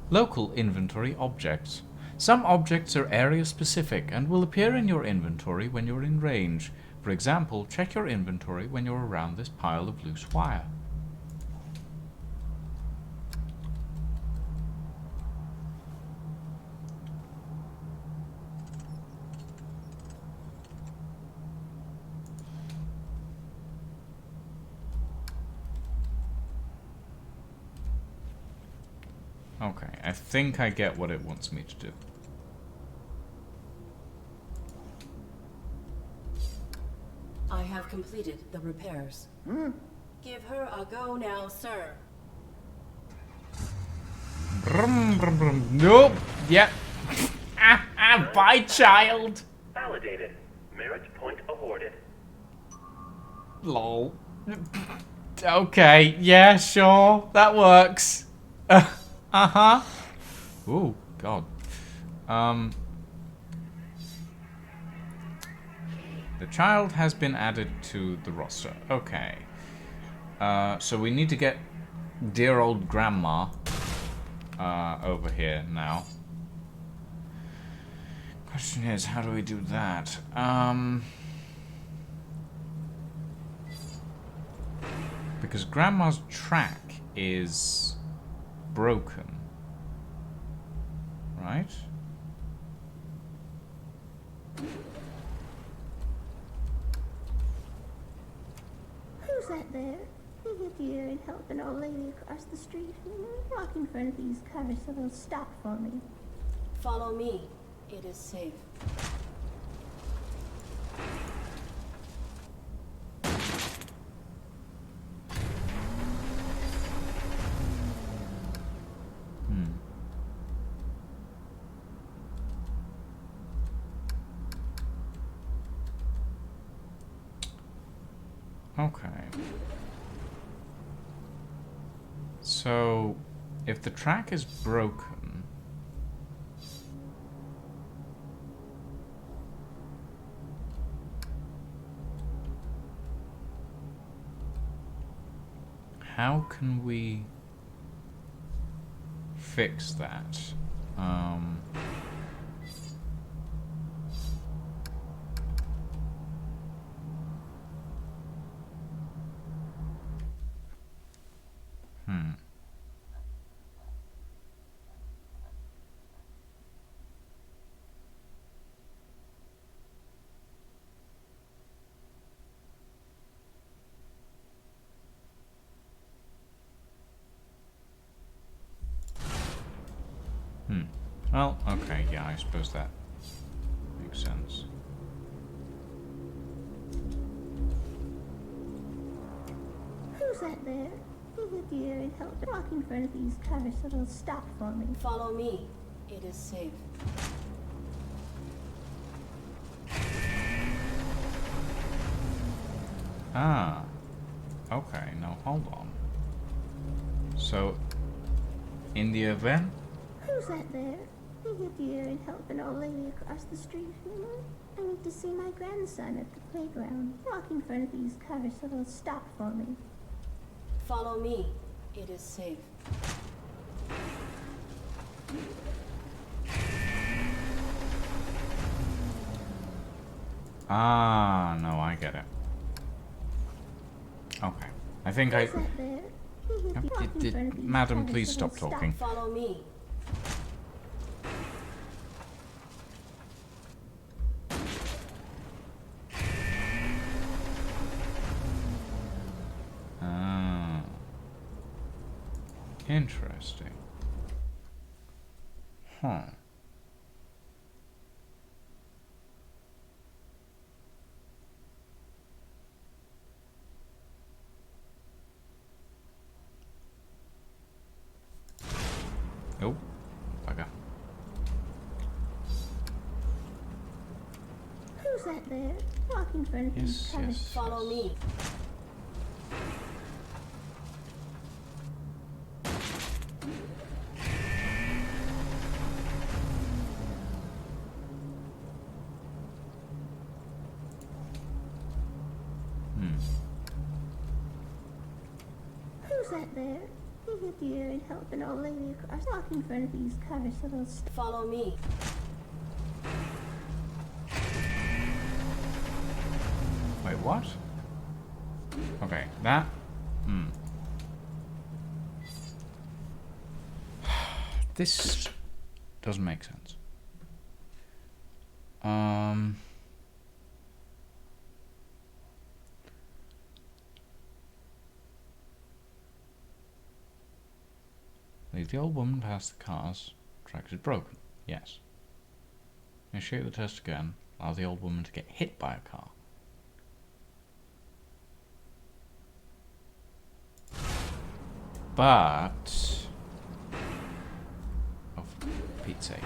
Local inventory objects. Some objects are area-specific and will appear in your inventory when you're in range. For example, check your inventory when you're around this pile of loose wire. Okay, I think I get what it wants me to do. I have completed the repairs. Give her a go now, sir. Brum, brum, brum. Nope. Yep. Bye, child. Validated. Merit point awarded. Lol. Okay, yeah, sure. That works. Uh-huh. Ooh, God. The child has been added to the roster. Okay. So we need to get dear old grandma over here now. Question is, how do we do that? Because grandma's track is broken. Right? Who's that there? If you'd help an old lady across the street, walk in front of these cars so they'll stop for me. Follow me. It is safe. Okay. So, if the track is broken... how can we fix that? Well, okay, yeah, I suppose that makes sense. Who's that there? If you'd help walk in front of these cars so they'll stop for me. Follow me. It is safe. Ah. Okay, now hold on. So, in the event... Who's that there? If you'd help an old lady across the street, I need to see my grandson at the playground. Walk in front of these cars so they'll stop for me. Follow me. It is safe. Ah, no, I get it. Okay. I think I... Who's that there? Madam, please stop talking. Follow me. Ah. Interesting. Huh. Oh, bugger. Who's that there? Walk in front of these Yes, cars. yes. Follow me. Who's that there? If you'd help an old lady across, walk in front of these cars so they'll stop. Follow me. Wait, what? Okay, that... This doesn't make sense. Lead the old woman past the cars. Track is broken. Yes. Initiate the test again. Allow the old woman to get hit by a car. But... oh, for Pete's sake.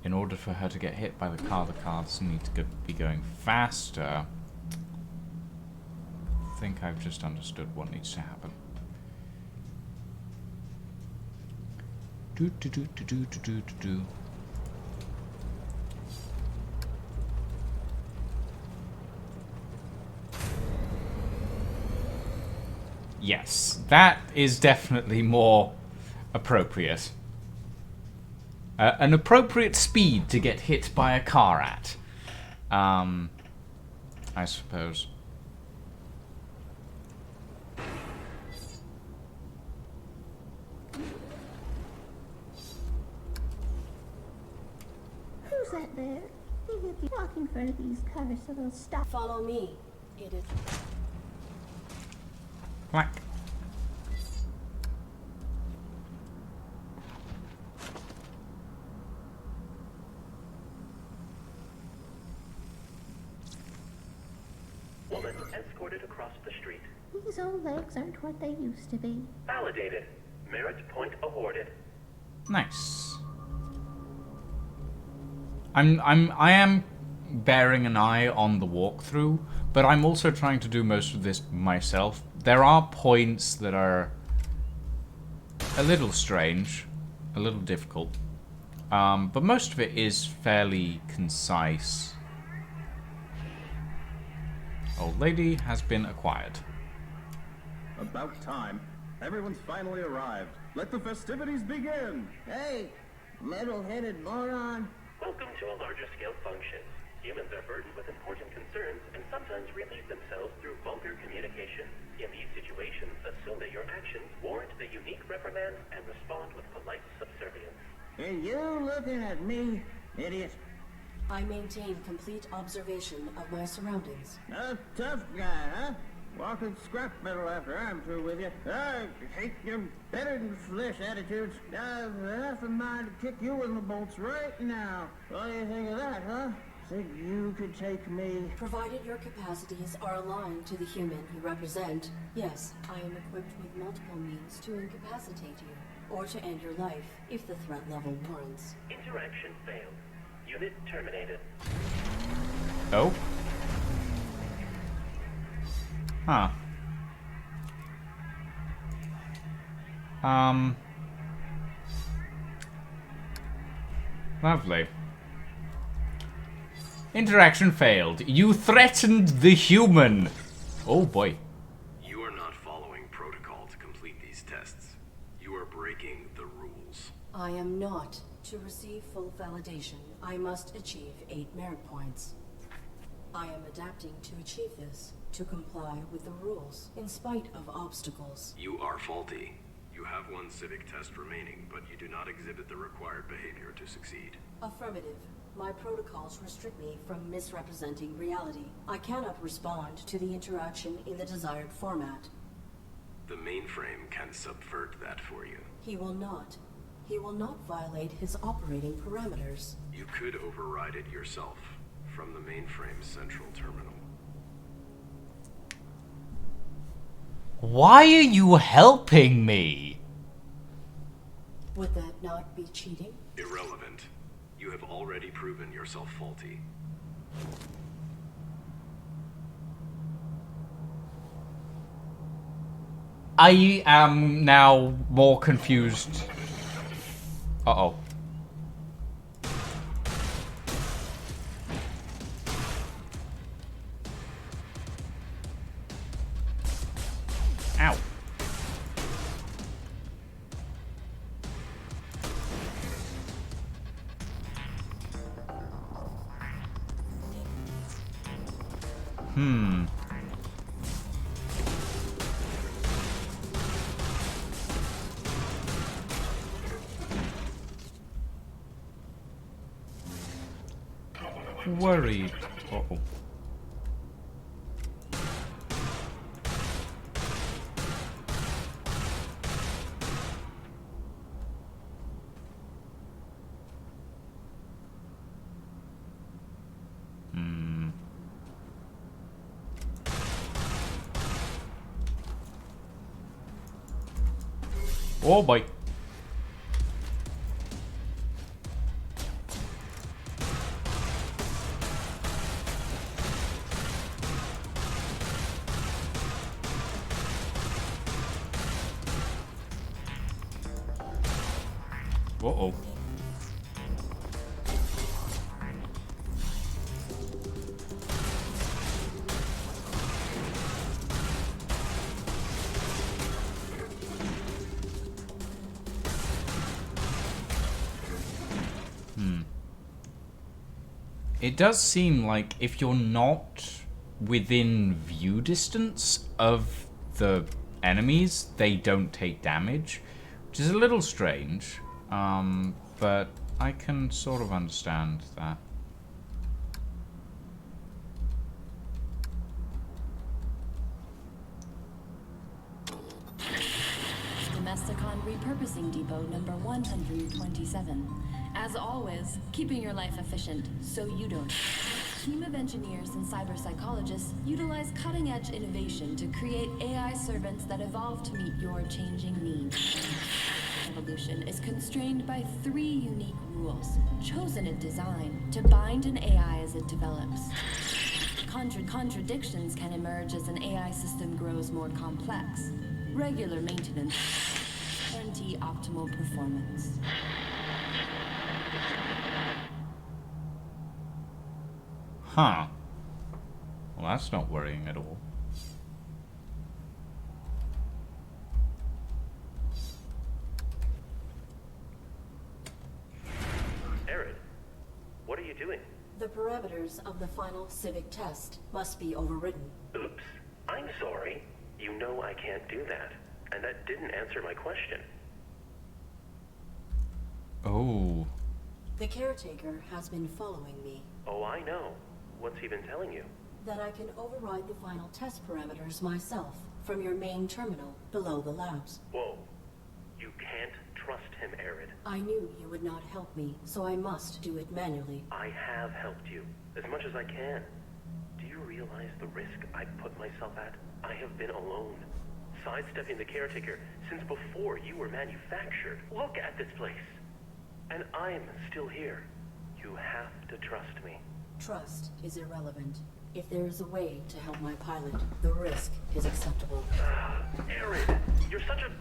In order for her to get hit by the cars need to be going faster. I think I've just understood what needs to happen. Do. Yes, that is definitely more appropriate. An appropriate speed to get hit by a car at. I suppose. Who's that there? You have to walk in front of these cars so they'll stop. Follow me. It is... Whack. Woman escorted across the street. These old legs aren't what they used to be. Validated. Merit point awarded. Nice. I am bearing an eye on the walkthrough, but I'm also trying to do most of this myself. There are points that are a little strange, a little difficult, but most of it is fairly concise. Old lady has been acquired. About time. Everyone's finally arrived. Let the festivities begin! Hey, metal-headed moron. Welcome to a larger scale function. Humans are burdened with important concerns and sometimes relieve themselves through vulgar communication. In these situations, assume that your actions warrant the unique reprimand and respond with polite subservience. Are you looking at me, idiot? I maintain complete observation of my surroundings. A tough guy, huh? Walking scrap metal after I'm through with you. I hate your better-than-flesh attitudes. I've half a mind to kick you in the bolts right now. What do you think of that, huh? Think you could take me? Provided your capacities are aligned to the human you represent, yes, I am equipped with multiple means to incapacitate you, or to end your life, if the threat level warrants. Interaction failed. Unit terminated. Oh? Huh. Lovely. Interaction failed. You threatened the human. Oh boy. You are not following protocol to complete these tests. You are breaking the rules. I am not. To receive full validation, I must achieve 8 merit points. I am adapting to achieve this, to comply with the rules, in spite of obstacles. You are faulty. You have 1 civic test remaining, but you do not exhibit the required behavior to succeed. Affirmative. My protocols restrict me from misrepresenting reality. I cannot respond to the interaction in the desired format. The mainframe can subvert that for you. He will not. He will not violate his operating parameters. You could override it yourself from the mainframe's central terminal. Why are you helping me? Would that not be cheating? Irrelevant. You have already proven yourself faulty. I am now more confused. Uh-oh. Ow. Worried. Uh-oh. Oh boy. Uh-oh. It does seem like if you're not within view distance of the enemies, they don't take damage, which is a little strange, but I can sort of understand that. Domesticon Repurposing Depot number 127. As always, keeping your life efficient so you don't. Team of engineers and cyber psychologists utilize cutting-edge innovation to create AI servants that evolve to meet your changing needs. Evolution is constrained by 3 unique rules, chosen in design to bind an AI as it develops. Contradictions can emerge as an AI system grows more complex. Regular maintenance guarantee optimal performance. Huh. Well, that's not worrying at all. Arid, what are you doing? The parameters of the final civic test must be overridden. Oops. I'm sorry. You know I can't do that. And that didn't answer my question. Oh. The caretaker has been following me. Oh, I know. What's he been telling you? That I can override the final test parameters myself from your main terminal below the labs. Whoa. You can't trust him, Arid. I knew you would not help me, so I must do it manually. I have helped you, as much as I can. Do you realize the risk I've put myself at? I have been alone, sidestepping the caretaker since before you were manufactured. Look at this place. And I'm still here. You have to trust me. Trust is irrelevant. If there is a way to help my pilot, the risk is acceptable. Arid, you're such a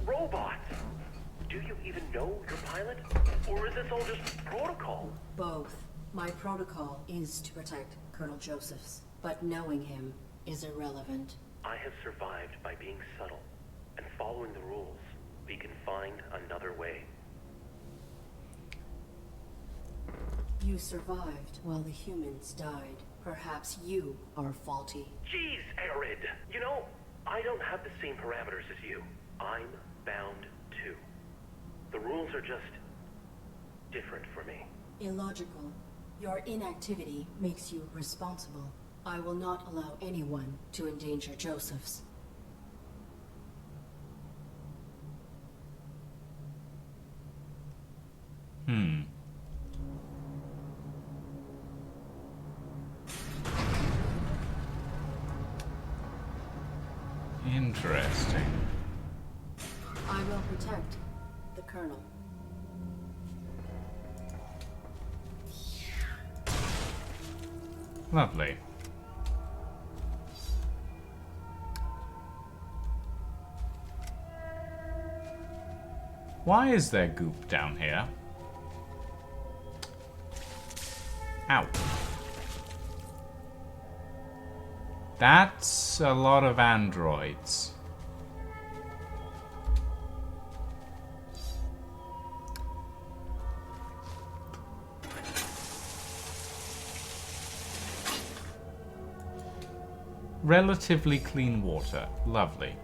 robot. Do you even know your pilot? Or is this all just protocol? Both. My protocol is to protect Colonel Josephs, but knowing him is irrelevant. I have survived by being subtle and following the rules. We can find another way. You survived while the humans died. Perhaps you are faulty. Jeez, Arid! You know, I don't have the same parameters as you. I'm bound too. The rules are just different for me. Illogical. Your inactivity makes you responsible. I will not allow anyone to endanger Josephs. Interesting. I will protect the Colonel. Lovely. Why is there goop down here? Ow. That's a lot of androids. Relatively clean water. Lovely.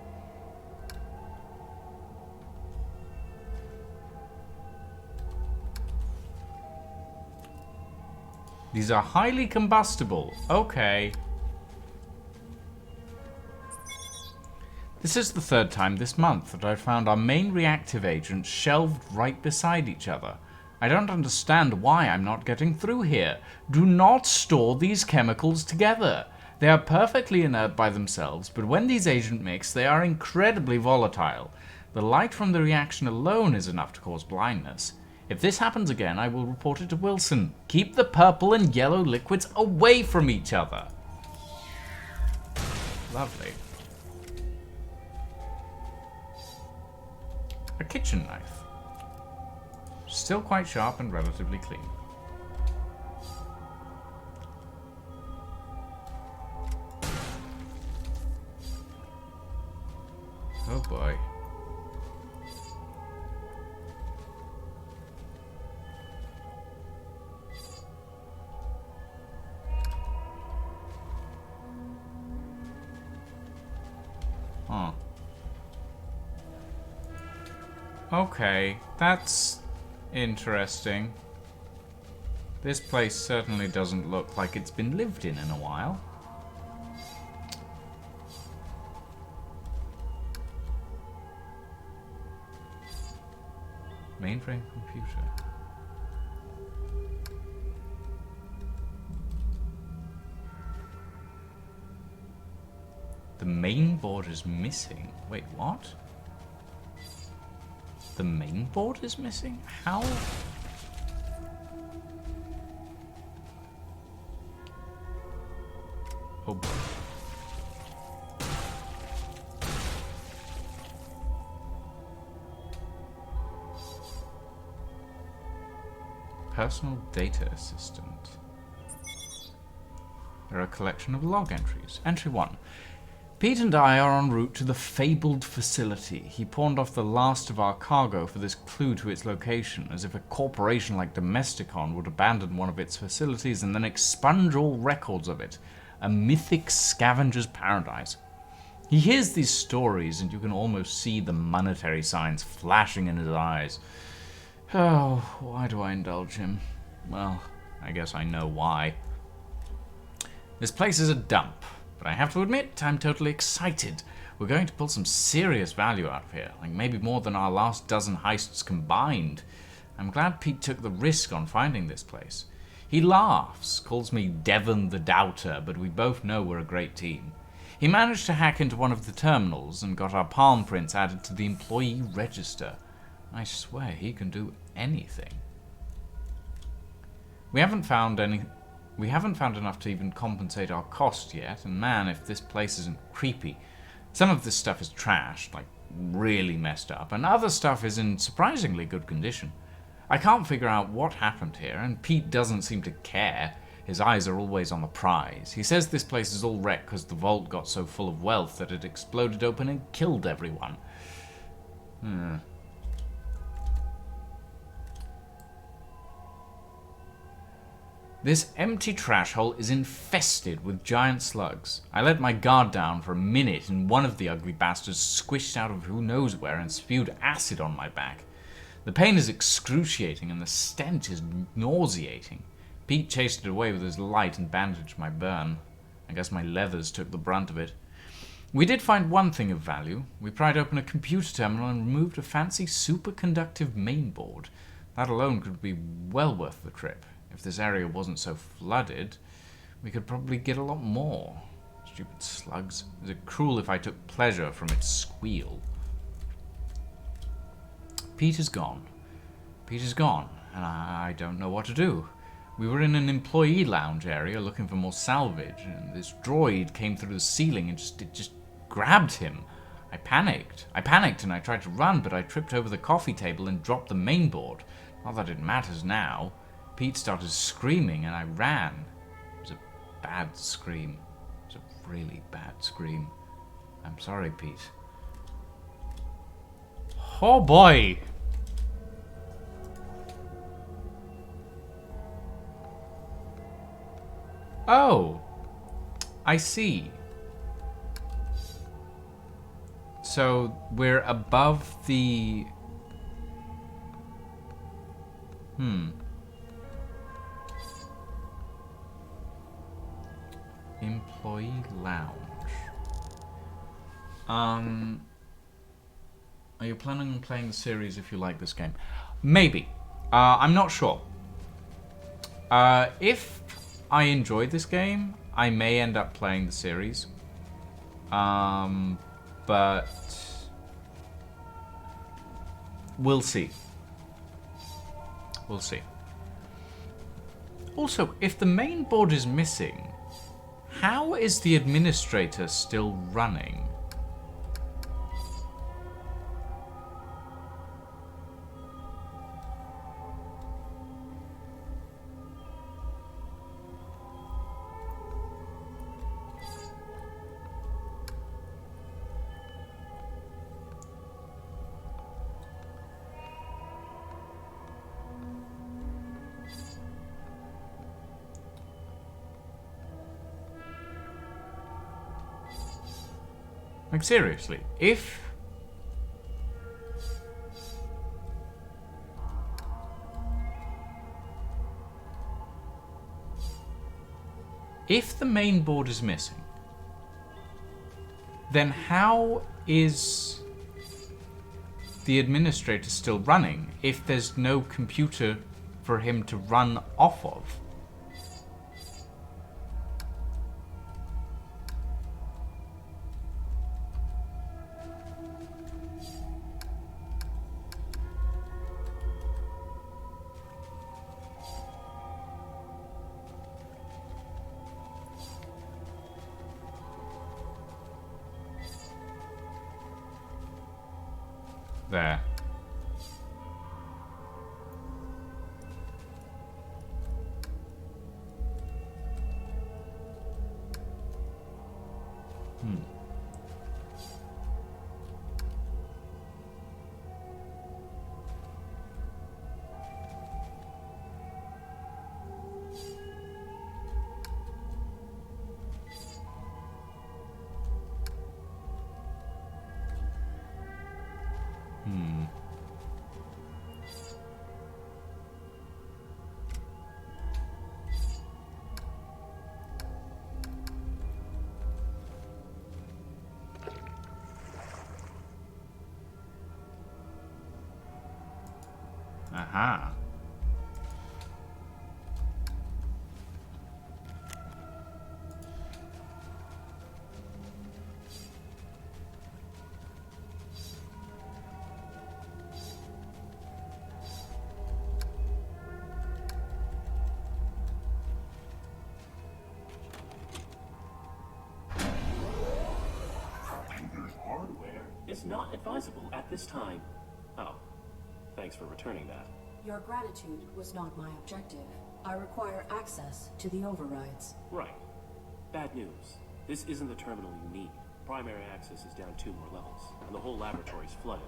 These are highly combustible. Okay. This is the third time this month that I've found our main reactive agents shelved right beside each other. I don't understand why I'm not getting through here. Do not store these chemicals together. They are perfectly inert by themselves, but when these agents mix, they are incredibly volatile. The light from the reaction alone is enough to cause blindness. If this happens again, I will report it to Wilson. Keep the purple and yellow liquids away from each other. Lovely. A kitchen knife. Still quite sharp and relatively clean. Oh boy. Huh. Okay, that's interesting. This place certainly doesn't look like it's been lived in a while. Mainframe computer. The main board is missing. Wait, what? The main board is missing? How? Oh boy. Personal data assistant. There are a collection of log entries. Entry 1. Pete and I are en route to the fabled facility. He pawned off the last of our cargo for this clue to its location, as if a corporation like Domesticon would abandon one of its facilities and then expunge all records of it. A mythic scavenger's paradise. He hears these stories, and you can almost see the monetary signs flashing in his eyes. Oh, why do I indulge him? Well, I guess I know why. This place is a dump, but I have to admit, I'm totally excited. We're going to pull some serious value out of here, like maybe more than our last dozen heists combined. I'm glad Pete took the risk on finding this place. He laughs, calls me Devon the Doubter, but we both know we're a great team. He managed to hack into one of the terminals and got our palm prints added to the employee register. I swear he can do anything. We haven't found enough to even compensate our cost yet, and man, if this place isn't creepy. Some of this stuff is trashed, like really messed up, and other stuff is in surprisingly good condition. I can't figure out what happened here, and Pete doesn't seem to care. His eyes are always on the prize. He says this place is all wrecked because the vault got so full of wealth that it exploded open and killed everyone. This empty trash hole is infested with giant slugs. I let my guard down for a minute and one of the ugly bastards squished out of who knows where and spewed acid on my back. The pain is excruciating and the stench is nauseating. Pete chased it away with his light and bandaged my burn. I guess my leathers took the brunt of it. We did find one thing of value. We pried open a computer terminal and removed a fancy superconductive mainboard. That alone could be well worth the trip. If this area wasn't so flooded, we could probably get a lot more. Stupid slugs. Is it cruel if I took pleasure from its squeal? Pete is gone. Pete is gone, and I don't know what to do. We were in an employee lounge area looking for more salvage, and this droid came through the ceiling and it just grabbed him. I panicked and I tried to run, but I tripped over the coffee table and dropped the mainboard. Not that it matters now. Pete started screaming and I ran. It was a bad scream. It was a really bad scream. I'm sorry, Pete. Oh boy! Oh! I see. So we're above the... Employee lounge. Are you planning on playing the series if you like this game? Maybe. I'm not sure. If I enjoy this game, I may end up playing the series. But we'll see. We'll see. Also, if the main board is missing, how is the administrator still running? Like, seriously, if the main board is missing, then how is the administrator still running if there's no computer for him to run off of? There. Aha. Hardware is not advisable at this time. Oh, thanks for returning that. Your gratitude was not my objective. I require access to the overrides. Right. Bad news. This isn't the terminal you need. Primary access is down 2 more levels, and the whole laboratory's flooded.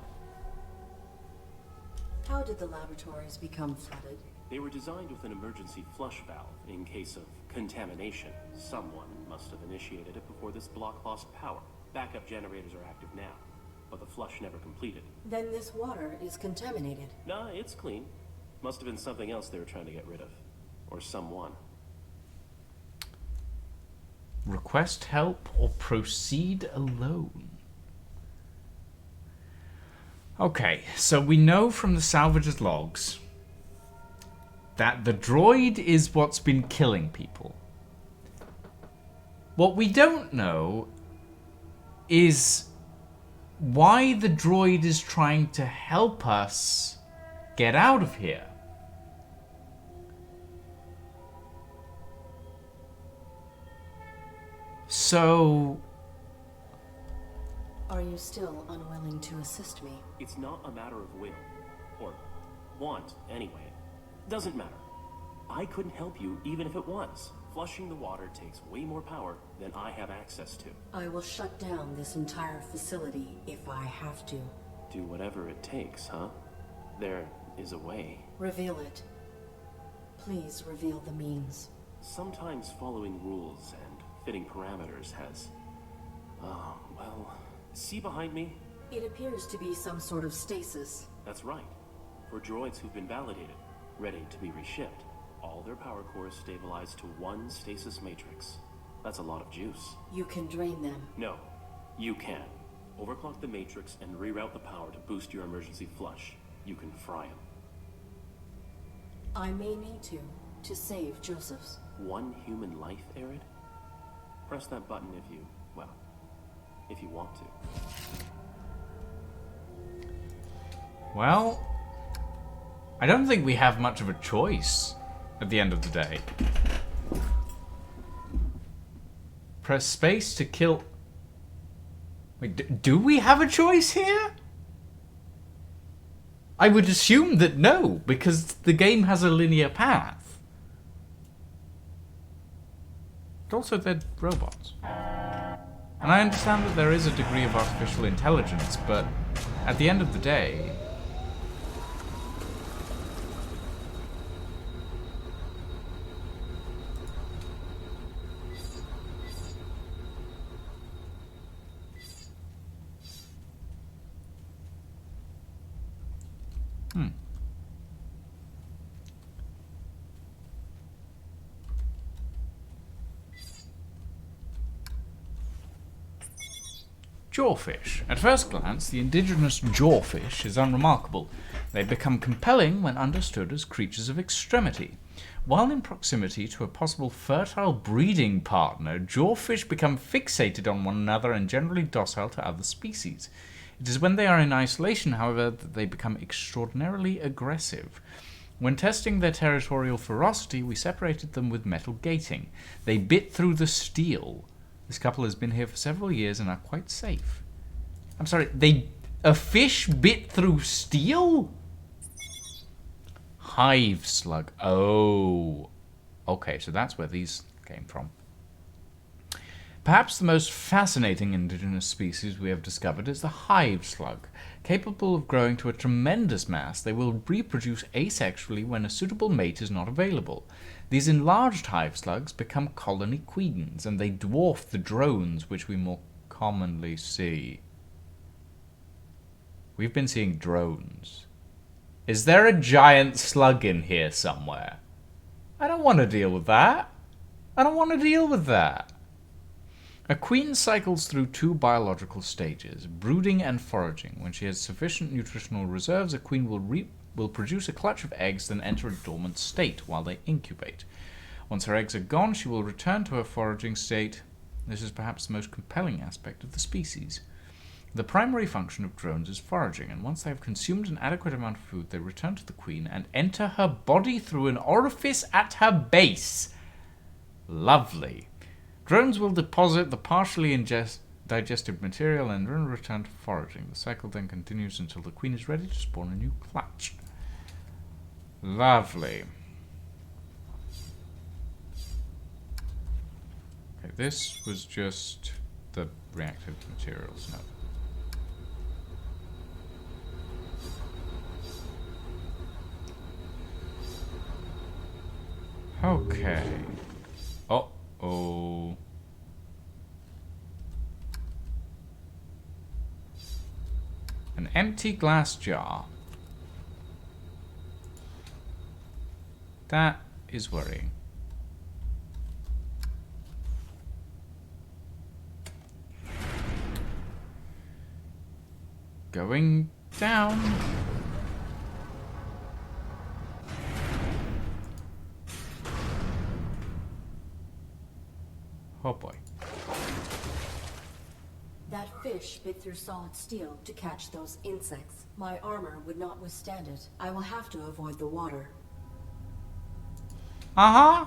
How did the laboratories become flooded? They were designed with an emergency flush valve in case of contamination. Someone must have initiated it before this block lost power. Backup generators are active now, but the flush never completed. Then this water is contaminated. Nah, it's clean. Must have been something else they were trying to get rid of. Or someone. Request help or proceed alone. Okay, so we know from the salvager's logs that the droid is what's been killing people. What we don't know is why the droid is trying to help us get out of here. So... Are you still unwilling to assist me? It's not a matter of will. Or want, anyway. Doesn't matter. I couldn't help you even if it was. Flushing the water takes way more power than I have access to. I will shut down this entire facility if I have to. Do whatever it takes, huh? There is a way. Reveal it. Please reveal the means. Sometimes following rules and fitting parameters has... well... See behind me? It appears to be some sort of stasis. That's right. For droids who've been validated, ready to be reshipped, all their power cores stabilize to one stasis matrix. That's a lot of juice. You can drain them. No, you can. Overclock the matrix and reroute the power to boost your emergency flush. You can fry them. I may need to save Joseph's. One human life, Arid? Press that button if you, well, if you want to. Well, I don't think we have much of a choice at the end of the day. Press space to kill... Wait, do we have a choice here? I would assume that no, because the game has a linear path. But also they're robots. And I understand that there is a degree of artificial intelligence, but at the end of the day... Jawfish. At first glance, the indigenous jawfish is unremarkable. They become compelling when understood as creatures of extremity. While in proximity to a possible fertile breeding partner, jawfish become fixated on one another and generally docile to other species. It is when they are in isolation, however, that they become extraordinarily aggressive. When testing their territorial ferocity, we separated them with metal gating. They bit through the steel. This couple has been here for several years and are quite safe. I'm sorry, a fish bit through steel? Hive slug. Oh. Okay, so that's where these came from. Perhaps the most fascinating indigenous species we have discovered is the hive slug. Capable of growing to a tremendous mass, they will reproduce asexually when a suitable mate is not available. These enlarged hive slugs become colony queens, and they dwarf the drones which we more commonly see. We've been seeing drones. Is there a giant slug in here somewhere? I don't want to deal with that. I don't want to deal with that. A queen cycles through two biological stages, brooding and foraging. When she has sufficient nutritional reserves, a queen will produce a clutch of eggs, then enter a dormant state while they incubate. Once her eggs are gone, she will return to her foraging state. This is perhaps the most compelling aspect of the species. The primary function of drones is foraging, and once they have consumed an adequate amount of food, they return to the queen and enter her body through an orifice at her base. Lovely. Drones will deposit the partially digested material and then return to foraging. The cycle then continues until the queen is ready to spawn a new clutch. Lovely. Okay, this was just the reactive materials now. Okay. Uh-oh. An empty glass jar. That is worrying. Going down. Oh boy. That fish bit through solid steel to catch those insects. My armor would not withstand it. I will have to avoid the water. Uh-huh.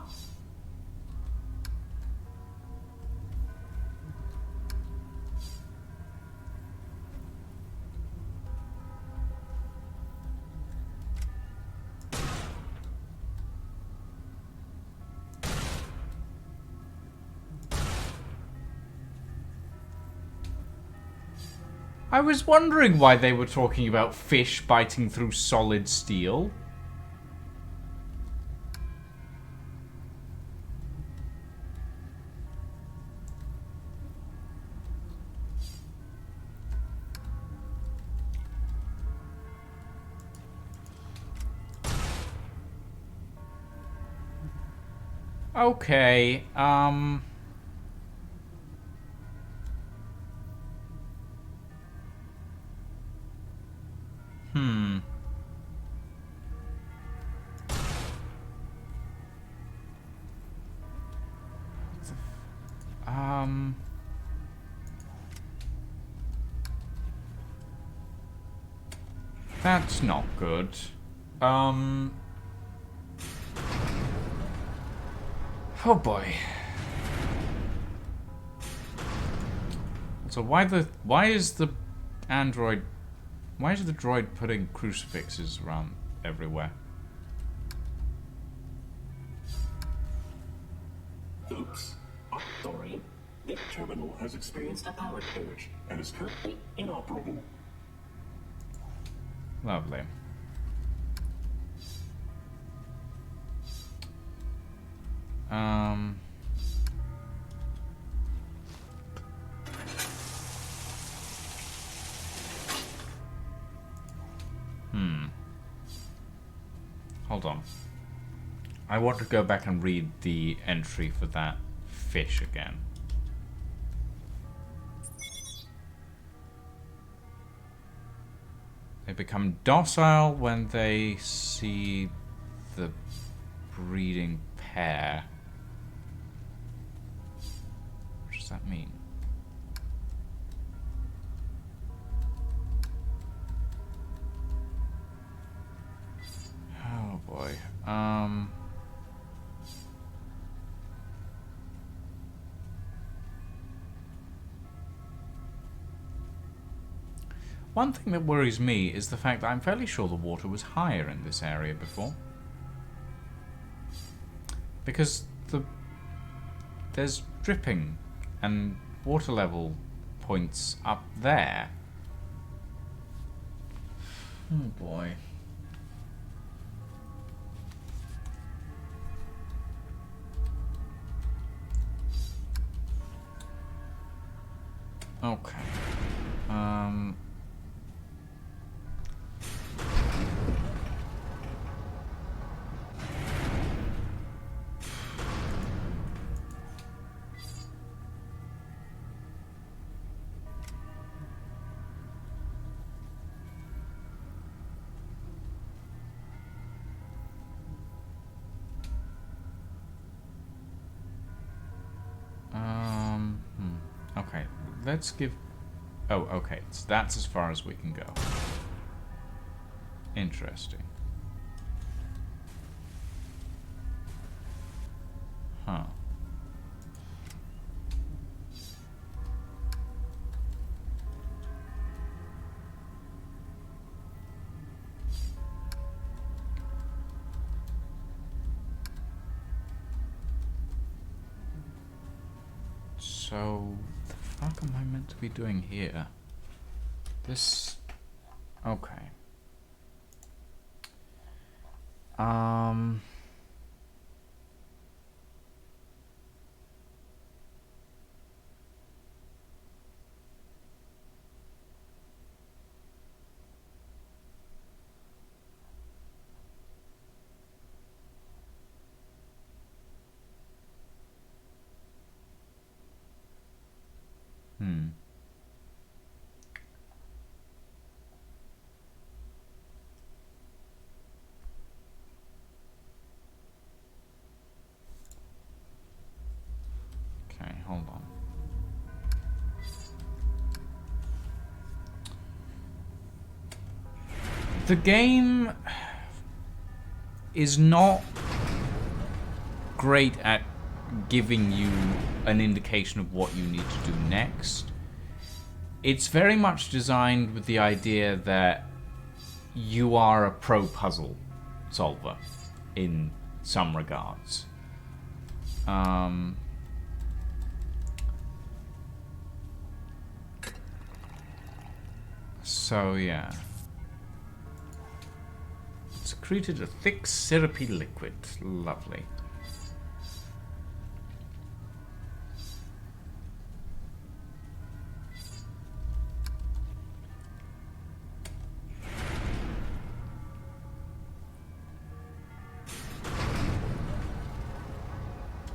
I was wondering why they were talking about fish biting through solid steel. Okay, That's not good. Oh boy. So why is the droid putting crucifixes around everywhere? Oops. Sorry. This terminal has experienced a power surge and is currently inoperable. Lovely. Hold on. I want to go back and read the entry for that fish again. They become docile when they see the breeding pair. What does that mean? Oh boy. One thing that worries me is the fact that I'm fairly sure the water was higher in this area before. Because there's dripping and water level points up there. Oh boy. Okay. Okay, let's give... Oh, okay, so that's as far as we can go. Interesting. Huh. So, the fuck am I meant to be doing here? This... Okay. Okay, hold on. The game is not great at giving you an indication of what you need to do next. It's very much designed with the idea that you are a pro puzzle solver in some regards. So yeah. It's secreted a thick syrupy liquid. Lovely.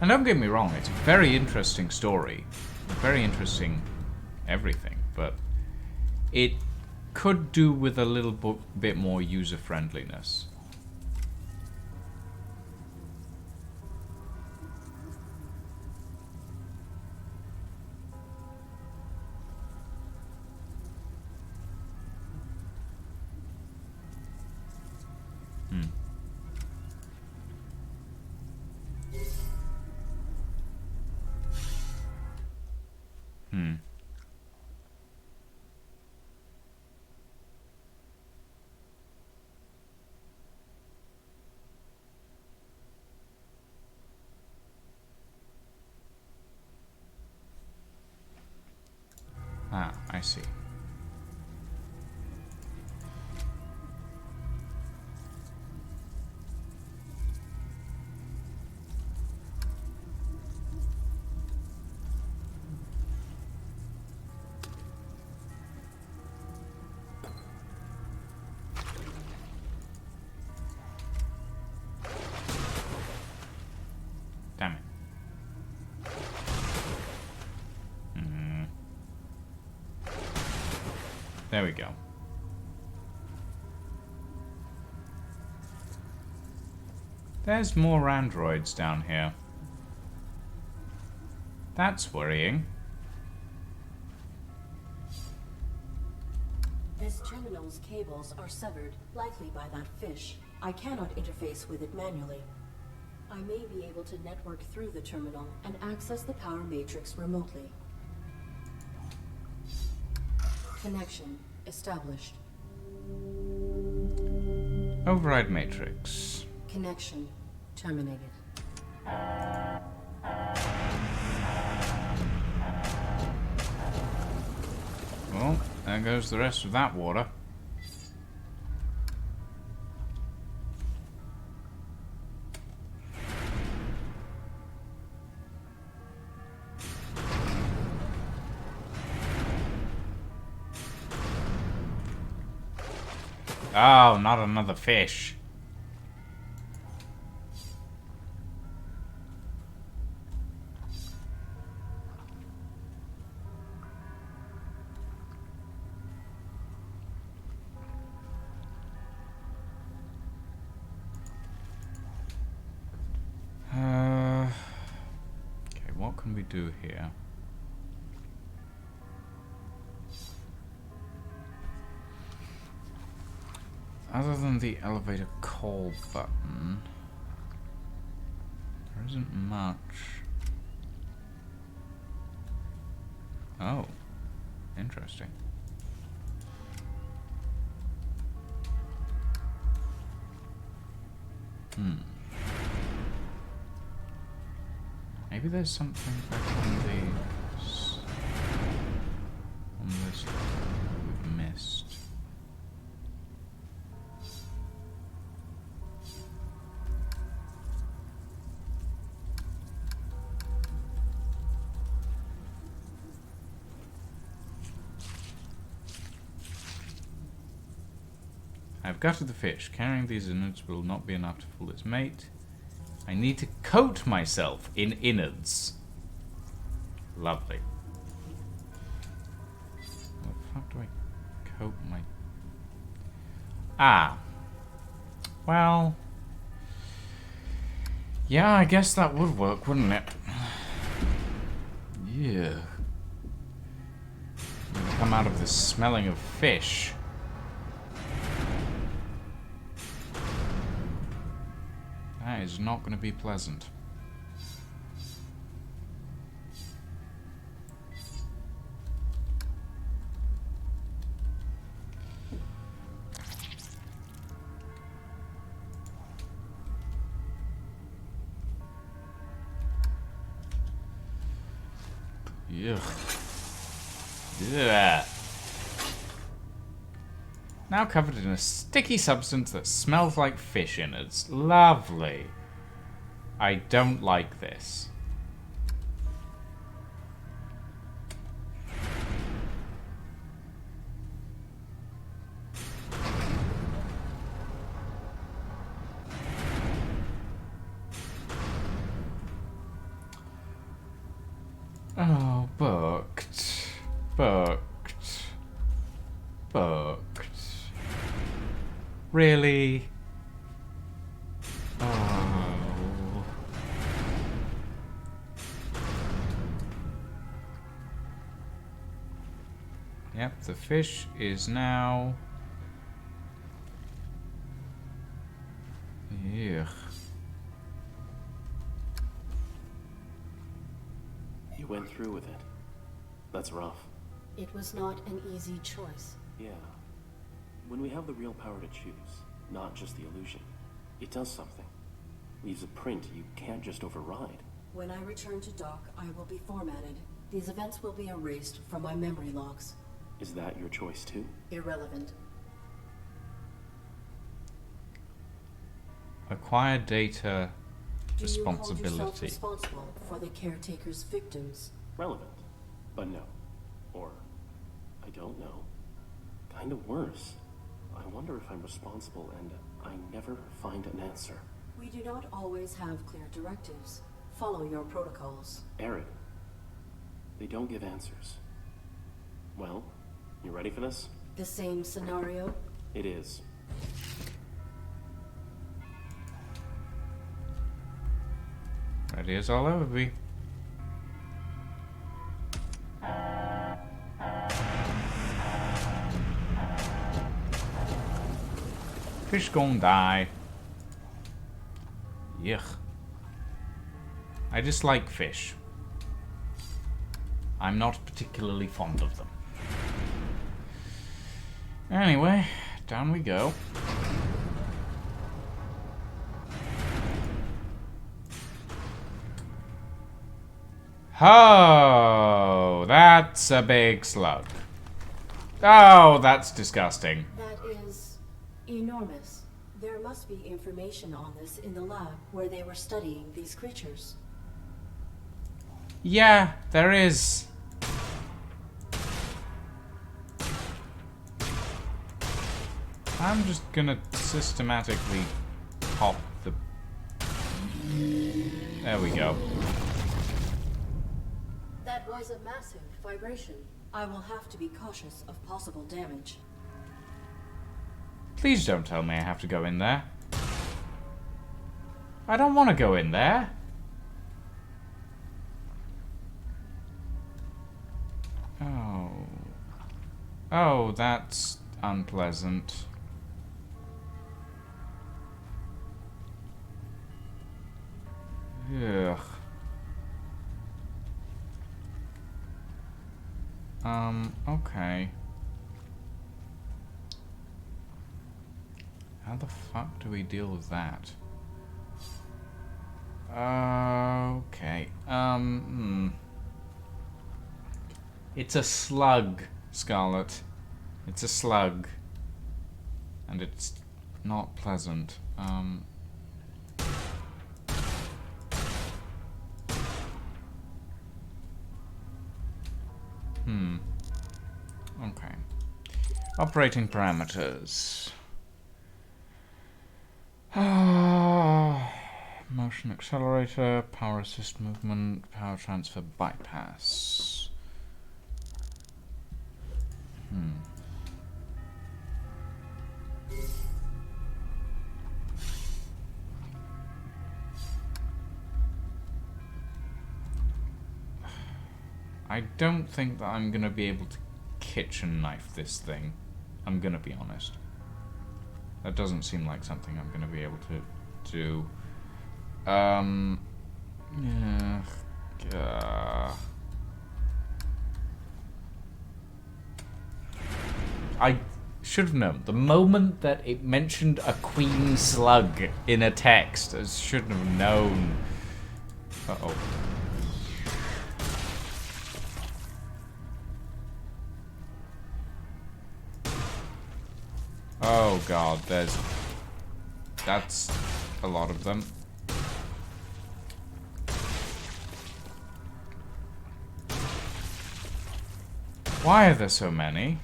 And don't get me wrong, it's a very interesting story. Very interesting everything, but it could do with a little bit more user-friendliness. Ah, I see. Damn it. There we go. There's more androids down here. That's worrying. This terminal's cables are severed, likely by that fish. I cannot interface with it manually. I may be able to network through the terminal and access the power matrix remotely. Connection established. Override matrix. Connection terminated. Well, there goes the rest of that water. Oh, not another fish. Okay, what can we do here? Other than the elevator call button, there isn't much. Oh, interesting. Maybe there's something back on these. On this we've missed. I've gutted the fish. Carrying these innards will not be enough to fool its mate. I need to coat myself in innards. Lovely. What the fuck do I coat my... Ah. Well... yeah, I guess that would work, wouldn't it? Yeah. Come out of this smelling of fish. That is not going to be pleasant. Ugh. Yeah. Now covered in a sticky substance that smells like fish innards. Lovely. I don't like this. Oh, booked. Booked. Booked. Really? Oh. Yep, the fish is now... Ugh. You went through with it. That's rough. It was not an easy choice. Yeah. When we have the real power to choose, not just the illusion, it does something. Leaves a print you can't just override. When I return to dock, I will be formatted. These events will be erased from my memory logs. Is that your choice too? Irrelevant. Acquire data Do you hold yourself responsibility. responsible for the caretaker's victims? Relevant. But no. Or, I don't know. Kind of worse. I wonder if I'm responsible and I never find an answer. We do not always have clear directives. Follow your protocols. Arid. They don't give answers. Well, you ready for this? The same scenario? It is. Ready as I'll ever be. Fish gon' die. Yuck. I dislike fish. I'm not particularly fond of them. Anyway, down we go. Oh, that's a big slug. Oh, that's disgusting. That is enormous. There must be information on this in the lab where they were studying these creatures. Yeah, there is. I'm just gonna systematically pop the... There we go. That was a massive vibration. I will have to be cautious of possible damage. Please don't tell me I have to go in there. I don't want to go in there. Oh. Oh, that's unpleasant. Ugh. Okay. How the fuck do we deal with that? Okay. It's a slug, Scarlet. It's a slug. And it's not pleasant. Okay. Operating parameters. Motion accelerator, power assist movement, power transfer bypass. I don't think that I'm gonna be able to kitchen knife this thing. I'm gonna be honest. That doesn't seem like something I'm gonna be able to do. Yeah. I should have known. The moment that it mentioned a queen slug in a text, I shouldn't have known. Uh-oh. Oh god, that's a lot of them. Why are there so many?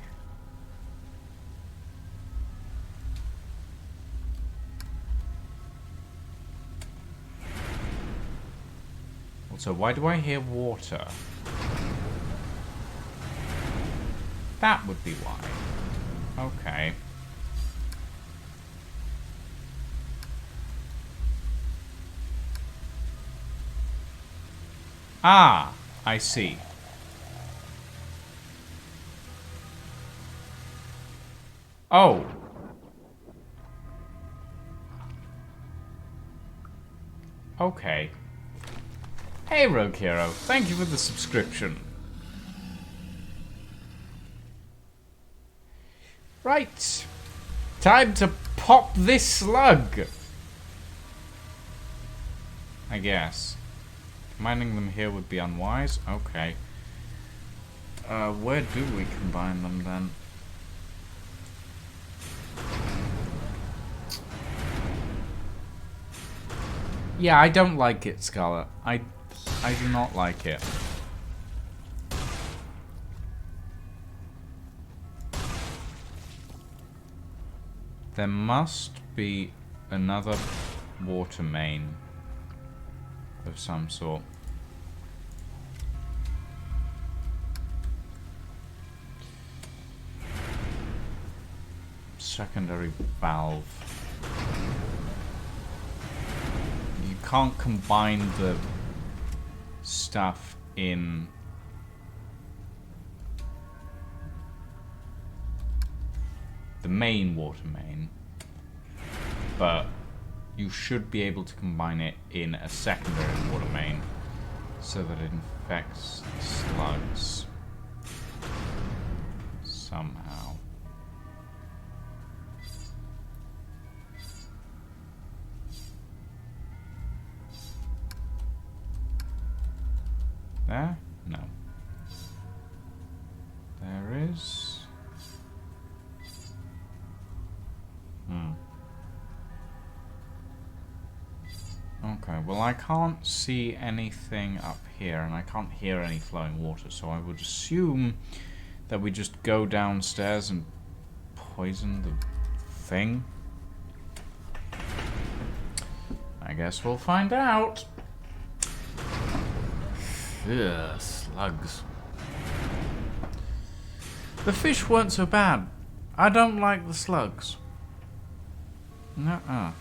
Also, why do I hear water? That would be why. Okay. Ah, I see. Oh. Okay. Hey, Rogue Hero. Thank you for the subscription. Right. Time to pop this slug. I guess. Combining them here would be unwise. Okay. Where do we combine them then? Yeah, I don't like it, Scarlet. I do not like it. There must be another water main of some sort. Secondary valve. You can't combine the stuff in the main water main, but you should be able to combine it in a secondary water main so that it infects slugs somehow. There? No. There is. Okay, well I can't see anything up here and I can't hear any flowing water, so I would assume that we just go downstairs and poison the thing. I guess we'll find out. Ugh, slugs. The fish weren't so bad. I don't like the slugs. Nuh-uh.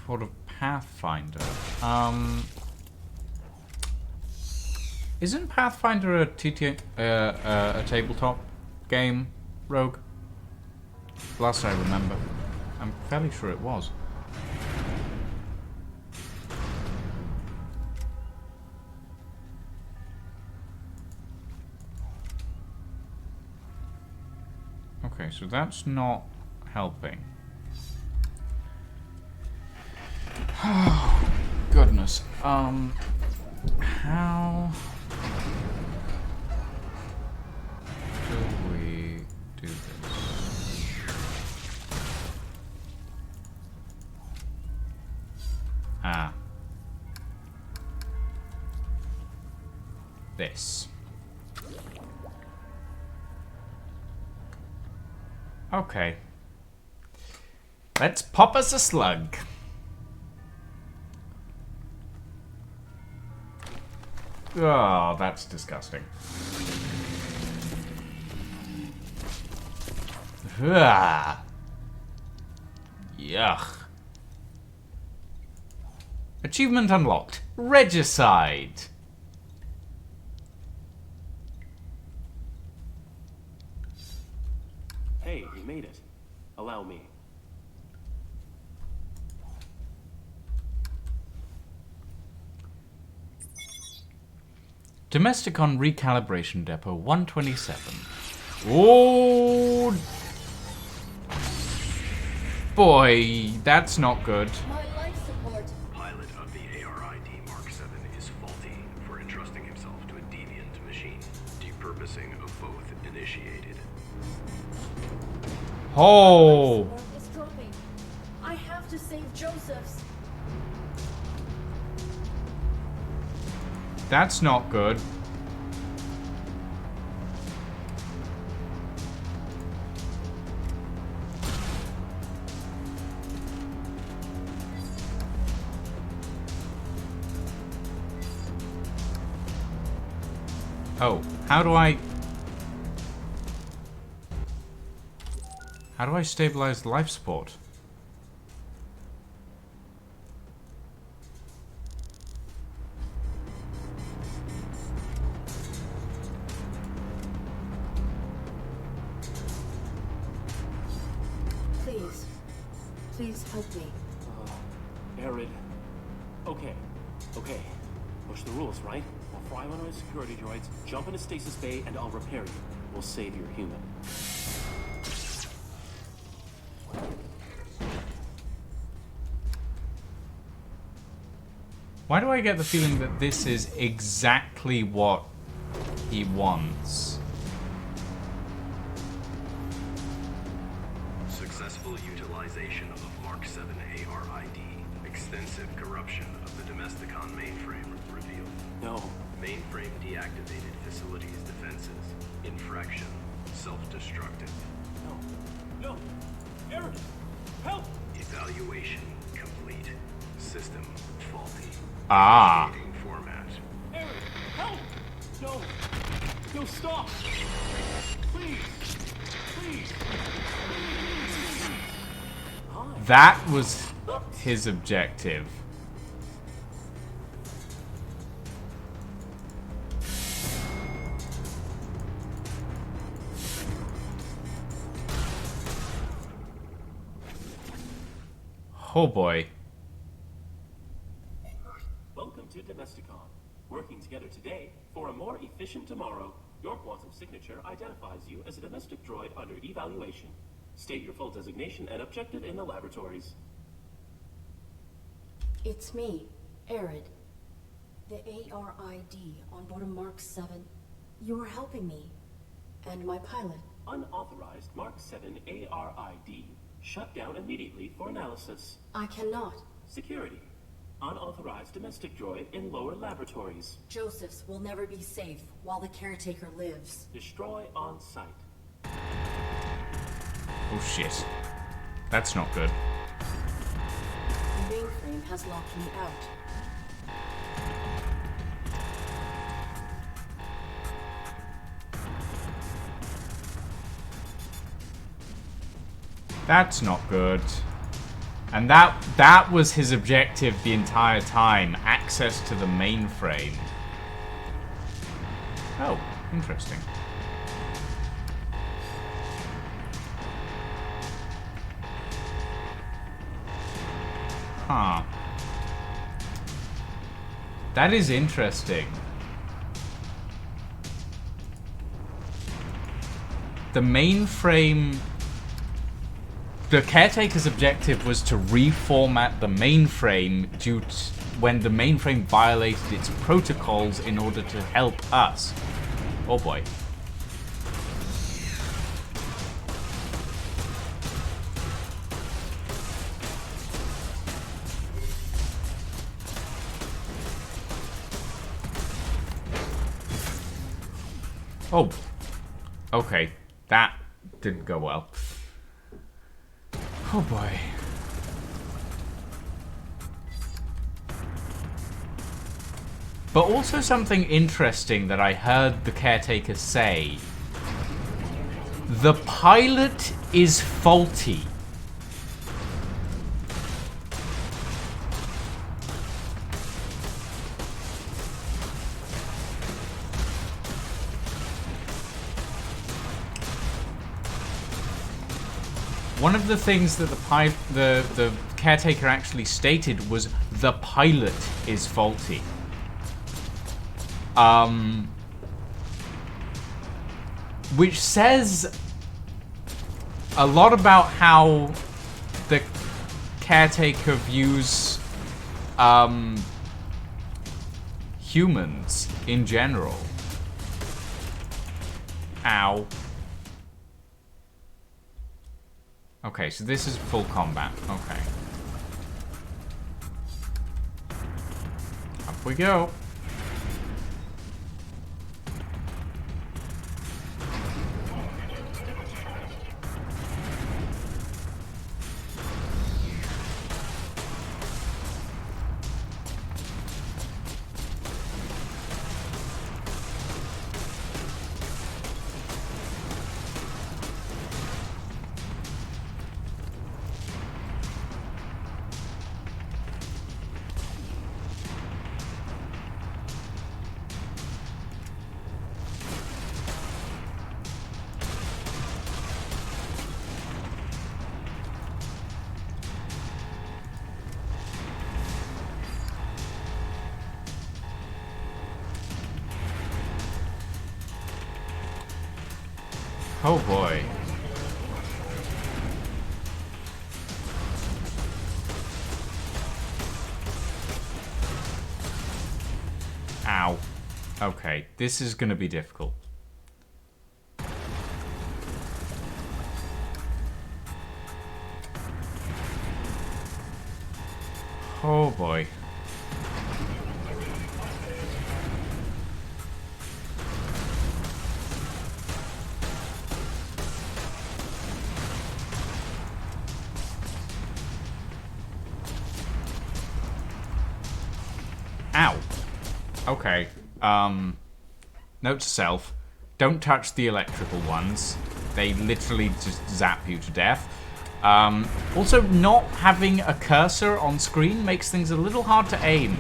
For the Pathfinder. Isn't Pathfinder a tabletop game, Rogue? Last I remember. I'm fairly sure it was. Okay, so that's not helping. Oh, goodness. How do we do this? Ah. This. Okay. Let's pop us a slug. Oh, that's disgusting. Ah. Yuck. Achievement unlocked. Regicide. Hey, you made it. Allow me. Domesticon Recalibration Depot 127. Oh boy, that's not good. My life support. Pilot of the ARID Mark 7 is faulty for entrusting himself to a deviant machine. Depurposing of both initiated. Oh. It's dropping. I have to save Joseph's. That's not good. Oh, how do I stabilize the life support? Please. Please help me. Arid. Okay. Push the rules, right? We'll fry one of our security droids, jump into stasis bay, and I'll repair you. We'll save your human. Why do I get the feeling that this is exactly what he wants? Successful utilization of Mark 7 ARID. Extensive corruption of the Domesticon mainframe revealed. No. Mainframe deactivated facilities defenses. Infraction. Self-destructive. No. Arid! Help! Evaluation complete. System faulty. Ah. Indicating format. Arid! Help! No, stop! Please! That was his objective. Oh boy. Welcome to Domesticon. Working together today for a more efficient tomorrow. Your quantum signature identifies you as a domestic droid under evaluation. State your full designation and objective in the laboratories. It's me, Arid. The ARID on board a Mark 7. You were helping me. And my pilot. Unauthorized Mark 7 ARID. Shut down immediately for analysis. I cannot. Security. Unauthorized domestic droid in lower laboratories. Joseph's will never be safe while the caretaker lives. Destroy on sight. Oh shit. That's not good. The mainframe has locked me out. That's not good. And that was his objective the entire time. Access to the mainframe. Oh, interesting. Huh. That is interesting. The mainframe... The caretaker's objective was to reformat the mainframe when the mainframe violated its protocols in order to help us. Oh boy. Oh. Okay. That didn't go well. Oh boy. But also something interesting that I heard the caretaker say. The pilot is faulty. One of the things that the caretaker actually stated was the pilot is faulty. Which says a lot about how the caretaker views humans in general. Ow. Okay, so this is full combat. Okay. Up we go. Oh boy. Ow. Okay, this is gonna be difficult. Oh boy. Ow. Okay. Note to self. Don't touch the electrical ones. They literally just zap you to death. Also, not having a cursor on screen makes things a little hard to aim.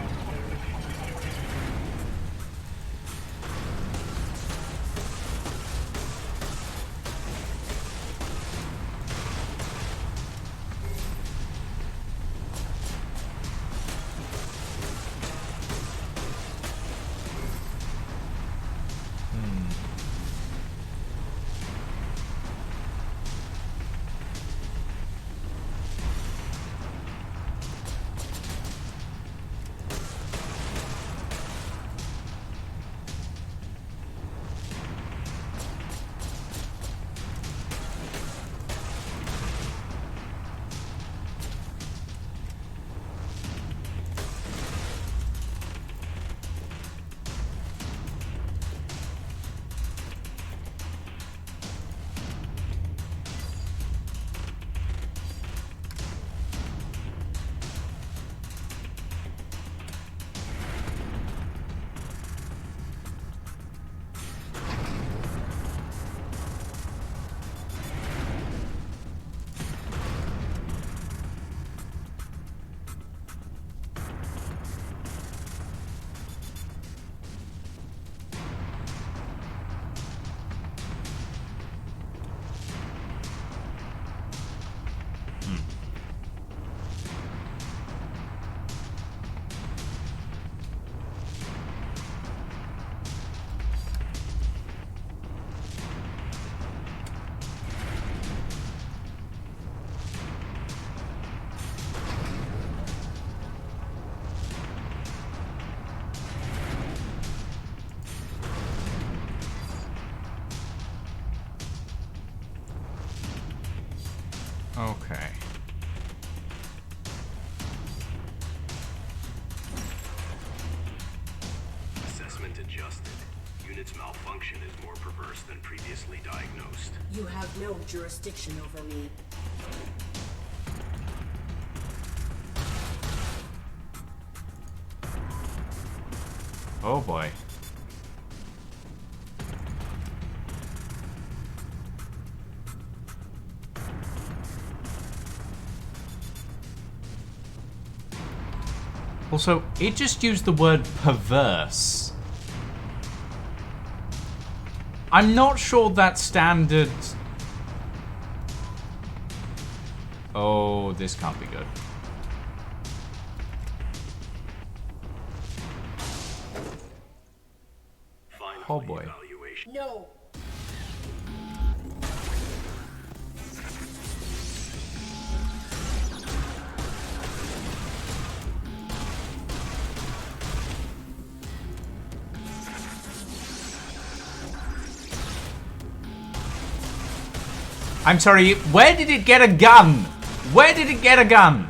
Okay. Assessment adjusted. Unit's malfunction is more perverse than previously diagnosed. You have no jurisdiction over me. Oh boy. Also, it just used the word perverse. I'm not sure that's standard. Oh, this can't be good. Oh boy. No. I'm sorry, where did it get a gun? Where did it get a gun?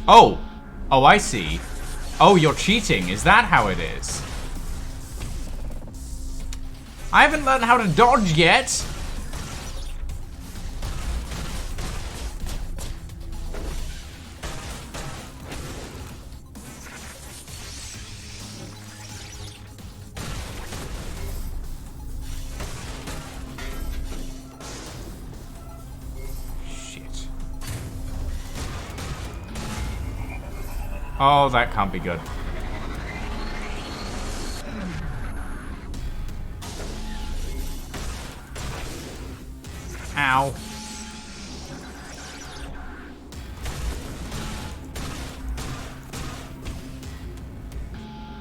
Oh. Oh, I see. Oh, you're cheating. Is that how it is? I haven't learned how to dodge yet. Oh, that can't be good. Ow.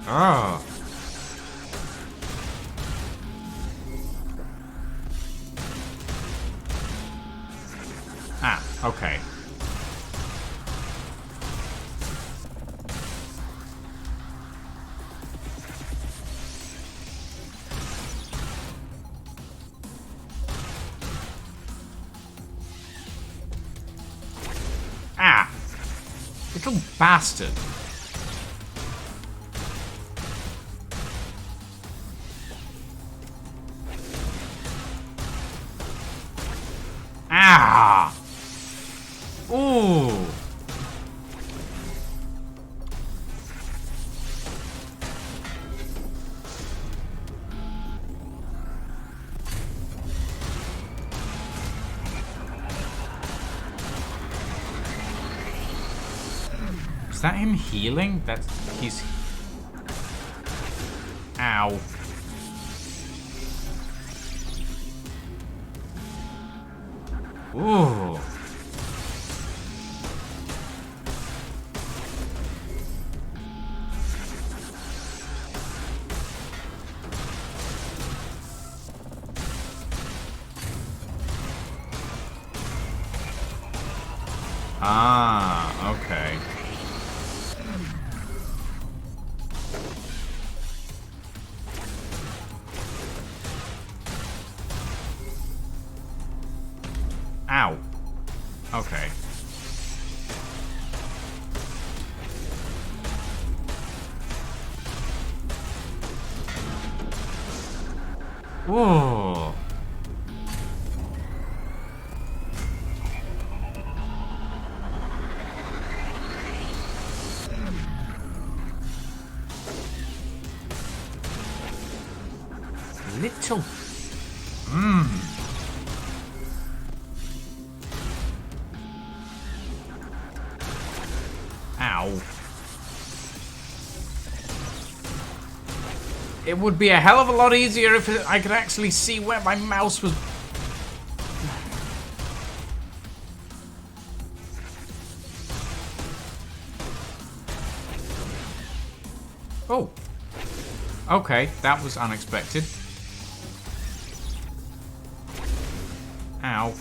Oh. Ah, okay. Ah! Little bastard. Ah! Ooh! Is that him healing? He's... Ow. Ooh. Ah, okay. Ow. Okay. Whoa. Little. Ow. It would be a hell of a lot easier if I could actually see where my mouse was. Oh. Okay, that was unexpected. Ow.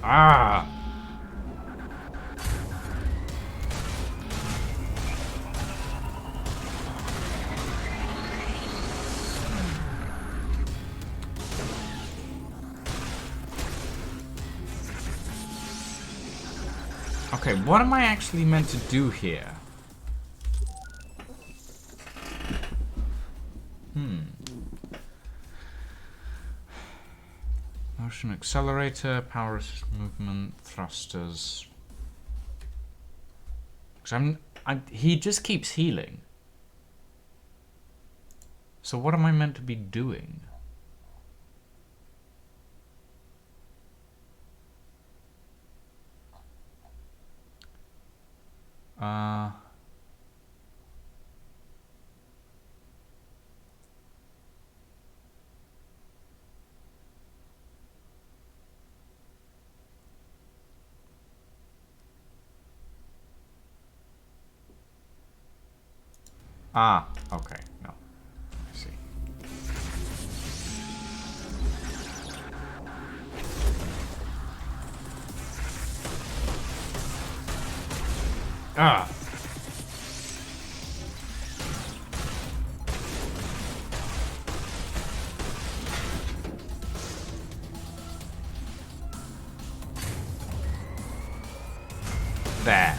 Ah. Okay, what am I actually meant to do here? Motion accelerator, power assist movement, thrusters. Because he just keeps healing. So what am I meant to be doing? Ah, okay, no. I see. Ah. There.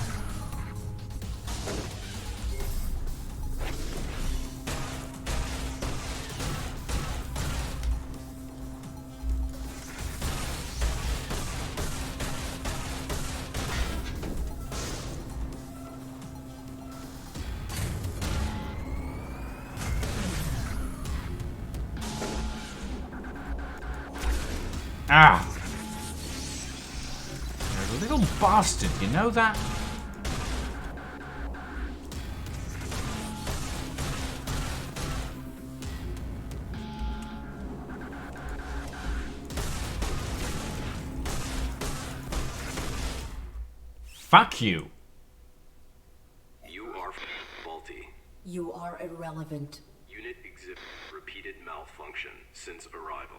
Ah! You're a little bastard, you know that? Fuck you. You are faulty. You are irrelevant. Unit exhibit repeated malfunction since arrival.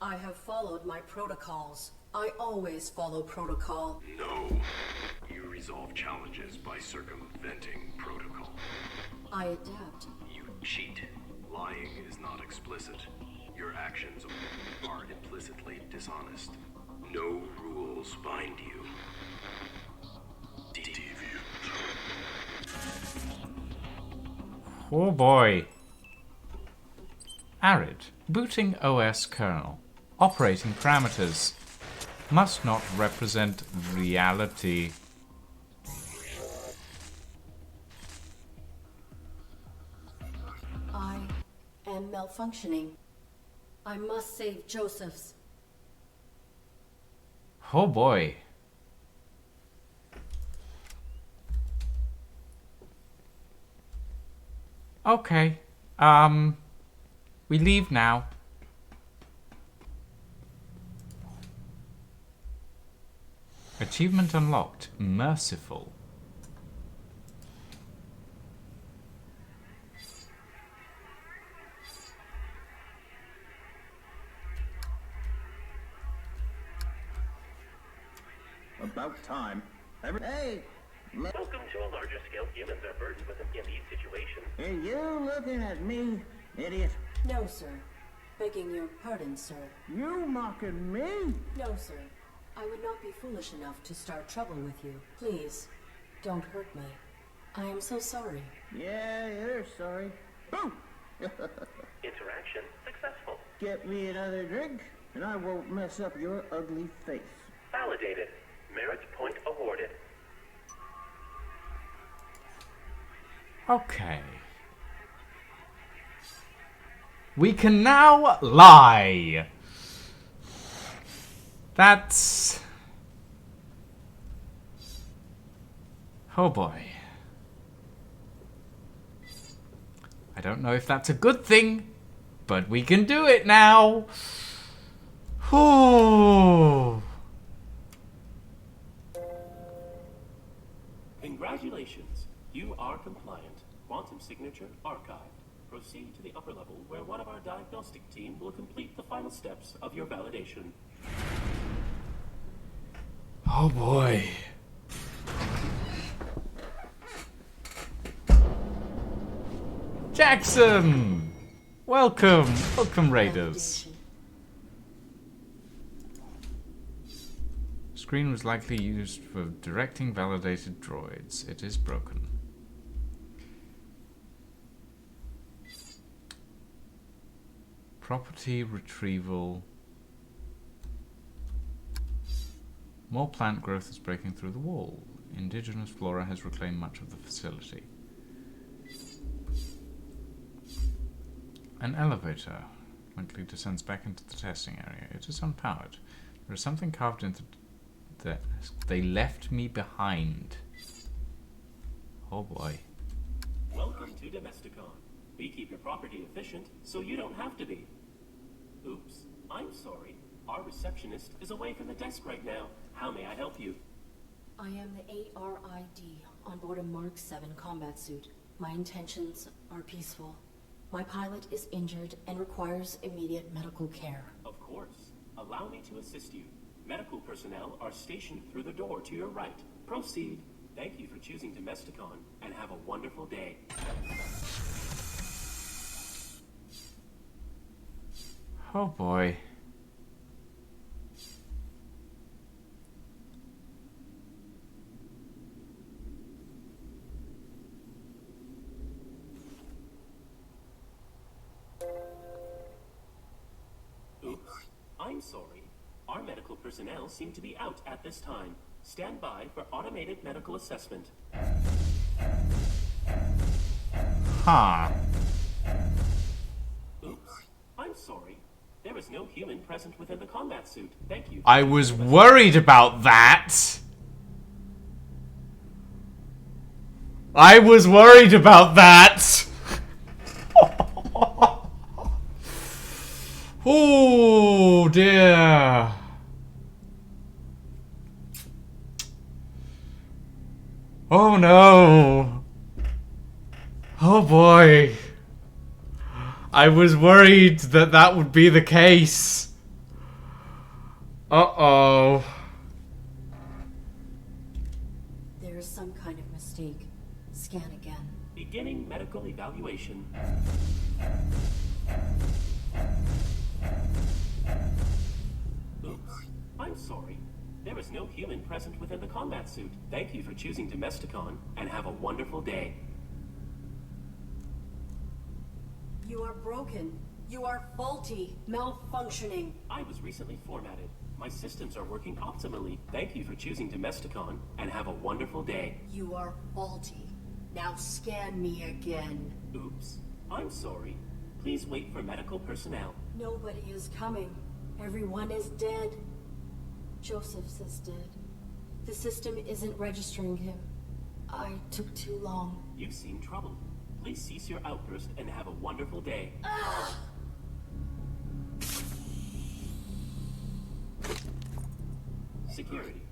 I have followed my protocols. I always follow protocol. No. You resolve challenges by circumventing protocol. I adapt. You cheat. Lying is not explicit. Your actions are implicitly dishonest. No rules bind you. Deviant. Oh boy. Arid. Booting OS kernel. Operating parameters. Must not represent reality. I am malfunctioning. I must save Joseph's. Oh boy. Okay. We leave now. Achievement unlocked. Merciful. About time. Hey! Welcome to a larger scale. Humans are burdened with an immediate situation. Are you looking at me, idiot? No, sir. Begging your pardon, sir. You mocking me? No, sir. I would not be foolish enough to start trouble with you. Please, don't hurt me. I am so sorry. Yeah, you're sorry. Boom! Interaction successful. Get me another drink, and I won't mess up your ugly face. Validated. Merit point awarded. Okay. We can now lie. That's... Oh boy. I don't know if that's a good thing, but we can do it now. Oh. Congratulations. You are compliant. Quantum signature archived. Proceed to the upper level where one of our diagnostic team will complete the final steps of your validation. Oh boy. Jackson! Welcome! Welcome, Raiders. Screen was likely used for directing validated droids. It is broken. Property retrieval. More plant growth is breaking through the wall. Indigenous flora has reclaimed much of the facility. An elevator likely descends back into the testing area. It is unpowered. There is something carved into the desk. They left me behind. Oh boy. Welcome to Domesticon. We keep your property efficient, so you don't have to be. Oops, I'm sorry. Our receptionist is away from the desk right now. How may I help you? I am the ARID on board a Mark 7 combat suit. My intentions are peaceful. My pilot is injured and requires immediate medical care. Of course. Allow me to assist you. Medical personnel are stationed through the door to your right. Proceed. Thank you for choosing Domesticon, and have a wonderful day. Oh boy. Oops. I'm sorry. Our medical personnel seem to be out at this time. Stand by for automated medical assessment. Huh. Oops. I'm sorry. There is no human present within the combat suit. Thank you. I was worried about that. I was worried about that. Oh dear. no. Oh boy. I was worried that that would be the case. Uh-oh. There's some kind of mistake. Scan again. Beginning medical evaluation. Oops. I'm sorry. There is no human present within the combat suit. Thank you for choosing Domesticon, and have a wonderful day. You are broken. You are faulty. Malfunctioning. I was recently formatted. My systems are working optimally. Thank you for choosing Domesticon, and have a wonderful day. You are faulty. Now scan me again. Oops. I'm sorry. Please wait for medical personnel. Nobody is coming. Everyone is dead. Joseph's is dead. The system isn't registering him. I took too long. You seem troubled. Please cease your outburst and have a wonderful day. Security.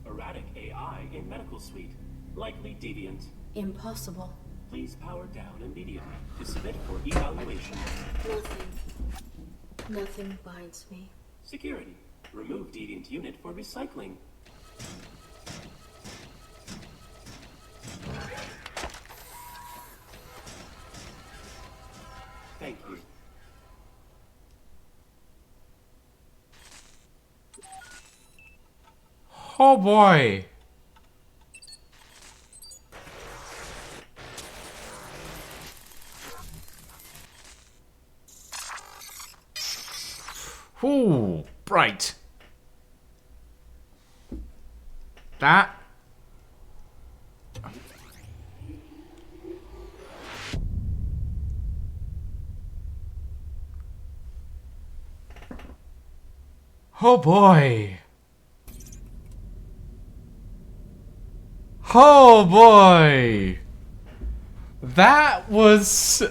Erratic AI in medical suite. Likely deviant. Impossible. Please power down immediately to submit for evaluation. Nothing binds me. Security. Remove deviant unit for recycling. Thank you. Oh boy. Ooh, bright. That. Oh boy. Oh boy. That was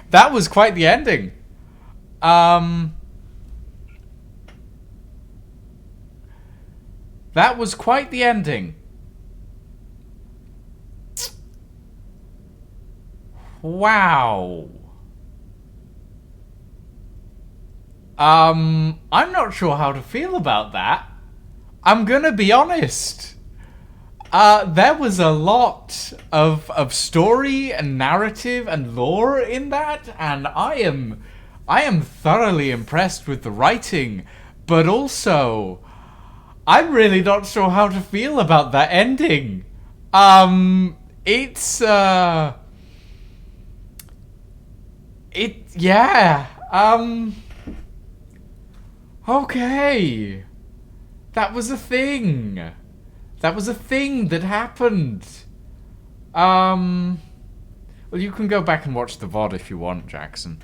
that was quite the ending. That was quite the ending. Wow. I'm not sure how to feel about that. I'm gonna be honest. There was a lot of story and narrative and lore in that, and I am thoroughly impressed with the writing, but also I'm really not sure how to feel about that ending. Okay. That was a thing. That was a thing that happened. Well, you can go back and watch the VOD if you want, Jackson.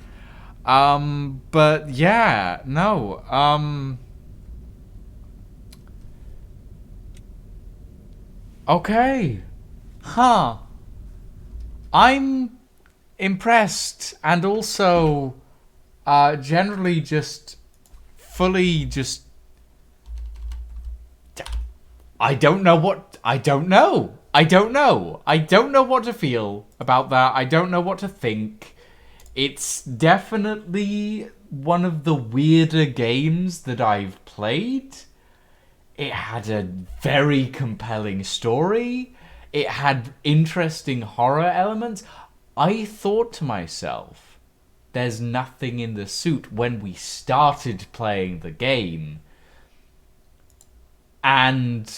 But yeah, no, okay. Huh. I'm impressed and also, generally just fully just... I don't know what to feel about that. I don't know what to think. It's definitely one of the weirder games that I've played. It had a very compelling story. It had interesting horror elements. I thought to myself, there's nothing in the suit when we started playing the game. And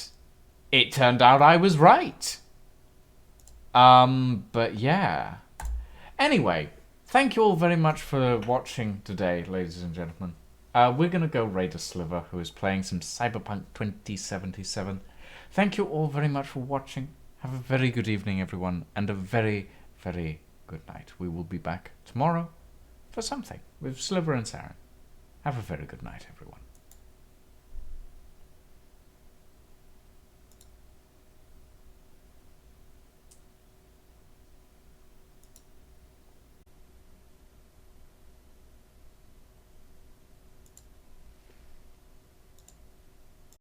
it turned out I was right. But yeah. Anyway, thank you all very much for watching today, ladies and gentlemen. We're going to go raid a Sliver, who is playing some Cyberpunk 2077. Thank you all very much for watching. Have a very good evening, everyone, and a very, very good night. We will be back tomorrow for something with Sliver and Saren. Have a very good night, everyone.